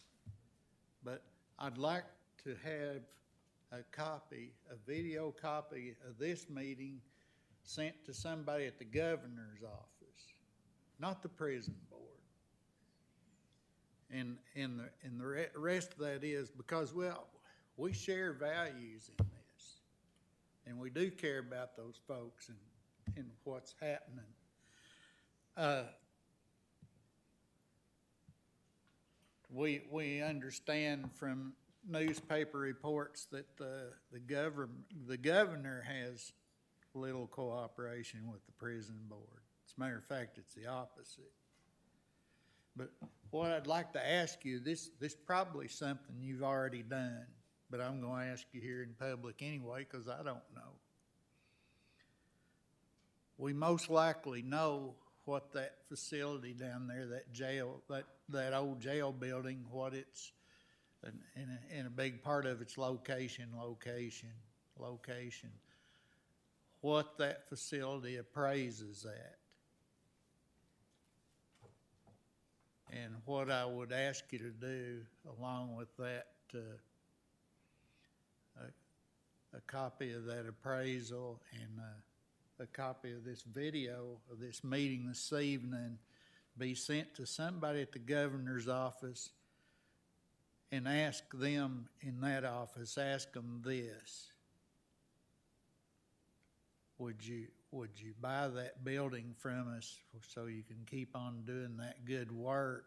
But I'd like to have a copy, a video copy of this meeting sent to somebody at the governor's office, not the prison board. And the rest of that is because, well, we share values in this, and we do care about those folks and what's happening. We understand from newspaper reports that the governor has little cooperation with the prison board. As a matter of fact, it's the opposite. But what I'd like to ask you, this probably something you've already done, but I'm going to ask you here in public anyway because I don't know. We most likely know what that facility down there, that jail, that old jail building, what it's, and a big part of its location, what that facility appraises at. And what I would ask you to do, along with that, a copy of that appraisal and a copy of this video of this meeting this evening, be sent to somebody at the governor's office and ask them in that office, ask them this: would you buy that building from us so you can keep on doing that good work?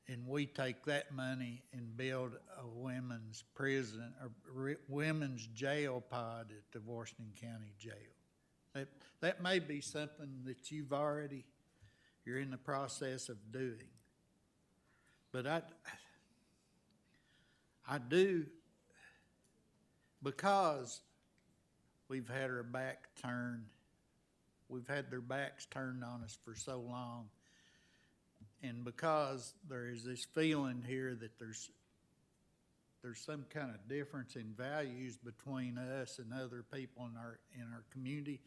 And we take that money and build a women's prison or women's jail pod at the Washington County Jail. That may be something that you're in the process of doing. But I do, because we've had their backs turned on us for so long, and because there is this feeling here that there's some kind of difference in values between us and other people in our community,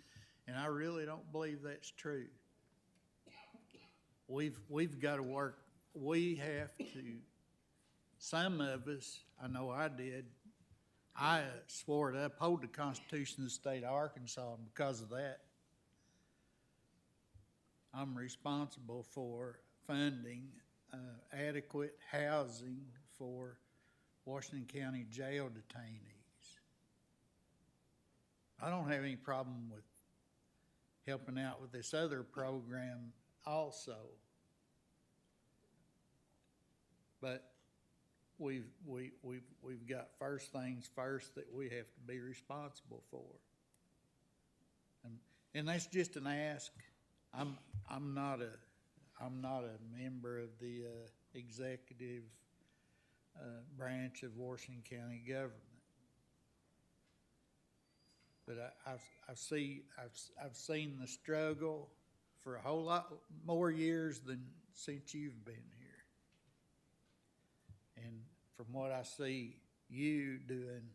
and I really don't believe that's true. We've got to work. We have to. Some of us, I know I did. I swore to uphold the Constitution of the state of Arkansas, and because of that, I'm responsible for funding adequate housing for Washington County Jail detainees. I don't have any problem with helping out with this other program also, but we've got first things first that we have to be responsible for, and that's just an ask. I'm not a member of the executive branch of Washington County government, but I've seen the struggle for a whole lot more years than since you've been here, and from what I see, you doing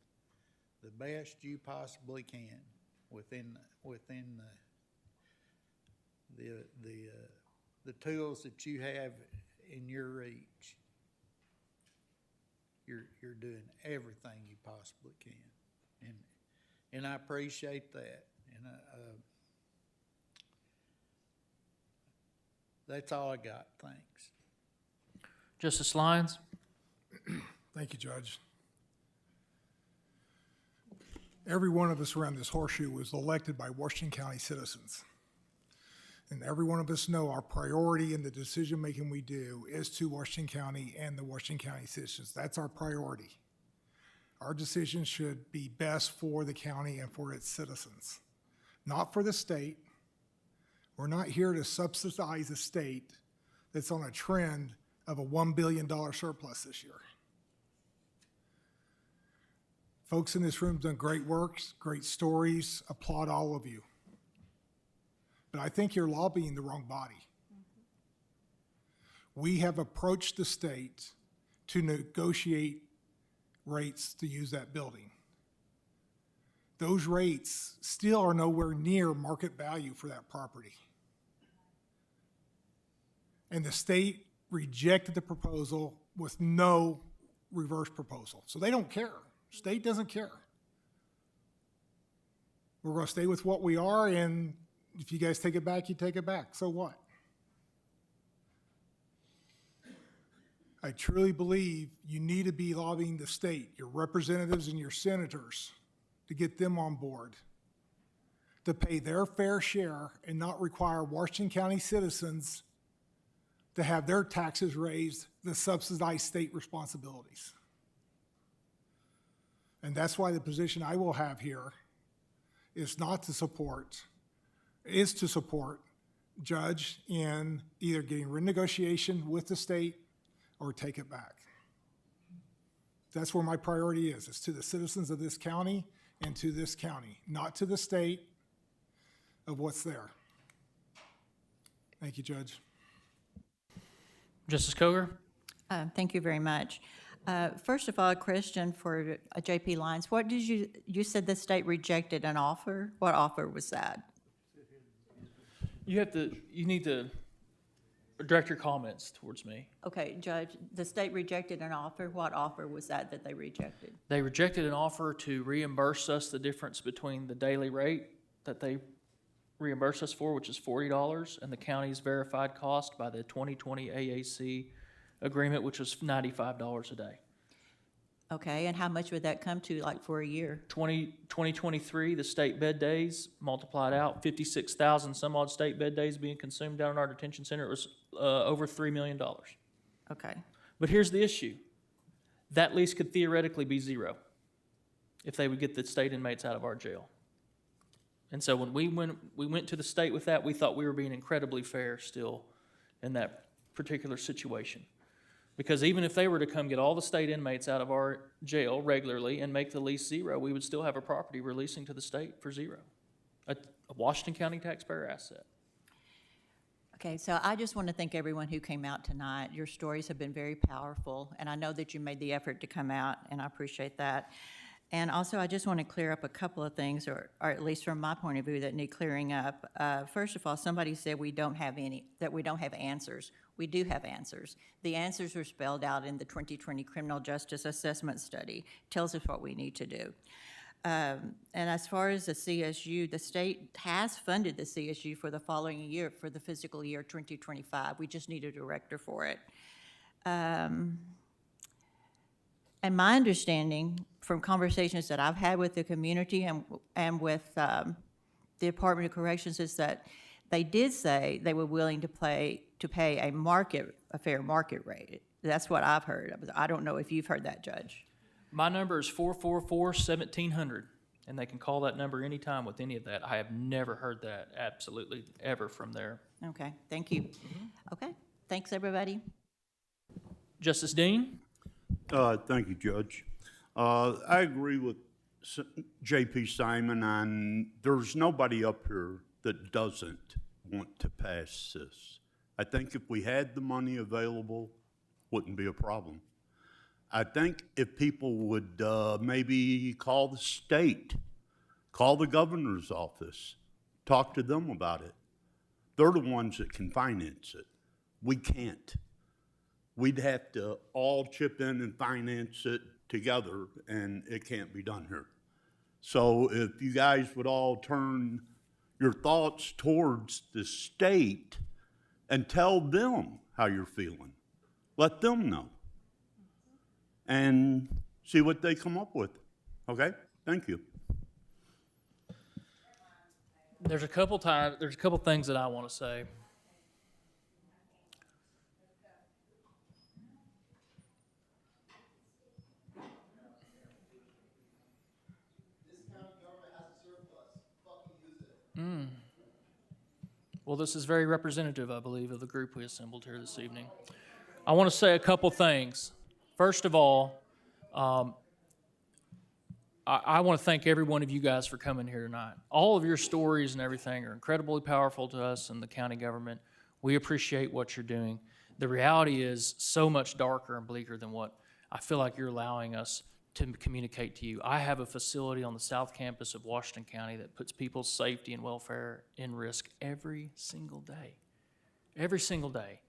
the best you possibly can within the tools that you have in your reach. You're doing everything you possibly can, and I appreciate that. And that's all I got. Thanks.
Justice Lyons.
Thank you, Judge. Every one of us around this horseshoe was elected by Washington County citizens. And every one of us know our priority in the decision-making we do is to Washington County and the Washington County citizens. That's our priority. Our decisions should be best for the county and for its citizens, not for the state. We're not here to subsidize a state that's on a trend of a $1 billion surplus this year. Folks in this room have done great work, great stories, applaud all of you. But I think you're lobbying the wrong body. We have approached the state to negotiate rates to use that building. Those rates still are nowhere near market value for that property. And the state rejected the proposal with no reverse proposal. So they don't care. State doesn't care. We're going to stay with what we are, and if you guys take it back, you take it back. So what? I truly believe you need to be lobbying the state, your representatives and your senators, to get them on board, to pay their fair share and not require Washington County citizens to have their taxes raised to subsidize state responsibilities. And that's why the position I will have here is to support Judge in either getting renegotiation with the state or take it back. That's where my priority is. It's to the citizens of this county and to this county, not to the state of what's there. Thank you, Judge.
Justice Coger?
Thank you very much. First of all, a question for JP Lyons. What did you said the state rejected an offer? What offer was that?
You need to direct your comments towards me.
Okay, Judge, the state rejected an offer. What offer was that they rejected?
They rejected an offer to reimburse us the difference between the daily rate that they reimburse us for, which is $40, and the county's verified cost by the 2020 AAC agreement, which was $95 a day.
Okay, and how much would that come to, like, for a year?
2023, the state bed days multiplied out, 56,000 some odd state bed days being consumed down in our detention center. It was over $3 million.
Okay.
But here's the issue. That lease could theoretically be zero if they would get the state inmates out of our jail. And so when we went to the state with that, we thought we were being incredibly fair still in that particular situation. Because even if they were to come get all the state inmates out of our jail regularly and make the lease zero, we would still have a property releasing to the state for zero, a Washington County taxpayer asset.
Okay, so I just want to thank everyone who came out tonight. Your stories have been very powerful, and I know that you made the effort to come out, and I appreciate that. And also, I just want to clear up a couple of things, or at least from my point of view, that need clearing up. First of all, somebody said we don't have answers. We do have answers. The answers are spelled out in the 2020 Criminal Justice Assessment Study. Tells us what we need to do. And as far as the CSU, the state has funded the CSU for the following year, for the fiscal year 2025. We just need a director for it. And my understanding from conversations that I've had with the community and with the Department of Corrections is that they did say they were willing to pay a fair market rate. That's what I've heard. I don't know if you've heard that, Judge.
My number is 444-1700, and they can call that number anytime with any of that. I have never heard that absolutely ever from there.
Okay, thank you. Okay, thanks, everybody.
Justice Dean?
Thank you, Judge. I agree with J.P. Simon, and there's nobody up here that doesn't want to pass this. I think if we had the money available, wouldn't be a problem. I think if people would maybe call the state, call the governor's office, talk to them about it. They're the ones that can finance it. We can't. We'd have to all chip in and finance it together, and it can't be done here. So if you guys would all turn your thoughts towards the state and tell them how you're feeling. Let them know. And see what they come up with. Okay? Thank you.
There's a couple things that I want to say. Well, this is very representative, I believe, of the group we assembled here this evening. I want to say a couple things. First of all, I want to thank every one of you guys for coming here tonight. All of your stories and everything are incredibly powerful to us in the county government. We appreciate what you're doing. The reality is so much darker and bleaker than what I feel like you're allowing us to communicate to you. I have a facility on the South Campus of Washington County that puts people's safety and welfare in risk every single day. Every single day.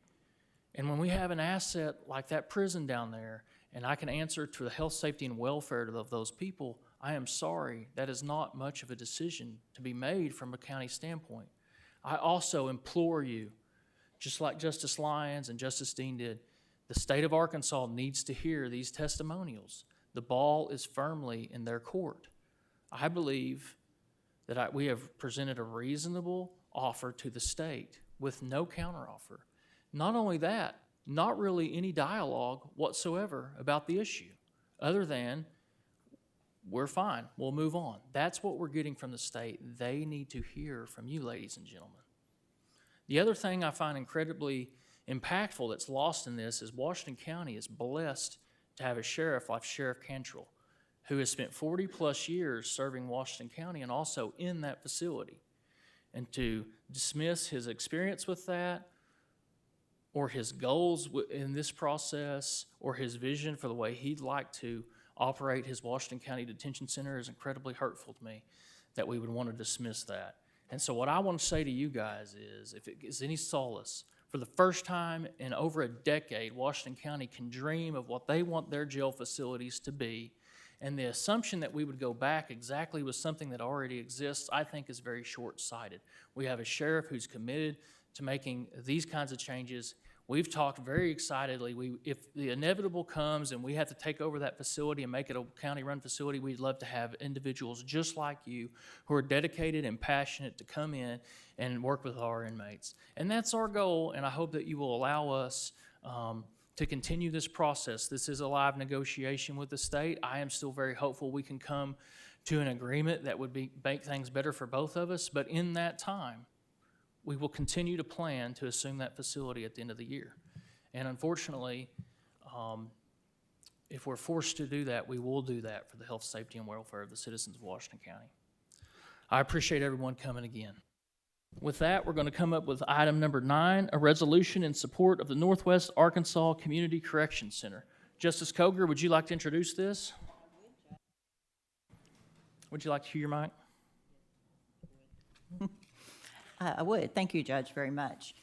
And when we have an asset like that prison down there, and I can answer to the health, safety, and welfare of those people, I am sorry, that is not much of a decision to be made from a county standpoint. I also implore you, just like Justice Lyons and Justice Dean did, the state of Arkansas needs to hear these testimonials. The ball is firmly in their court. I believe that we have presented a reasonable offer to the state with no counteroffer. Not only that, not really any dialogue whatsoever about the issue, other than we're fine, we'll move on. That's what we're getting from the state. They need to hear from you, ladies and gentlemen. The other thing I find incredibly impactful that's lost in this is Washington County is blessed to have a sheriff like Sheriff Cantrell, who has spent 40 plus years serving Washington County and also in that facility. And to dismiss his experience with that, or his goals in this process, or his vision for the way he'd like to operate his Washington County Detention Center is incredibly hurtful to me, that we would want to dismiss that. And so what I want to say to you guys is, if it is any solace, for the first time in over a decade, Washington County can dream of what they want their jail facilities to be. And the assumption that we would go back exactly with something that already exists, I think, is very short-sighted. We have a sheriff who's committed to making these kinds of changes. We've talked very excitedly. If the inevitable comes and we have to take over that facility and make it a county-run facility, we'd love to have individuals just like you who are dedicated and passionate to come in and work with our inmates. And that's our goal, and I hope that you will allow us to continue this process. This is a live negotiation with the state. I am still very hopeful we can come to an agreement that would make things better for both of us, but in that time, we will continue to plan to assume that facility at the end of the year. And unfortunately, if we're forced to do that, we will do that for the health, safety, and welfare of the citizens of Washington County. I appreciate everyone coming again. With that, we're going to come up with item number 9, a resolution in support of the Northwest Arkansas Community Correction Center. Justice Koger, would you like to introduce this? Would you like to hear your mic?
I would. Thank you, Judge, very much.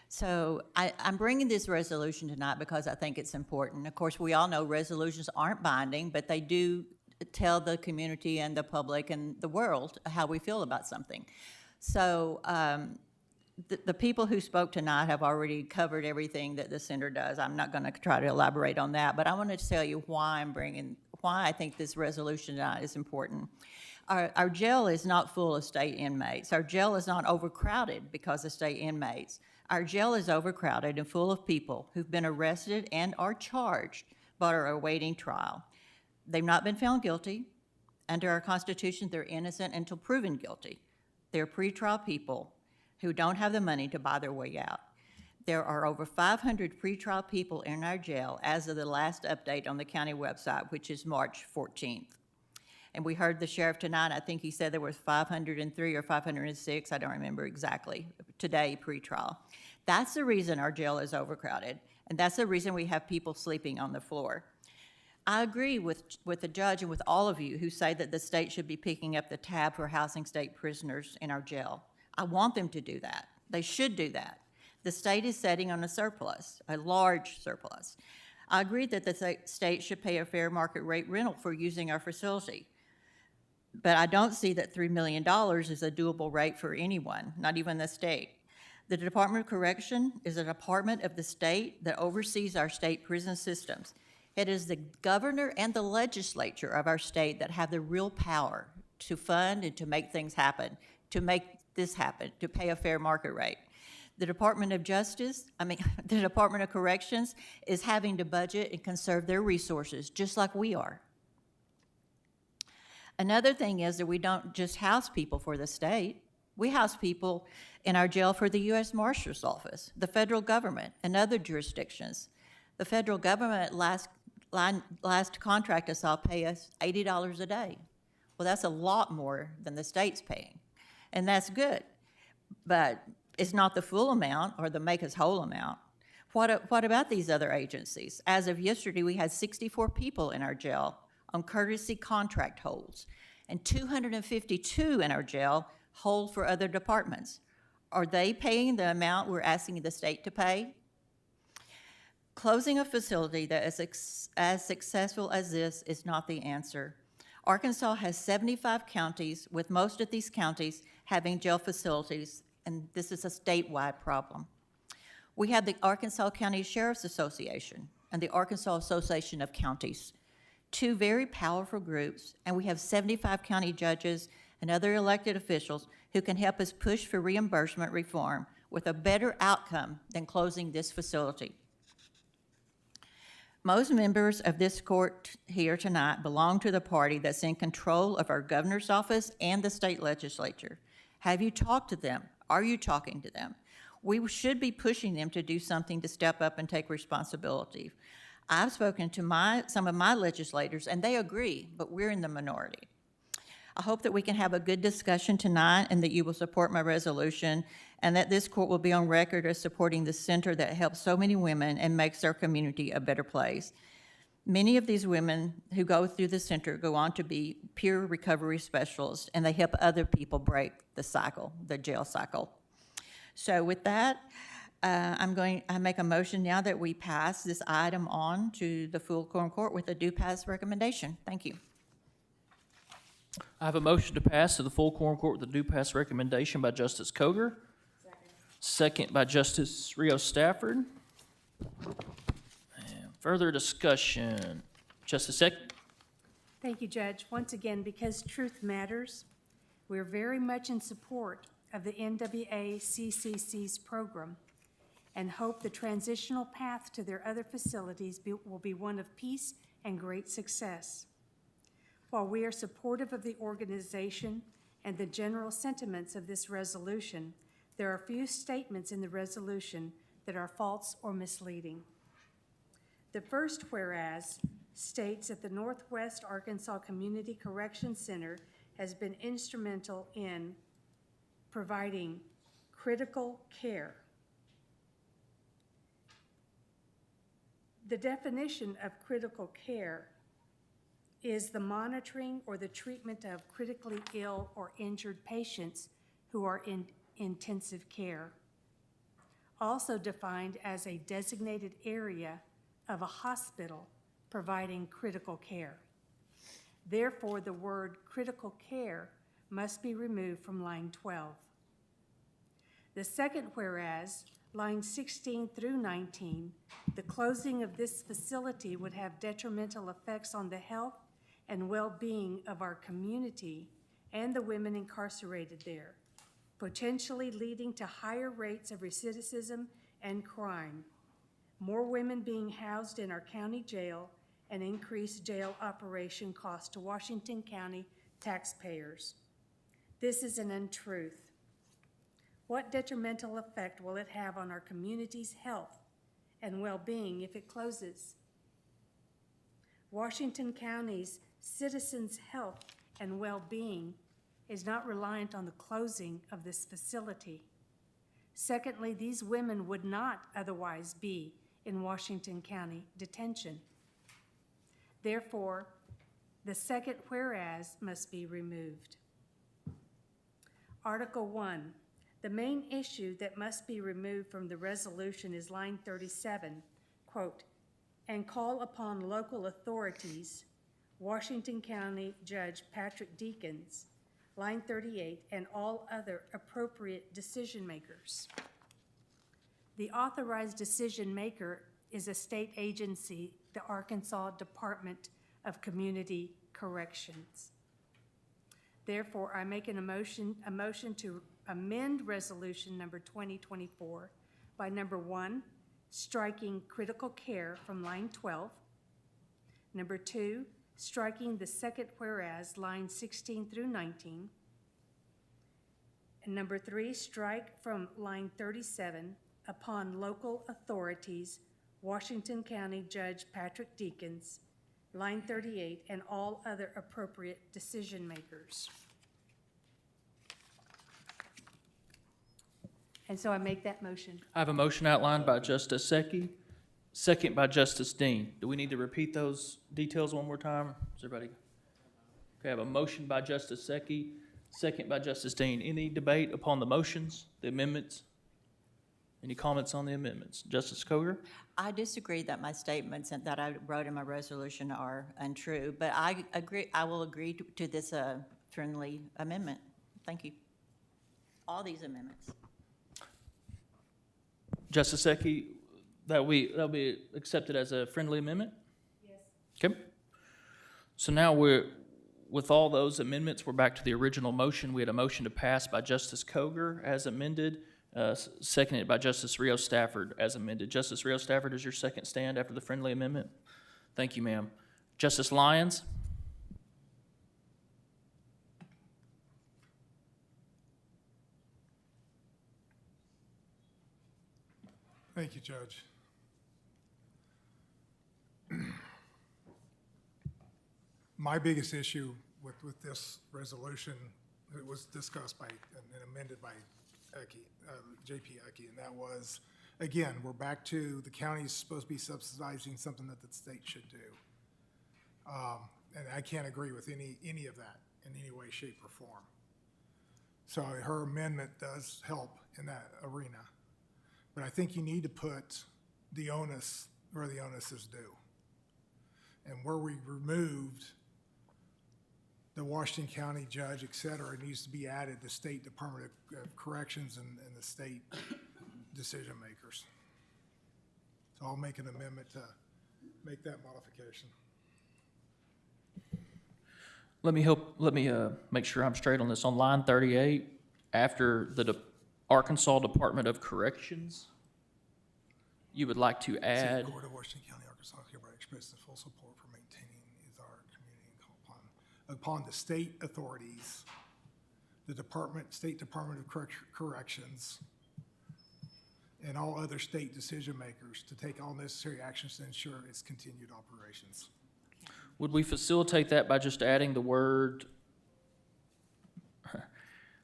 So I'm bringing this resolution tonight because I think it's important. Of course, we all know resolutions aren't binding, but they do tell the community and the public and the world how we feel about something. So the people who spoke tonight have already covered everything that the center does. I'm not going to try to elaborate on that, but I want to tell you why I think this resolution tonight is important. Our jail is not full of state inmates. Our jail is not overcrowded because of state inmates. Our jail is overcrowded and full of people who've been arrested and are charged but are awaiting trial. They've not been found guilty. Under our Constitution, they're innocent until proven guilty. They're pretrial people who don't have the money to buy their way out. There are over 500 pretrial people in our jail as of the last update on the county website, which is March 14th. And we heard the sheriff tonight, I think he said there was 503 or 506, I don't remember exactly, today pretrial. That's the reason our jail is overcrowded, and that's the reason we have people sleeping on the floor. I agree with the judge and with all of you who say that the state should be picking up the tab for housing state prisoners in our jail. I want them to do that. They should do that. The state is sitting on a surplus, a large surplus. I agree that the state should pay a fair market rate rental for using our facility. But I don't see that $3 million is a doable rate for anyone, not even the state. The Department of Correction is a department of the state that oversees our state prison systems. It is the governor and the legislature of our state that have the real power to fund and to make things happen, to make this happen, to pay a fair market rate. The Department of the Department of Corrections is having to budget and conserve their resources, just like we are. Another thing is that we don't just house people for the state. We house people in our jail for the U.S. Marshal's Office, the federal government, and other jurisdictions. The federal government last contract I saw pay us $80 a day. Well, that's a lot more than the state's paying, and that's good. But it's not the full amount or the make us whole amount. What about these other agencies? As of yesterday, we had 64 people in our jail on courtesy contract holds, and 252 in our jail hold for other departments. Are they paying the amount we're asking the state to pay? Closing a facility that is as successful as this is not the answer. Arkansas has 75 counties, with most of these counties having jail facilities, and this is a statewide problem. We have the Arkansas County Sheriff's Association and the Arkansas Association of Counties, two very powerful groups, and we have 75 county judges and other elected officials who can help us push for reimbursement reform with a better outcome than closing this facility. Most members of this court here tonight belong to the party that's in control of our governor's office and the state legislature. Have you talked to them? Are you talking to them? We should be pushing them to do something to step up and take responsibility. I've spoken to some of my legislators, and they agree, but we're in the minority. I hope that we can have a good discussion tonight and that you will support my resolution and that this court will be on record as supporting the center that helps so many women and makes our community a better place. Many of these women who go through the center go on to be peer recovery specialists, and they help other people break the cycle, the jail cycle. So with that, I make a motion now that we pass this item on to the full court with a do pass recommendation. Thank you.
I have a motion to pass to the full quorum court with a due pass recommendation by Justice Coger. Second by Justice Rios Stafford. And further discussion. Justice Seck?
Thank you, Judge. Once again, because truth matters, we're very much in support of the NWA-CCC's program and hope the transitional path to their other facilities will be one of peace and great success. While we are supportive of the organization and the general sentiments of this resolution, there are a few statements in the resolution that are false or misleading. The first whereas states that the Northwest Arkansas Community Correction Center has been instrumental in providing critical care. The definition of critical care is the monitoring or the treatment of critically ill or injured patients who are in intensive care. Also defined as a designated area of a hospital providing critical care. Therefore, the word critical care must be removed from line 12. The second whereas, lines 16 through 19, the closing of this facility would have detrimental effects on the health and well-being of our community and the women incarcerated there, potentially leading to higher rates of recidivism and crime, more women being housed in our county jail, and increased jail operation costs to Washington County taxpayers. This is an untruth. What detrimental effect will it have on our community's health and well-being if it closes? Washington County's citizens' health and well-being is not reliant on the closing of this facility. Secondly, these women would not otherwise be in Washington County detention. Therefore, the second whereas must be removed. Article 1, the main issue that must be removed from the resolution is line 37, quote, and call upon local authorities, Washington County Judge Patrick Deakins, line 38, and all other appropriate decision makers. The authorized decision maker is a state agency, the Arkansas Department of Community Corrections. Therefore, I make a motion to amend resolution number 2024 by number 1, striking critical care from line 12. Number 2, striking the second whereas, lines 16 through 19. And number 3, strike from line 37, upon local authorities, Washington County Judge Patrick Deakins, line 38, and all other appropriate decision makers. And so I make that motion.
I have a motion outlined by Justice Secchi, second by Justice Dean. Do we need to repeat those details one more time? Is everybody? Okay, I have a motion by Justice Secchi, second by Justice Dean. Any debate upon the motions, the amendments? Any comments on the amendments? Justice Coger?
I disagree that my statements that I wrote in my resolution are untrue, but I agree. I will agree to this friendly amendment. Thank you. All these amendments.
Justice Secchi, that'll be accepted as a friendly amendment?
Yes.
Okay. So now with all those amendments, we're back to the original motion. We had a motion to pass by Justice Coger as amended, seconded by Justice Rios Stafford as amended. Justice Rios Stafford, is your second stand after the friendly amendment? Thank you, ma'am. Justice Lyons?
Thank you, Judge. My biggest issue with this resolution, it was discussed by, and amended by J.P. Ecke, and that was, again, we're back to the county's supposed to be subsidizing something that the state should do. And I can't agree with any of that in any way, shape, or form. So her amendment does help in that arena. But I think you need to put the onus where the onus is due. And where we removed the Washington County judge, et cetera, it needs to be added, the State Department of Corrections and the state decision makers. So I'll make an amendment to make that modification.
Let me make sure I'm straight on this. On line 38, after the Arkansas Department of Corrections, you would like to add.
Court of Washington County, Arkansas, hereby expresses full support for maintaining our community and call upon the state authorities, the State Department of Corrections, and all other state decision makers to take all necessary actions to ensure its continued operations.
Would we facilitate that by just adding the word,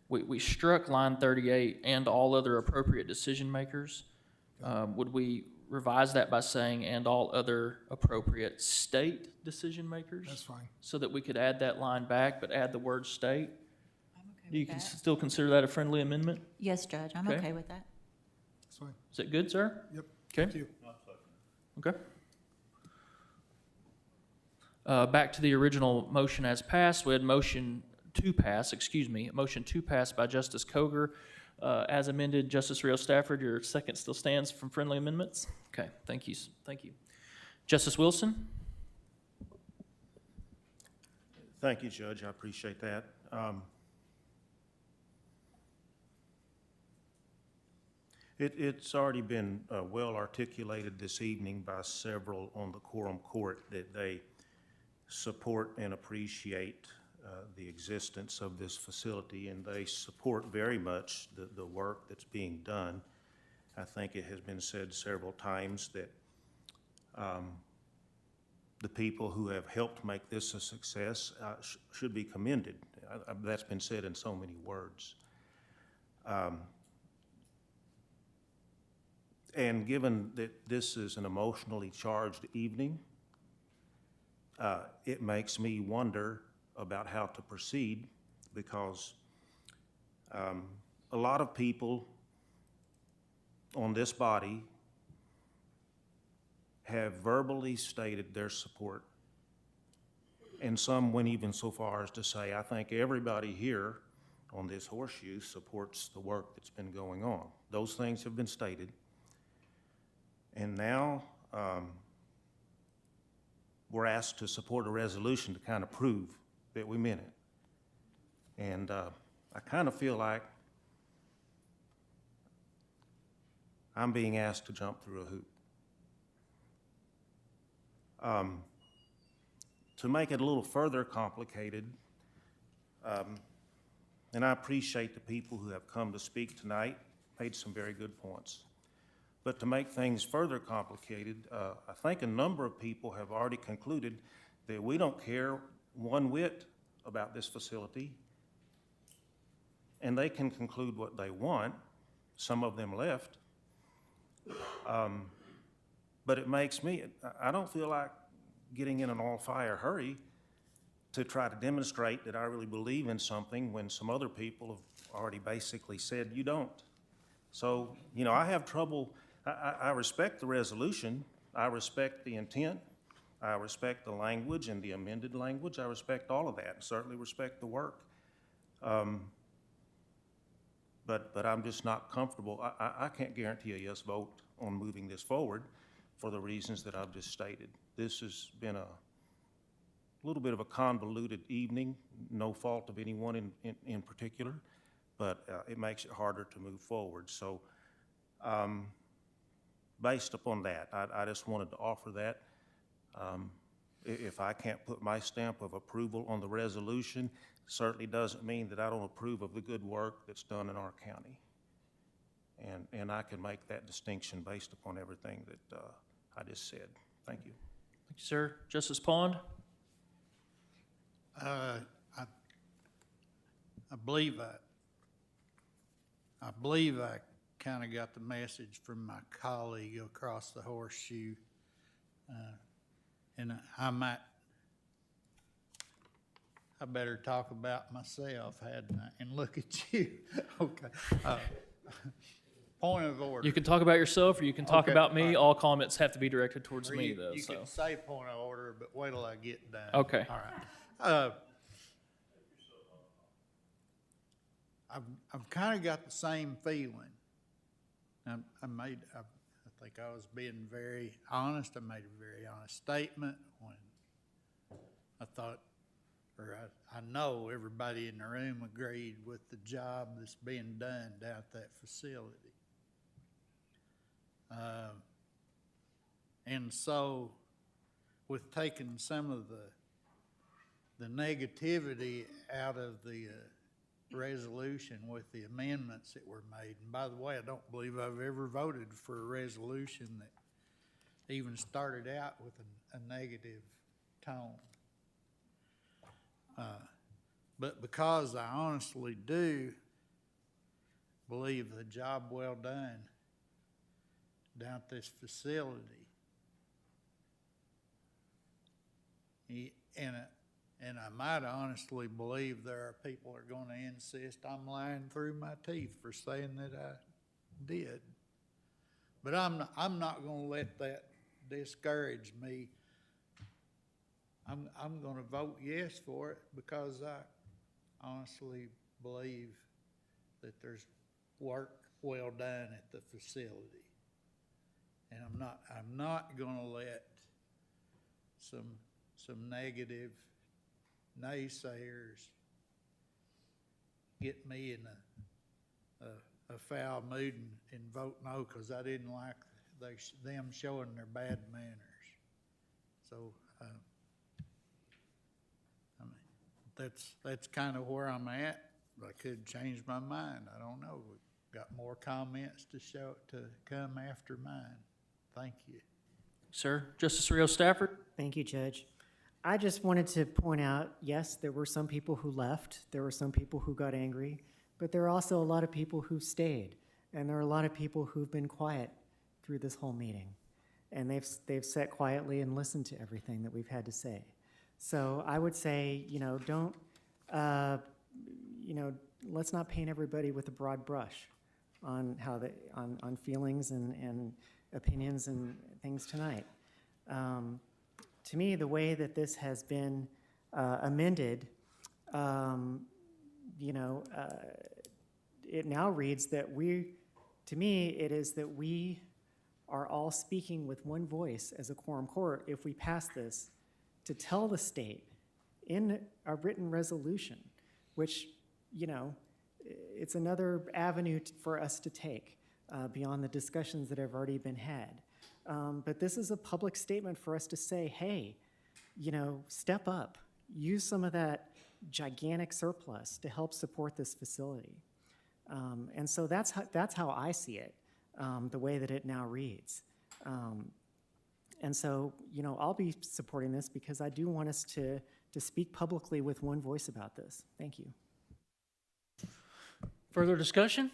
we struck line 38, and all other appropriate decision makers. Would we revise that by saying, and all other appropriate state decision makers?
That's fine.
So that we could add that line back, but add the word state?
I'm okay
Do you
with that.
still consider that a friendly amendment?
Yes, Judge, I'm
Okay.
okay with that.
That's fine.
Is that good, sir?
Yep.
Okay.
Thank you.
Okay. Back to the original motion as passed. We had motion to pass by Justice Coger. As amended, Justice Rio Stafford, your second still stands from friendly amendments? Okay, thank you. Thank you. Justice Wilson?
Thank you, Judge. I appreciate that. It's already been well articulated this evening by several on the quorum court that they support and appreciate the existence of this facility, and they support very much the work that's being done. I think it has been said several times that the people who have helped make this a success should be commended. That's been said in so many words. And given that this is an emotionally charged evening, it makes me wonder about how to proceed, because a lot of people on this body have verbally stated their support, and some went even so far as to say, I think everybody here on this horseshoe supports the work that's been going on. Those things have been stated, and now we're asked to support a resolution to kind of prove that we meant it. And I kind of feel like I'm being asked to jump through a hoop. To make it a little further complicated, and I appreciate the people who have come to speak tonight, made some very good points. But to make things further complicated, I think a number of people have already concluded that we don't care one whit about this facility, and they can conclude what they want. Some of them left. But it makes me, I don't feel like getting in an all-fire hurry to try to demonstrate that I really believe in something when some other people have already basically said you don't. So, you know, I have trouble. I respect the resolution. I respect the intent. I respect the language and the amended language. I respect all of that. Certainly respect the work. But I'm just not comfortable. I can't guarantee a yes vote on moving this forward for the reasons that I've just stated. This has been a little bit of a convoluted evening, no fault of anyone in particular, but it makes it harder to move forward. So based upon that, I just wanted to offer that. If I can't put my stamp of approval on the resolution, certainly doesn't mean that I don't approve of the good work that's done in our county. And I can make that distinction based upon everything that I just said. Thank you.
Thank you, sir. Justice Pond?
believe I kind of got the message from my colleague across the horseshoe. And I better talk about myself, hadn't I? And look at you. Okay. Point of order.
You can talk about yourself or you can talk
Okay,
about me.
all right.
All comments have to be directed towards
Or
me,
you,
though,
you
so.
can say point of order, but wait till I get done.
Okay.
All right. I've kind of got the same feeling. I think I was being very honest. I made a very honest statement when I thought, or I know everybody in the room agreed with the job that's being done down at that facility. And so with taking some of the negativity out of the resolution with the amendments that were made, and by the way, I don't believe I've ever voted for a resolution that even started out with a negative tone. But because I honestly do believe the job well done down at this facility, and I might honestly believe there are people that are going to insist I'm lying through my teeth for saying that I did. But I'm not going to let that discourage me. I'm going to vote yes for it because I honestly believe that there's work well done at the facility. And I'm not going to let some negative naysayers get me in a foul mood and vote no because I didn't like them showing their bad manners. So I mean, that's kind of where I'm at. I could change my mind. I don't know. We've got more comments to come after mine. Thank you.
Sir, Justice Rios Stafford?
Thank you, Judge. I just wanted to point out, yes, there were some people who left, there were some people who got angry, but there are also a lot of people who stayed, and there are a lot of people who've been quiet through this whole meeting, and they've sat quietly and listened to everything that we've had to say. So I would say, don't, let's not paint everybody with a broad brush on how on feelings and opinions and things tonight. To me, the way that this has been amended, it now reads that it is that we are all speaking with one voice as a quorum court if we pass this to tell the state in a written resolution, which, it's another avenue for us to take beyond the discussions that have already been had. But this is a public statement for us to say, hey, step up, use some of that gigantic surplus to help support this facility. And so that's how I see it, the way that it now reads. And so, I'll be supporting this because I do want us to speak publicly with one voice about this. Thank you.
Further discussion?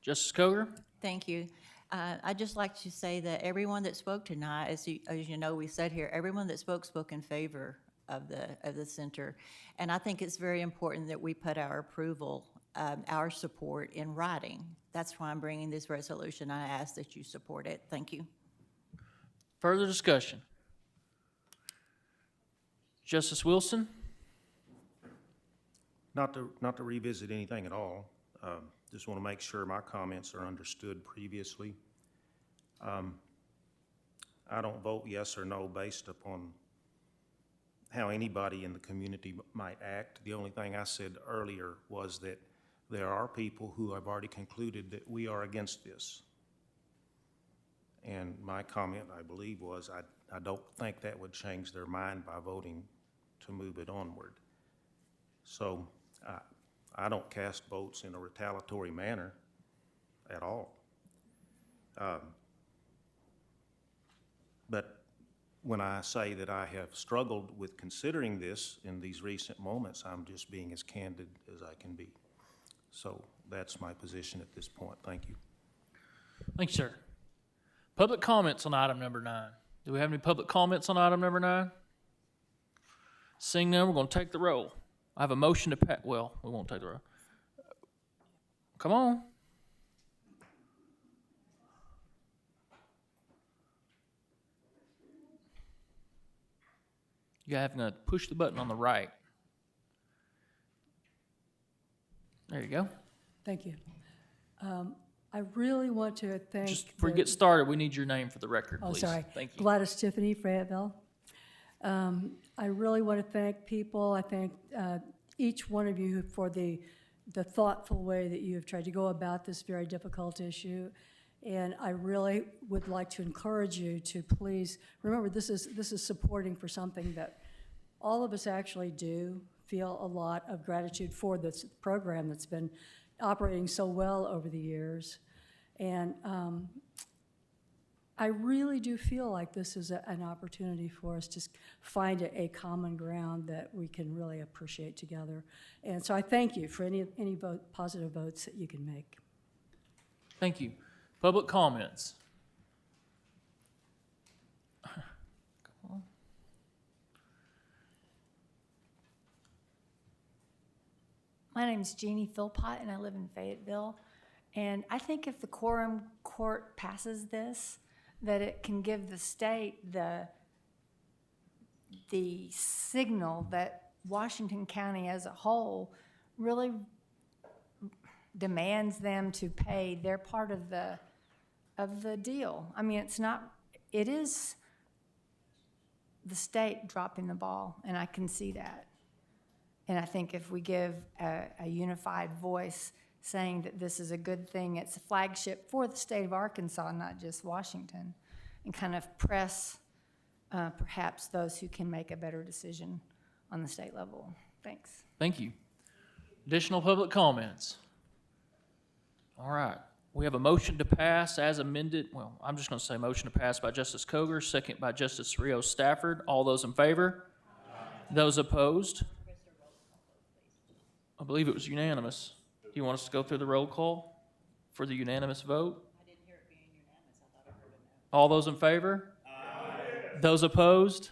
Justice Coger?
Thank you. I'd just like to say that everyone that spoke tonight, as you know, we said here, everyone that spoke in favor of the center. And I think it's very important that we put our approval, our support in writing. That's why I'm bringing this resolution. I ask that you support it. Thank you.
Further discussion? Justice Wilson?
Not to revisit anything at all. Just want to make sure my comments are understood previously. I don't vote yes or no based upon how anybody in the community might act. The only thing I said earlier was that there are people who have already concluded that we are against this. And my comment, I believe, was I don't think that would change their mind by voting to move it onward. So I don't cast votes in a retaliatory manner at all. But when I say that I have struggled with considering this in these recent moments, I'm just being as candid as I can be. So that's my position at this point. Thank you.
Thank you, sir. Public comments on item number 9. Do we have any public comments on item number 9? Seeing none, we're going to take the roll. I have a motion to pass. Well, we won't take the roll. Come on. You're having to push the button on the right. There you go.
Thank you. I really want to thank.
Just before you get started, we need your name for the record, please.
Oh, sorry.
Thank you.
Gladys Tiffany, Fayetteville. I really want to thank people. I thank each one of you for the thoughtful way that you have tried to go about this very difficult issue. And I really would like to encourage you to please remember this is supporting for something that all of us actually do feel a lot of gratitude for, this program that's been operating so well over the years. And I really do feel like this is an opportunity for us to find a common ground that we can really appreciate together. And so I thank you for any positive votes that you can make.
Thank you. Public comments.
My name is Jeannie Philpott, and I live in Fayetteville. And I think if the quorum court passes this, that it can give the state the signal that Washington County as a whole really demands them to pay their part of the deal. I mean, it is the state dropping the ball, and I can see that. And I think if we give a unified voice saying that this is a good thing, it's a flagship for the state of Arkansas, not just Washington, and kind of press perhaps those who can make a better decision on the state level. Thanks.
Thank you. Additional public comments? All right. We have a motion to pass as amended. Well, I'm just going to say motion to pass by Justice Cogar, second by Justice Rios Stafford. All those in favor? Aye. Those opposed? I believe it was unanimous. Do you want us to go through the roll call for the unanimous vote? I didn't hear it being unanimous. I thought I heard it no. All those in favor? Aye. Those opposed?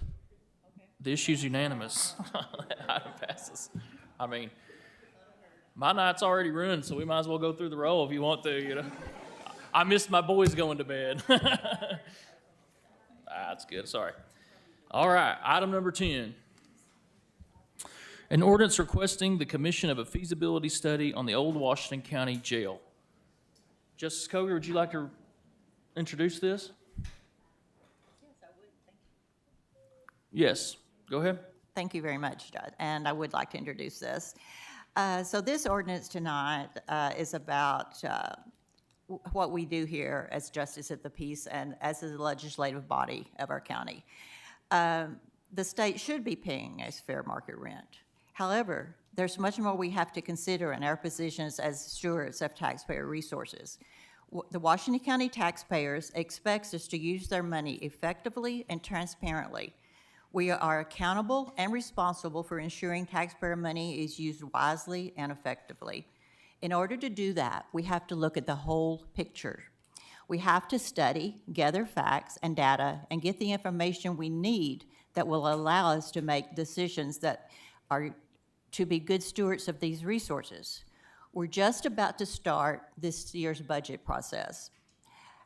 Okay. The issue's unanimous. Item passes. I mean, my night's already ruined, so we might as well go through the roll if you want to, you know. I missed my boys going to bed. That's good, sorry. All right, item number 10. An ordinance requesting the commission of a feasibility study on the old Washington County Jail. Justice Cogar, would you like to introduce this?
Yes, I would. Thank you.
Yes, go ahead.
Thank you very much, Judge, and I would like to introduce this. So this ordinance tonight is about what we do here as Justice of the Peace and as the legislative body of our county. The state should be paying us fair market rent. However, there's much more we have to consider in our positions as stewards of taxpayer resources. The Washington County taxpayers expect us to use their money effectively and transparently. We are accountable and responsible for ensuring taxpayer money is used wisely and effectively. In order to do that, we have to look at the whole picture. We have to study, gather facts and data, and get the information we need that will allow us to make decisions that are to be good stewards of these resources. We're just about to start this year's budget process.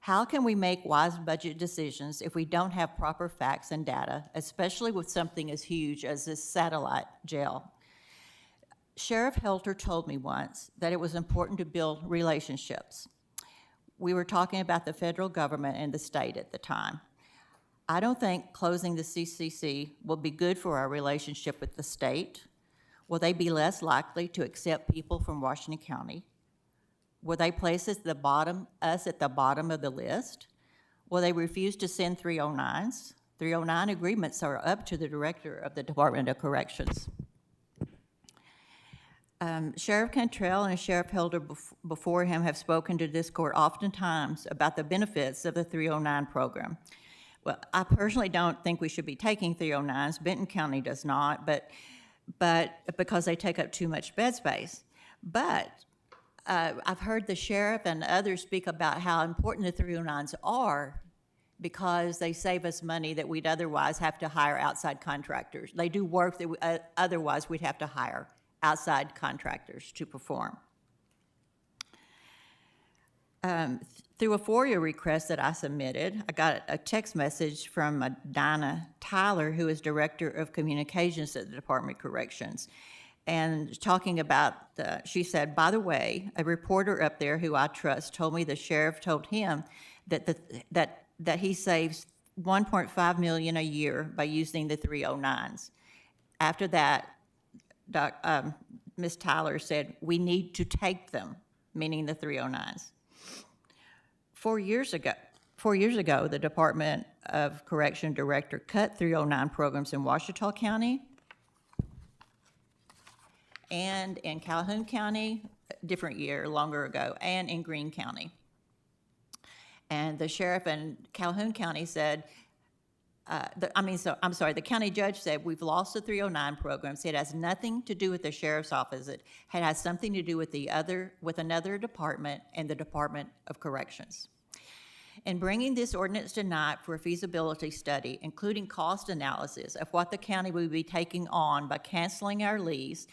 How can we make wise budget decisions if we don't have proper facts and data, especially with something as huge as this satellite jail? Sheriff Helter told me once that it was important to build relationships. We were talking about the federal government and the state at the time. I don't think closing the CCC will be good for our relationship with the state. Will they be less likely to accept people from Washington County? Will they place us at the bottom of the list? Will they refuse to send 309s? 309 agreements are up to the director of the Department of Corrections. Sheriff Cantrell and Sheriff Helder before him have spoken to this court oftentimes about the benefits of the 309 program. Well, I personally don't think we should be taking 309s. Benton County does not, but because they take up too much bed space. But I've heard the sheriff and others speak about how important the 309s are because they save us money that we'd otherwise have to hire outside contractors. They do work that otherwise we'd have to hire outside contractors to perform. Through a FOIA request that I submitted, I got a text message from Dinah Tyler, who is Director of Communications at the Department of Corrections, and talking about, she said, by the way, a reporter up there who I trust told me the sheriff told him that he saves $1.5 million a year by using the 309s. After that, Ms. Tyler said, we need to take them, meaning the 309s. 4 years ago, the Department of Correction Director cut 309 programs in Ouachita County and in Calhoun County, different year, longer ago, and in Greene County. And the sheriff in Calhoun County said, the county judge said, we've lost the 309 programs. It has nothing to do with the sheriff's office. It has something to do with another department and the Department of Corrections. In bringing this ordinance tonight for a feasibility study, including cost analysis of what the county would be taking on by canceling our lease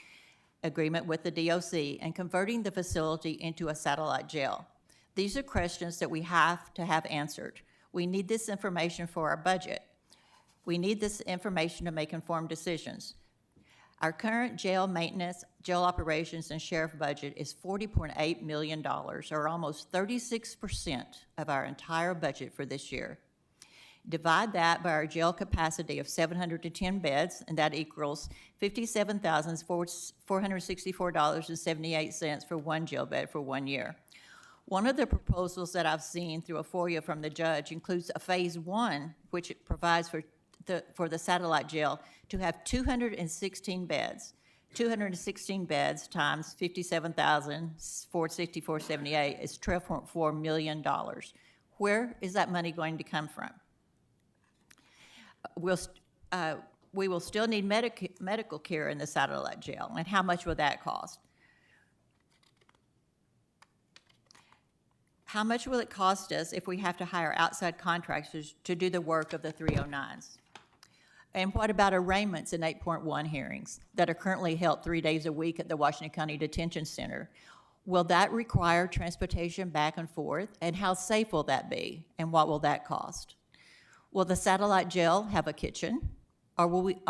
agreement with the DOC and converting the facility into a satellite jail. These are questions that we have to have answered. We need this information for our budget. We need this information to make informed decisions. Our current jail maintenance, jail operations, and sheriff budget is $40.8 million, or almost 36% of our entire budget for this year. Divide that by our jail capacity of 710 beds, and that equals $57,464.78 for one jail bed for 1 year. One of the proposals that I've seen through a FOIA from the judge includes a phase 1, which provides for the satellite jail to have 216 beds. 216 beds times $57,464.78 is $12.4 million. Where is that money going to come from? We will still need medical care in the satellite jail, and how much will that cost? How much will it cost us if we have to hire outside contractors to do the work of the 309s? And what about arraignments in 8.1 hearings that are currently held 3 days a week at the Washington County Detention Center? Will that require transportation back and forth? And how safe will that be? And what will that cost? Will the satellite jail have a kitchen? Or will we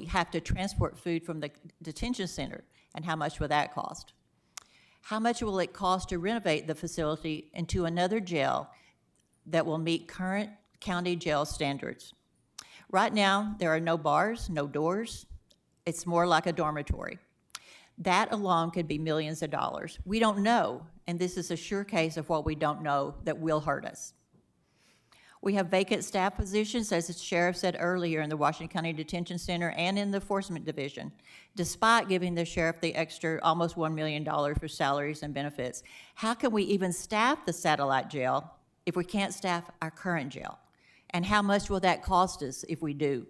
have to transport food from the detention center? And how much will that cost? How much will it cost to renovate the facility into another jail that will meet current county jail standards? Right now, there are no bars, no doors. It's more like a dormitory. That alone could be millions of dollars. We don't know, and this is a sure case of what we don't know that will hurt us. We have vacant staff positions, as the sheriff said earlier, in the Washington County Detention Center and in the Enforcement Division, despite giving the sheriff the extra almost $1 million for salaries and benefits. How can we even staff the satellite jail if we can't staff our current jail? And how much will that cost us if we do?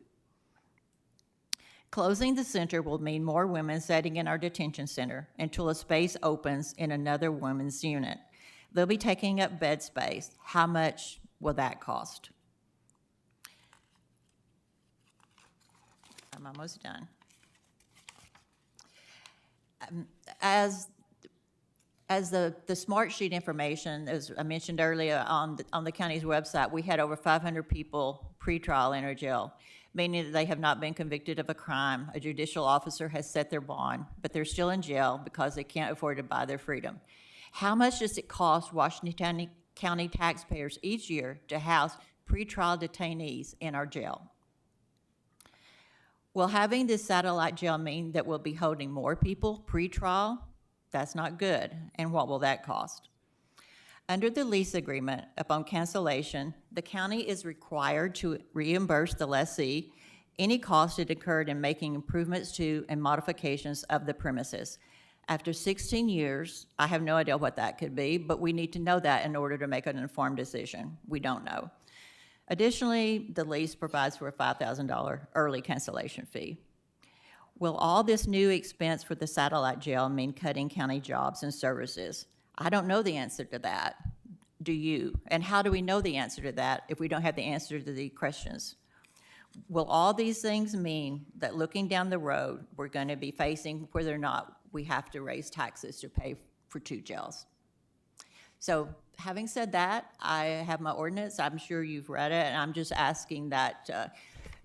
Closing the center will mean more women sitting in our detention center until a space opens in another women's unit. They'll be taking up bed space. How much will that cost? I'm almost done. As the smart sheet information, as I mentioned earlier on the county's website, we had over 500 people pretrial in our jail, meaning that they have not been convicted of a crime. A judicial officer has set their bond, but they're still in jail because they can't afford to buy their freedom. How much does it cost Washington County taxpayers each year to house pretrial detainees in our jail? Will having this satellite jail mean that we'll be holding more people pretrial? That's not good. And what will that cost? Under the lease agreement, upon cancellation, the county is required to reimburse the lessee any cost it incurred in making improvements to and modifications of the premises. After 16 years, I have no idea what that could be, but we need to know that in order to make an informed decision. We don't know. Additionally, the lease provides for a $5,000 early cancellation fee. Will all this new expense for the satellite jail mean cutting county jobs and services? I don't know the answer to that. Do you? And how do we know the answer to that if we don't have the answer to the questions? Will all these things mean that looking down the road, we're going to be facing whether or not we have to raise taxes to pay for 2 jails? So having said that, I have my ordinance. I'm sure you've read it, and I'm just asking that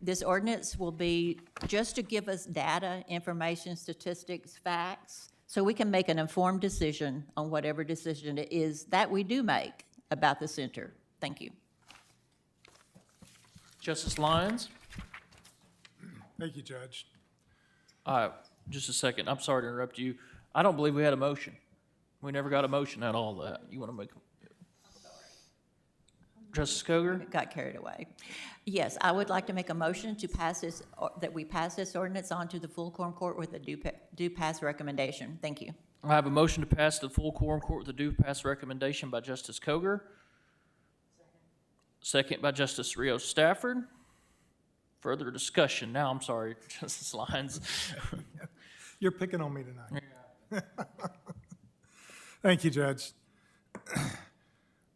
this ordinance will be just to give us data, information, statistics, facts, so we can make an informed decision on whatever decision it is that we do make about the center. Thank you.
Justice Lyons?
Thank you, Judge.
Just a second. I'm sorry to interrupt you. I don't believe we had a motion. We never got a motion at all that. You want to make? Justice Coger?
Got carried away. Yes, I would like to make a motion to pass this, that we pass this ordinance on to the full quorum court with a due pass recommendation. Thank you.
I have a motion to pass the full quorum court with a due pass recommendation by Justice Coger. Second by Justice Rios Stafford. Further discussion. Now, I'm sorry, Justice Lyons.
You're picking on me tonight. Thank you, Judge.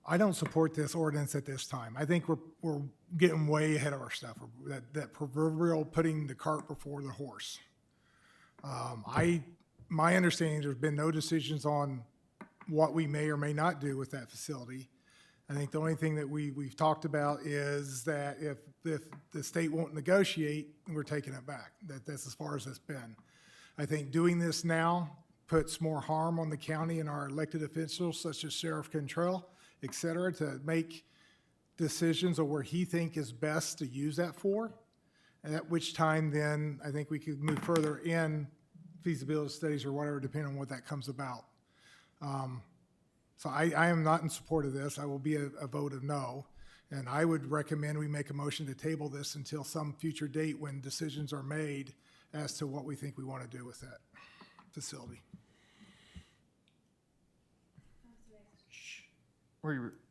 I don't support this ordinance at this time. I think we're getting way ahead of our stuff. That proverbial putting the cart before the horse. My understanding, there's been no decisions on what we may or may not do with that facility. I think the only thing that we've talked about is that if the state won't negotiate, we're taking it back. That's as far as it's been. I think doing this now puts more harm on the county and our elected officials, such as Sheriff Cantrell, et cetera, to make decisions on where he think is best to use that for. And at which time then I think we could move further in feasibility studies or whatever, depending on what that comes about. So I am not in support of this. I will be a vote of no. And I would recommend we make a motion to table this until some future date when decisions are made as to what we think we want to do with that facility.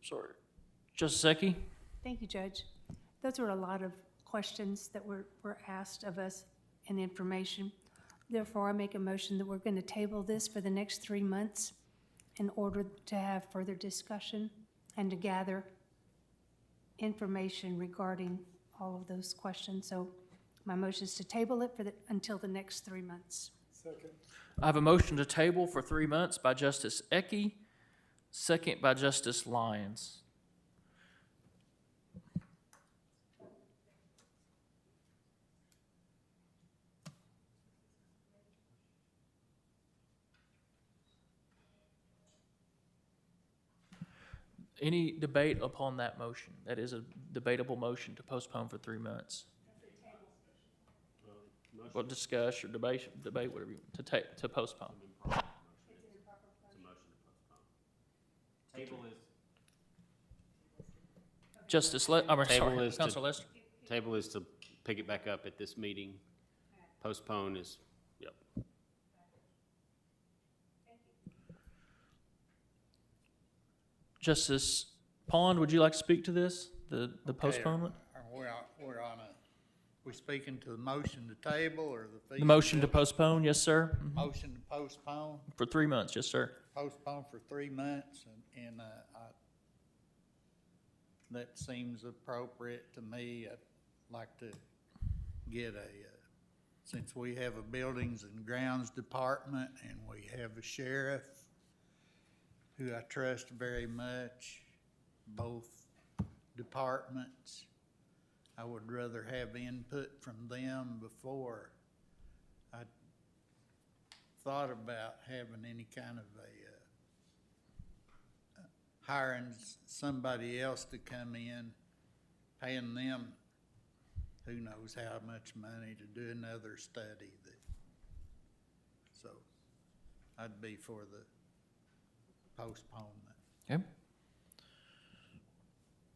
Sorry. Justice Zeki?
Thank you, Judge. Those were a lot of questions that were asked of us and information. Therefore, I make a motion that we're going to table this for the next 3 months in order to have further discussion and to gather information regarding all of those questions. So my motion is to table it until the next 3 months.
Second.
I have a motion to table for 3 months by Justice Ecke, second by Justice Lyons. Any debate upon that motion? That is a debatable motion to postpone for 3 months. Well, discuss or debate, whatever you, to postpone. Justice, Councilor Lester.
Table is to pick it back up at this meeting. Postpone is, yep.
Justice Pond, would you like to speak to this, the postponement?
We speaking to the motion to table or the?
The motion to postpone, yes, sir.
Motion to postpone?
For 3 months, yes, sir.
Postpone for 3 months, and that seems appropriate to me. I'd like to get since we have a buildings and grounds department and we have a sheriff who I trust very much, both departments, I would rather have input from them before I thought about having any kind of hiring somebody else to come in, paying them who knows how much money to do another study. So I'd be for the postponement.
Okay.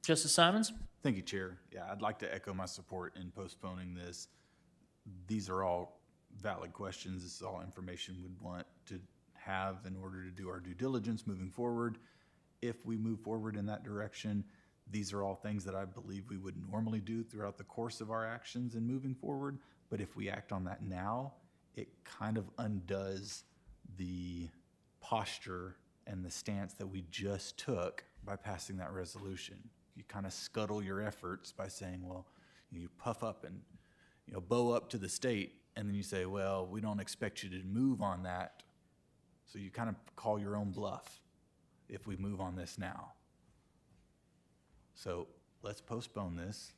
Justice Simons?
Thank you, Chair. Yeah, I'd like to echo my support in postponing this. These are all valid questions. This is all information we'd want to have in order to do our due diligence moving forward. If we move forward in that direction, these are all things that I believe we would normally do throughout the course of our actions and moving forward. But if we act on that now, it kind of undoes the posture and the stance that we just took by passing that resolution. You kind of scuttle your efforts by saying, well, you puff up and bow up to the state, and then you say, well, we don't expect you to move on that. So you kind of call your own bluff if we move on this now. So let's postpone this.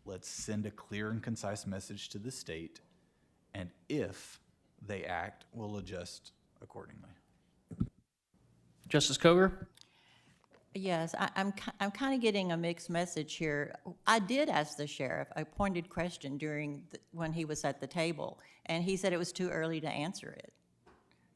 Let's send a clear and concise message to the state, and if they act, we'll adjust accordingly.
Justice Coger?
Yes, I'm kind of getting a mixed message here. I did ask the sheriff a pointed question when he was at the table, and he said it was too early to answer it.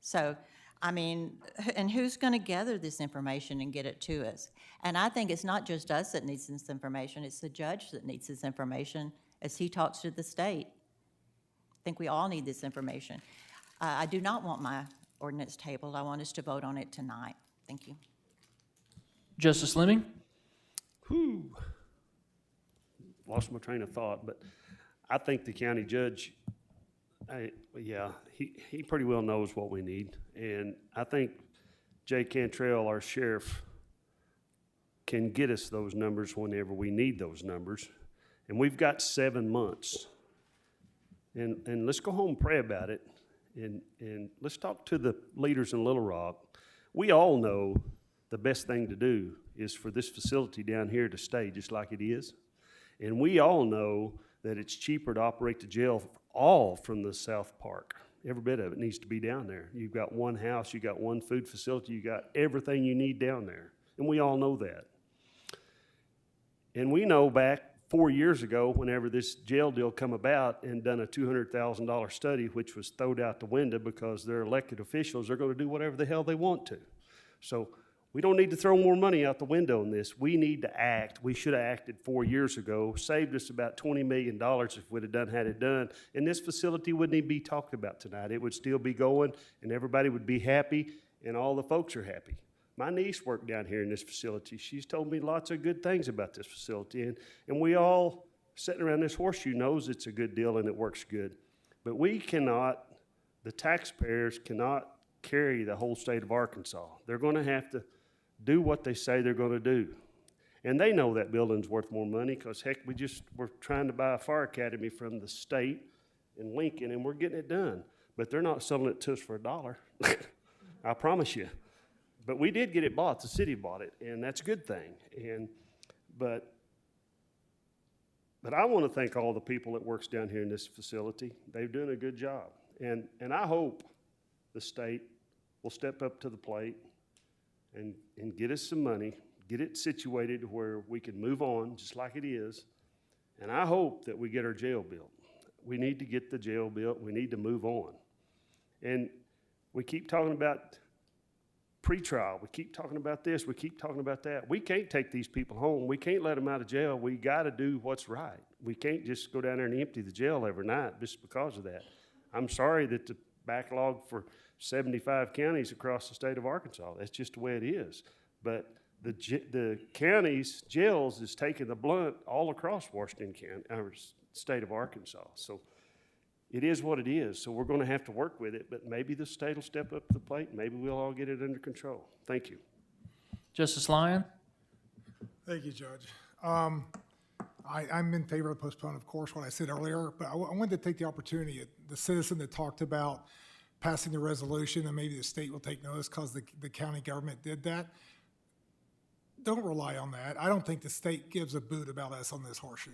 So, I mean, and who's going to gather this information and get it to us? And I think it's not just us that needs this information, it's the judge that needs this information as he talks to the state. I think we all need this information. I do not want my ordinance tabled. I want us to vote on it tonight. Thank you.
Justice Fleming?
Lost my train of thought, but I think the county judge, he pretty well knows what we need. And I think Jay Cantrell, our sheriff, can get us those numbers whenever we need those numbers. And we've got 7 months. And let's go home and pray about it. And let's talk to the leaders in Little Rock. We all know the best thing to do is for this facility down here to stay just like it is. And we all know that it's cheaper to operate the jail all from the South Park. Every bit of it needs to be down there. You've got one house, you've got one food facility, you've got everything you need down there. And we all know that. And we know back 4 years ago, whenever this jail deal come about and done a $200,000 study, which was thrown out the window because they're elected officials, they're going to do whatever the hell they want to. So we don't need to throw more money out the window on this. We need to act. We should have acted 4 years ago, saved us about $20 million if we'd have had it done. And this facility wouldn't even be talked about tonight. It would still be going, and everybody would be happy, and all the folks are happy. My niece worked down here in this facility. She's told me lots of good things about this facility, and we all sitting around this horseshoe knows it's a good deal and it works good. But we cannot, the taxpayers cannot carry the whole state of Arkansas. They're going to have to do what they say they're going to do. And they know that building's worth more money because, heck, we're trying to buy a fire academy from the state in Lincoln, and we're getting it done. But they're not selling it to us for $1. I promise you. But we did get it bought. The city bought it, and that's a good thing. But I want to thank all the people that works down here in this facility. They're doing a good job. And I hope the state will step up to the plate and get us some money, get it situated where we can move on just like it is. And I hope that we get our jail built. We need to get the jail built. We need to move on. And we keep talking about pretrial. We keep talking about this. We keep talking about that. We can't take these people home. We can't let them out of jail. We got to do what's right. We can't just go down there and empty the jail every night just because of that. I'm sorry that the backlog for 75 counties across the state of Arkansas, that's just the way it is. But the counties, jails is taking the blunt all across Washington County, or state of Arkansas. So it is what it is. So we're going to have to work with it, but maybe the state will step up to the plate. Maybe we'll all get it under control. Thank you.
Justice Lyon?
Thank you, Judge. I'm in favor of postpone, of course, what I said earlier, but I wanted to take the opportunity, the citizen that talked about passing the resolution and maybe the state will take notice because the county government did that. Don't rely on that. I don't think the state gives a boot about us on this horseshoe.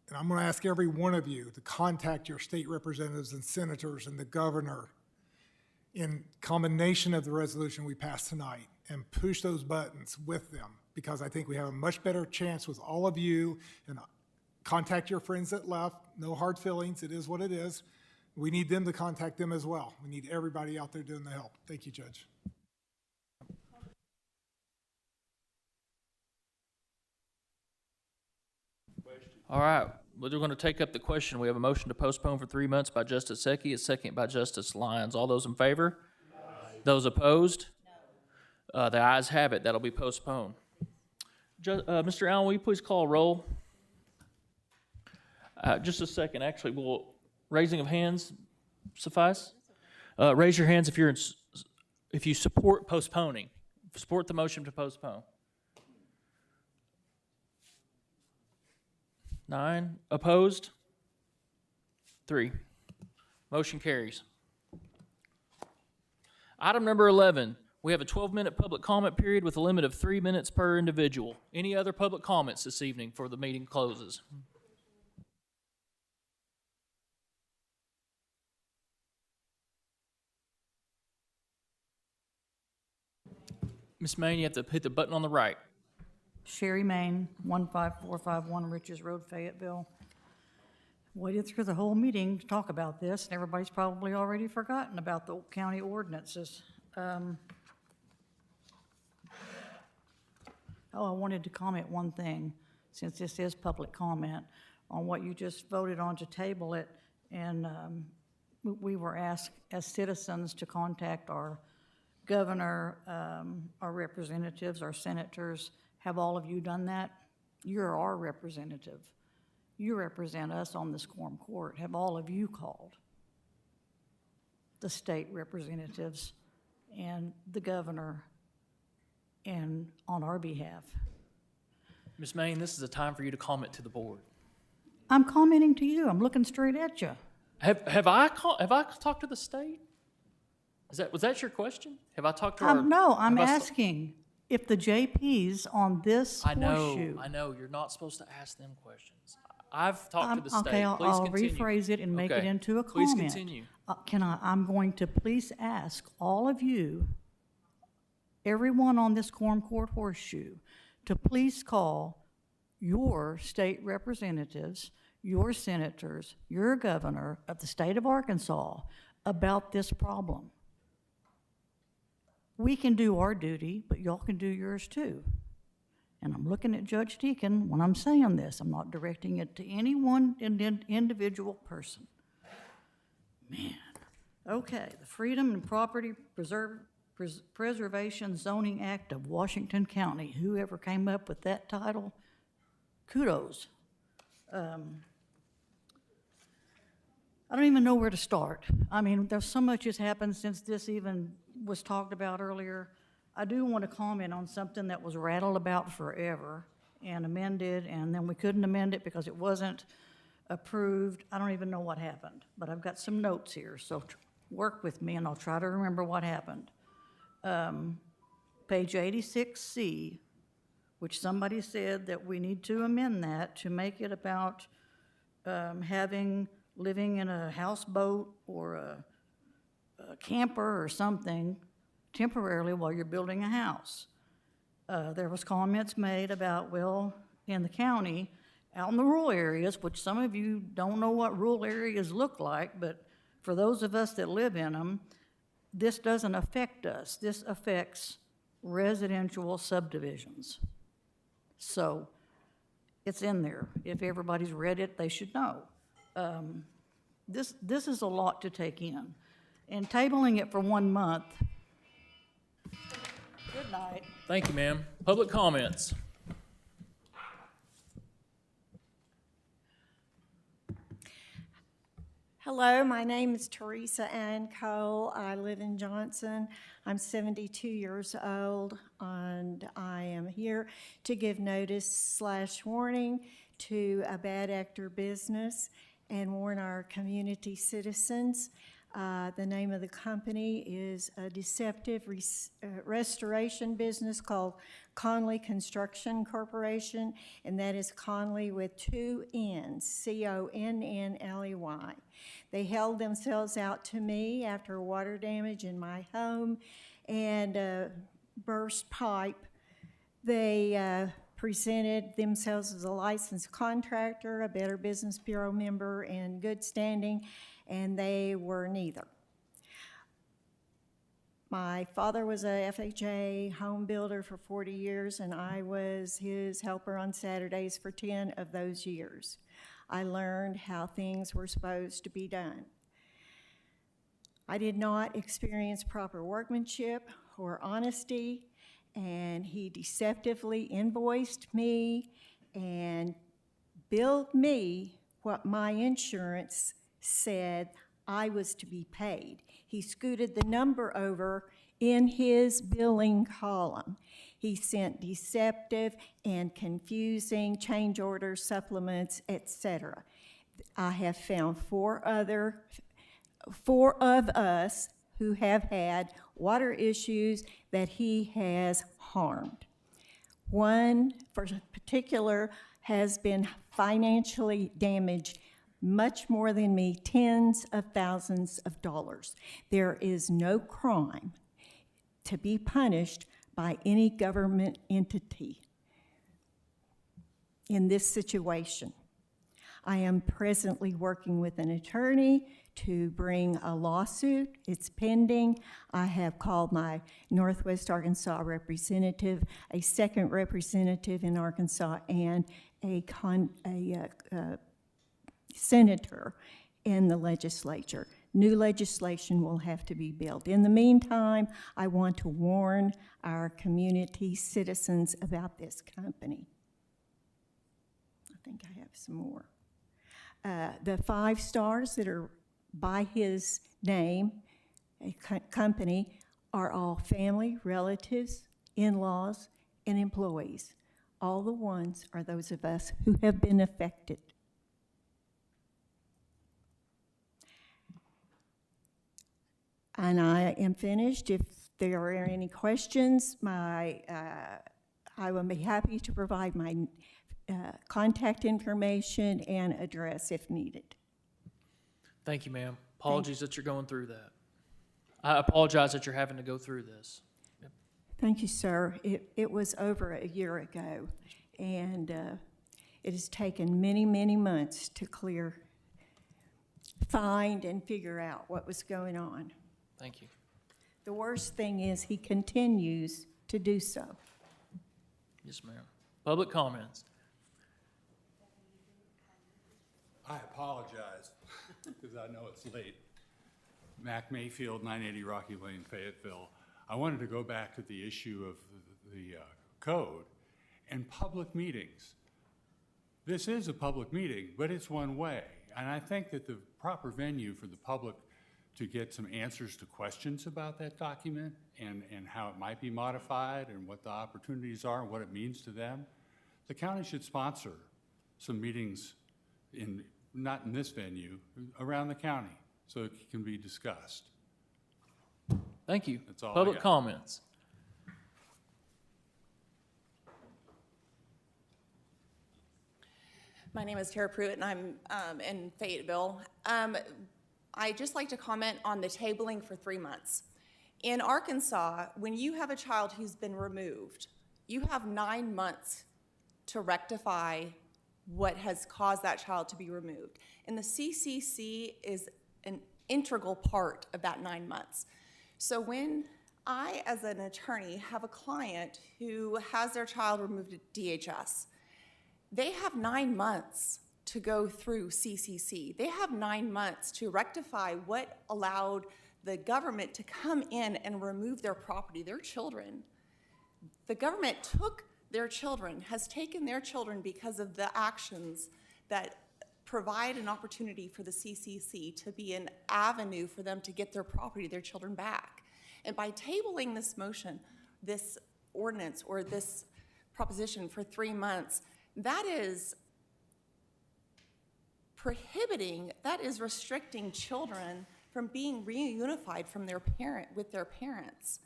And I'm going to ask every one of you to contact your state representatives and senators and the governor in combination of the resolution we passed tonight and push those buttons with them, because I think we have a much better chance with all of you. And contact your friends that left. No hard feelings. It is what it is. We need them to contact them as well. We need everybody out there doing the help. Thank you, Judge.
All right, we're going to take up the question. We have a motion to postpone for 3 months by Justice Secchi, a second by Justice Lyons. All those in favor? Aye. Those opposed? No. The ayes have it. That'll be postponed. Mr. Allen, will you please call roll? Just a second, actually, will raising of hands suffice? Raise your hands if you support postponing. Support the motion to postpone. 9. Opposed? 3. Motion carries. Item number 11, we have a 12-minute public comment period with a limit of 3 minutes per individual. Any other public comments this evening before the meeting closes? Ms. Main, you have to hit the button on the right.
Sherry Main, 15451 Riches Road, Fayetteville. Waited through the whole meeting to talk about this, and everybody's probably already forgotten about the county ordinances. I wanted to comment one thing, since this is public comment, on what you just voted on to table it, and we were asked as citizens to contact our governor, our representatives, our senators. Have all of you done that? You're our representative. You represent us on this quorum court. Have all of you called the state representatives and the governor and on our behalf?
Ms. Main, this is a time for you to comment to the board.
I'm commenting to you. I'm looking straight at you.
Have I talked to the state? Was that your question? Have I talked to our?
No, I'm asking if the JPs on this horseshoe.
I know. You're not supposed to ask them questions. I've talked to the state.
Okay,
Please
I'll
continue.
rephrase it and make it
Okay.
into a
Please
comment.
continue.
I'm going to please ask all of you, everyone on this quorum court horseshoe, to please call your state representatives, your senators, your governor of the state of Arkansas about this problem. We can do our duty, but y'all can do yours too. And I'm looking at Judge Deacon when I'm saying this. I'm not directing it to any one individual person. Man. Okay, the Freedom and Property Preservation Zoning Act of Washington County. Whoever came up with that title, kudos. I don't even know where to start. I mean, there's so much has happened since this even was talked about earlier. I do want to comment on something that was rattled about forever and amended, and then we couldn't amend it because it wasn't approved. I don't even know what happened, but I've got some notes here, so work with me and I'll try to remember what happened. Page 86C, which somebody said that we need to amend that to make it about living in a houseboat or a camper or something temporarily while you're building a house. There was comments made about, well, in the county, out in the rural areas, which some of you don't know what rural areas look like, but for those of us that live in them, this doesn't affect us. This affects residential subdivisions. So it's in there. If everybody's read it, they should know. This is a lot to take in. And tabling it for 1 month. Good night.
Thank you, ma'am. Public comments.
Hello, my name is Teresa Ann Cole. I live in Johnson. I'm 72 years old, and I am here to give notice/warning to a bad actor business and warn our community citizens. The name of the company is a deceptive restoration business called Conley Construction Corporation, and that is Conley with 2 N's, C-O-N-N-L-E-Y. They held themselves out to me after water damage in my home and a burst pipe. They presented themselves as a licensed contractor, a Better Business Bureau member, in good standing, and they were neither. My father was a FHA home builder for 40 years, and I was his helper on Saturdays for 10 of those years. I learned how things were supposed to be done. I did not experience proper workmanship or honesty, and he deceptively invoiced me and billed me what my insurance said I was to be paid. He scooted the number over in his billing column. He sent deceptive and confusing change orders, supplements, etc. I have found four of us who have had water issues that he has harmed. One, for particular, has been financially damaged much more than me, tens of thousands of dollars. There is no crime to be punished by any government entity in this situation. I am presently working with an attorney to bring a lawsuit. It's pending. I have called my Northwest Arkansas representative, a second representative in Arkansas, and a senator in the legislature. New legislation will have to be built. In the meantime, I want to warn our community citizens about this company. I think I have some more. The 5 stars that are by his name, a company, are all family, relatives, in-laws, and employees. All the ones are those of us who have been affected. And I am finished. If there are any questions, I will be happy to provide my contact information and address if needed.
Thank you, ma'am. Apologies that you're going through that. I apologize that you're having to go through this. Yep.
Thank you, sir. It was over a year ago, and it has taken many, many months to find and figure out what was going on.
Thank you.
The worst thing is he continues to do so.
Yes, ma'am. Public comments.
I apologize, because I know it's late. Mac Mayfield, 980 Rocky Lane, Fayetteville. I wanted to go back to the issue of the code and public meetings. This is a public meeting, but it's one way. And I think that the proper venue for the public to get some answers to questions about that document and how it might be modified and what the opportunities are and what it means to them, the county should sponsor some meetings not in this venue, around the county, so it can be discussed.
Thank you.
That's all I
Public
got.
comments.
My name is Tara Pruitt, and I'm in Fayetteville. I'd just like to comment on the tabling for 3 months. In Arkansas, when you have a child who's been removed, you have 9 months to rectify what has caused that child to be removed. And the CCC is an integral part of that 9 months. So when I, as an attorney, have a client who has their child removed at DHS, they have 9 months to go through CCC. They have 9 months to rectify what allowed the government to come in and remove their property, their children. The government took their children, has taken their children because of the actions that provide an opportunity for the CCC to be an avenue for them to get their property, their children back. And by tabling this motion, this ordinance or this proposition for 3 months, that is prohibiting, that is restricting children from being reunified from with their parents.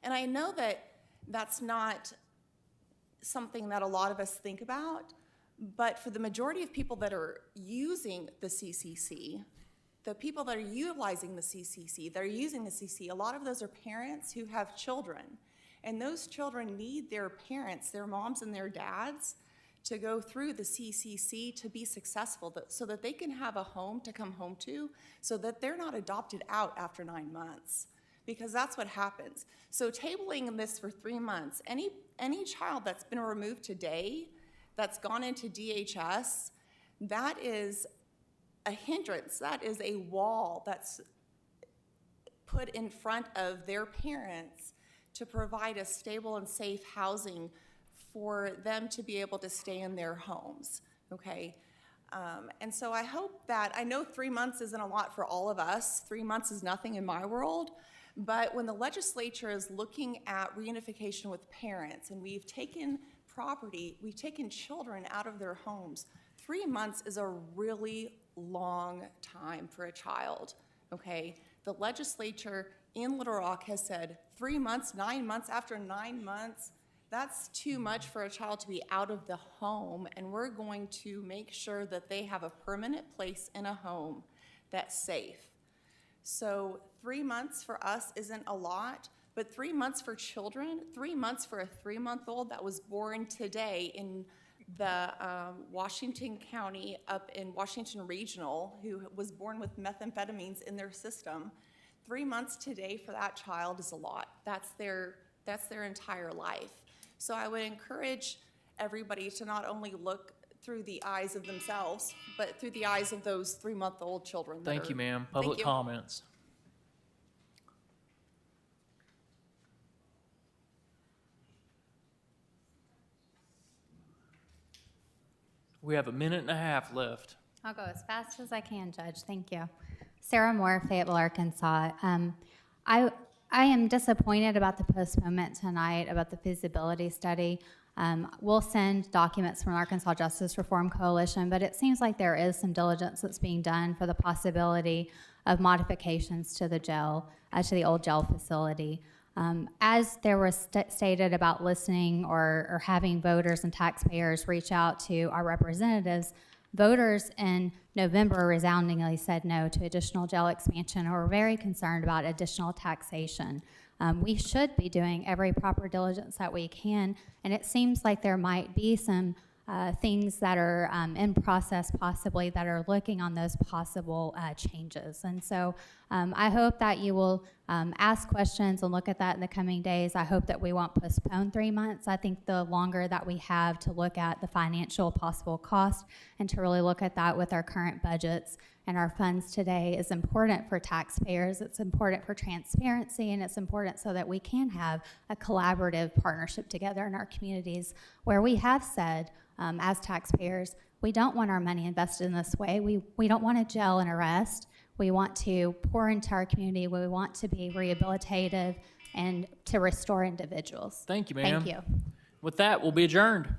And I know that that's not something that a lot of us think about, but for the majority of people that are using the CCC, the people that are utilizing the CCC, that are using the CCC, a lot of those are parents who have children. And those children need their parents, their moms and their dads, to go through the CCC to be successful, so that they can have a home to come home to, so that they're not adopted out after 9 months, because that's what happens. So tabling this for 3 months, any child that's been removed today, that's gone into DHS, that is a hindrance, that is a wall that's put in front of their parents to provide a stable and safe housing for them to be able to stay in their homes, okay? And so I hope that, I know 3 months isn't a lot for all of us. 3 months is nothing in my world. But when the legislature is looking at reunification with parents, and we've taken property, we've taken children out of their homes, 3 months is a really long time for a child, okay? The legislature in Little Rock has said 3 months, 9 months, after 9 months, that's too much for a child to be out of the home, and we're going to make sure that they have a permanent place in a home that's safe. So 3 months for us isn't a lot, but 3 months for children, 3 months for a 3-month-old that was born today in the Washington County, up in Washington Regional, who was born with methamphetamines in their system. 3 months today for that child is a lot. That's their entire life. So I would encourage everybody to not only look through the eyes of themselves, but through the eyes of those 3-month-old children.
Thank you, ma'am.
Thank
Public
you.
comments. We have a minute and a half left.
I'll go as fast as I can, Judge. Thank you. Sarah Moore, Fayetteville, Arkansas. I am disappointed about the postponement tonight about the feasibility study. We'll send documents from Arkansas Justice Reform Coalition, but it seems like there is some diligence that's being done for the possibility of modifications to the jail, to the old jail facility. As there was stated about listening or having voters and taxpayers reach out to our representatives, voters in November resoundingly said no to additional jail expansion, or were very concerned about additional taxation. We should be doing every proper diligence that we can, and it seems like there might be some things that are in process possibly that are looking on those possible changes. And so I hope that you will ask questions and look at that in the coming days. I hope that we won't postpone 3 months. I think the longer that we have to look at the financial possible cost and to really look at that with our current budgets and our funds today is important for taxpayers. It's important for transparency, and it's important so that we can have a collaborative partnership together in our communities where we have said, as taxpayers, we don't want our money invested in this way. We don't want to jail and arrest. We want to pour into our community. We want to be rehabilitative and to restore individuals.
Thank you, ma'am.
Thank you.
With that, we'll be adjourned.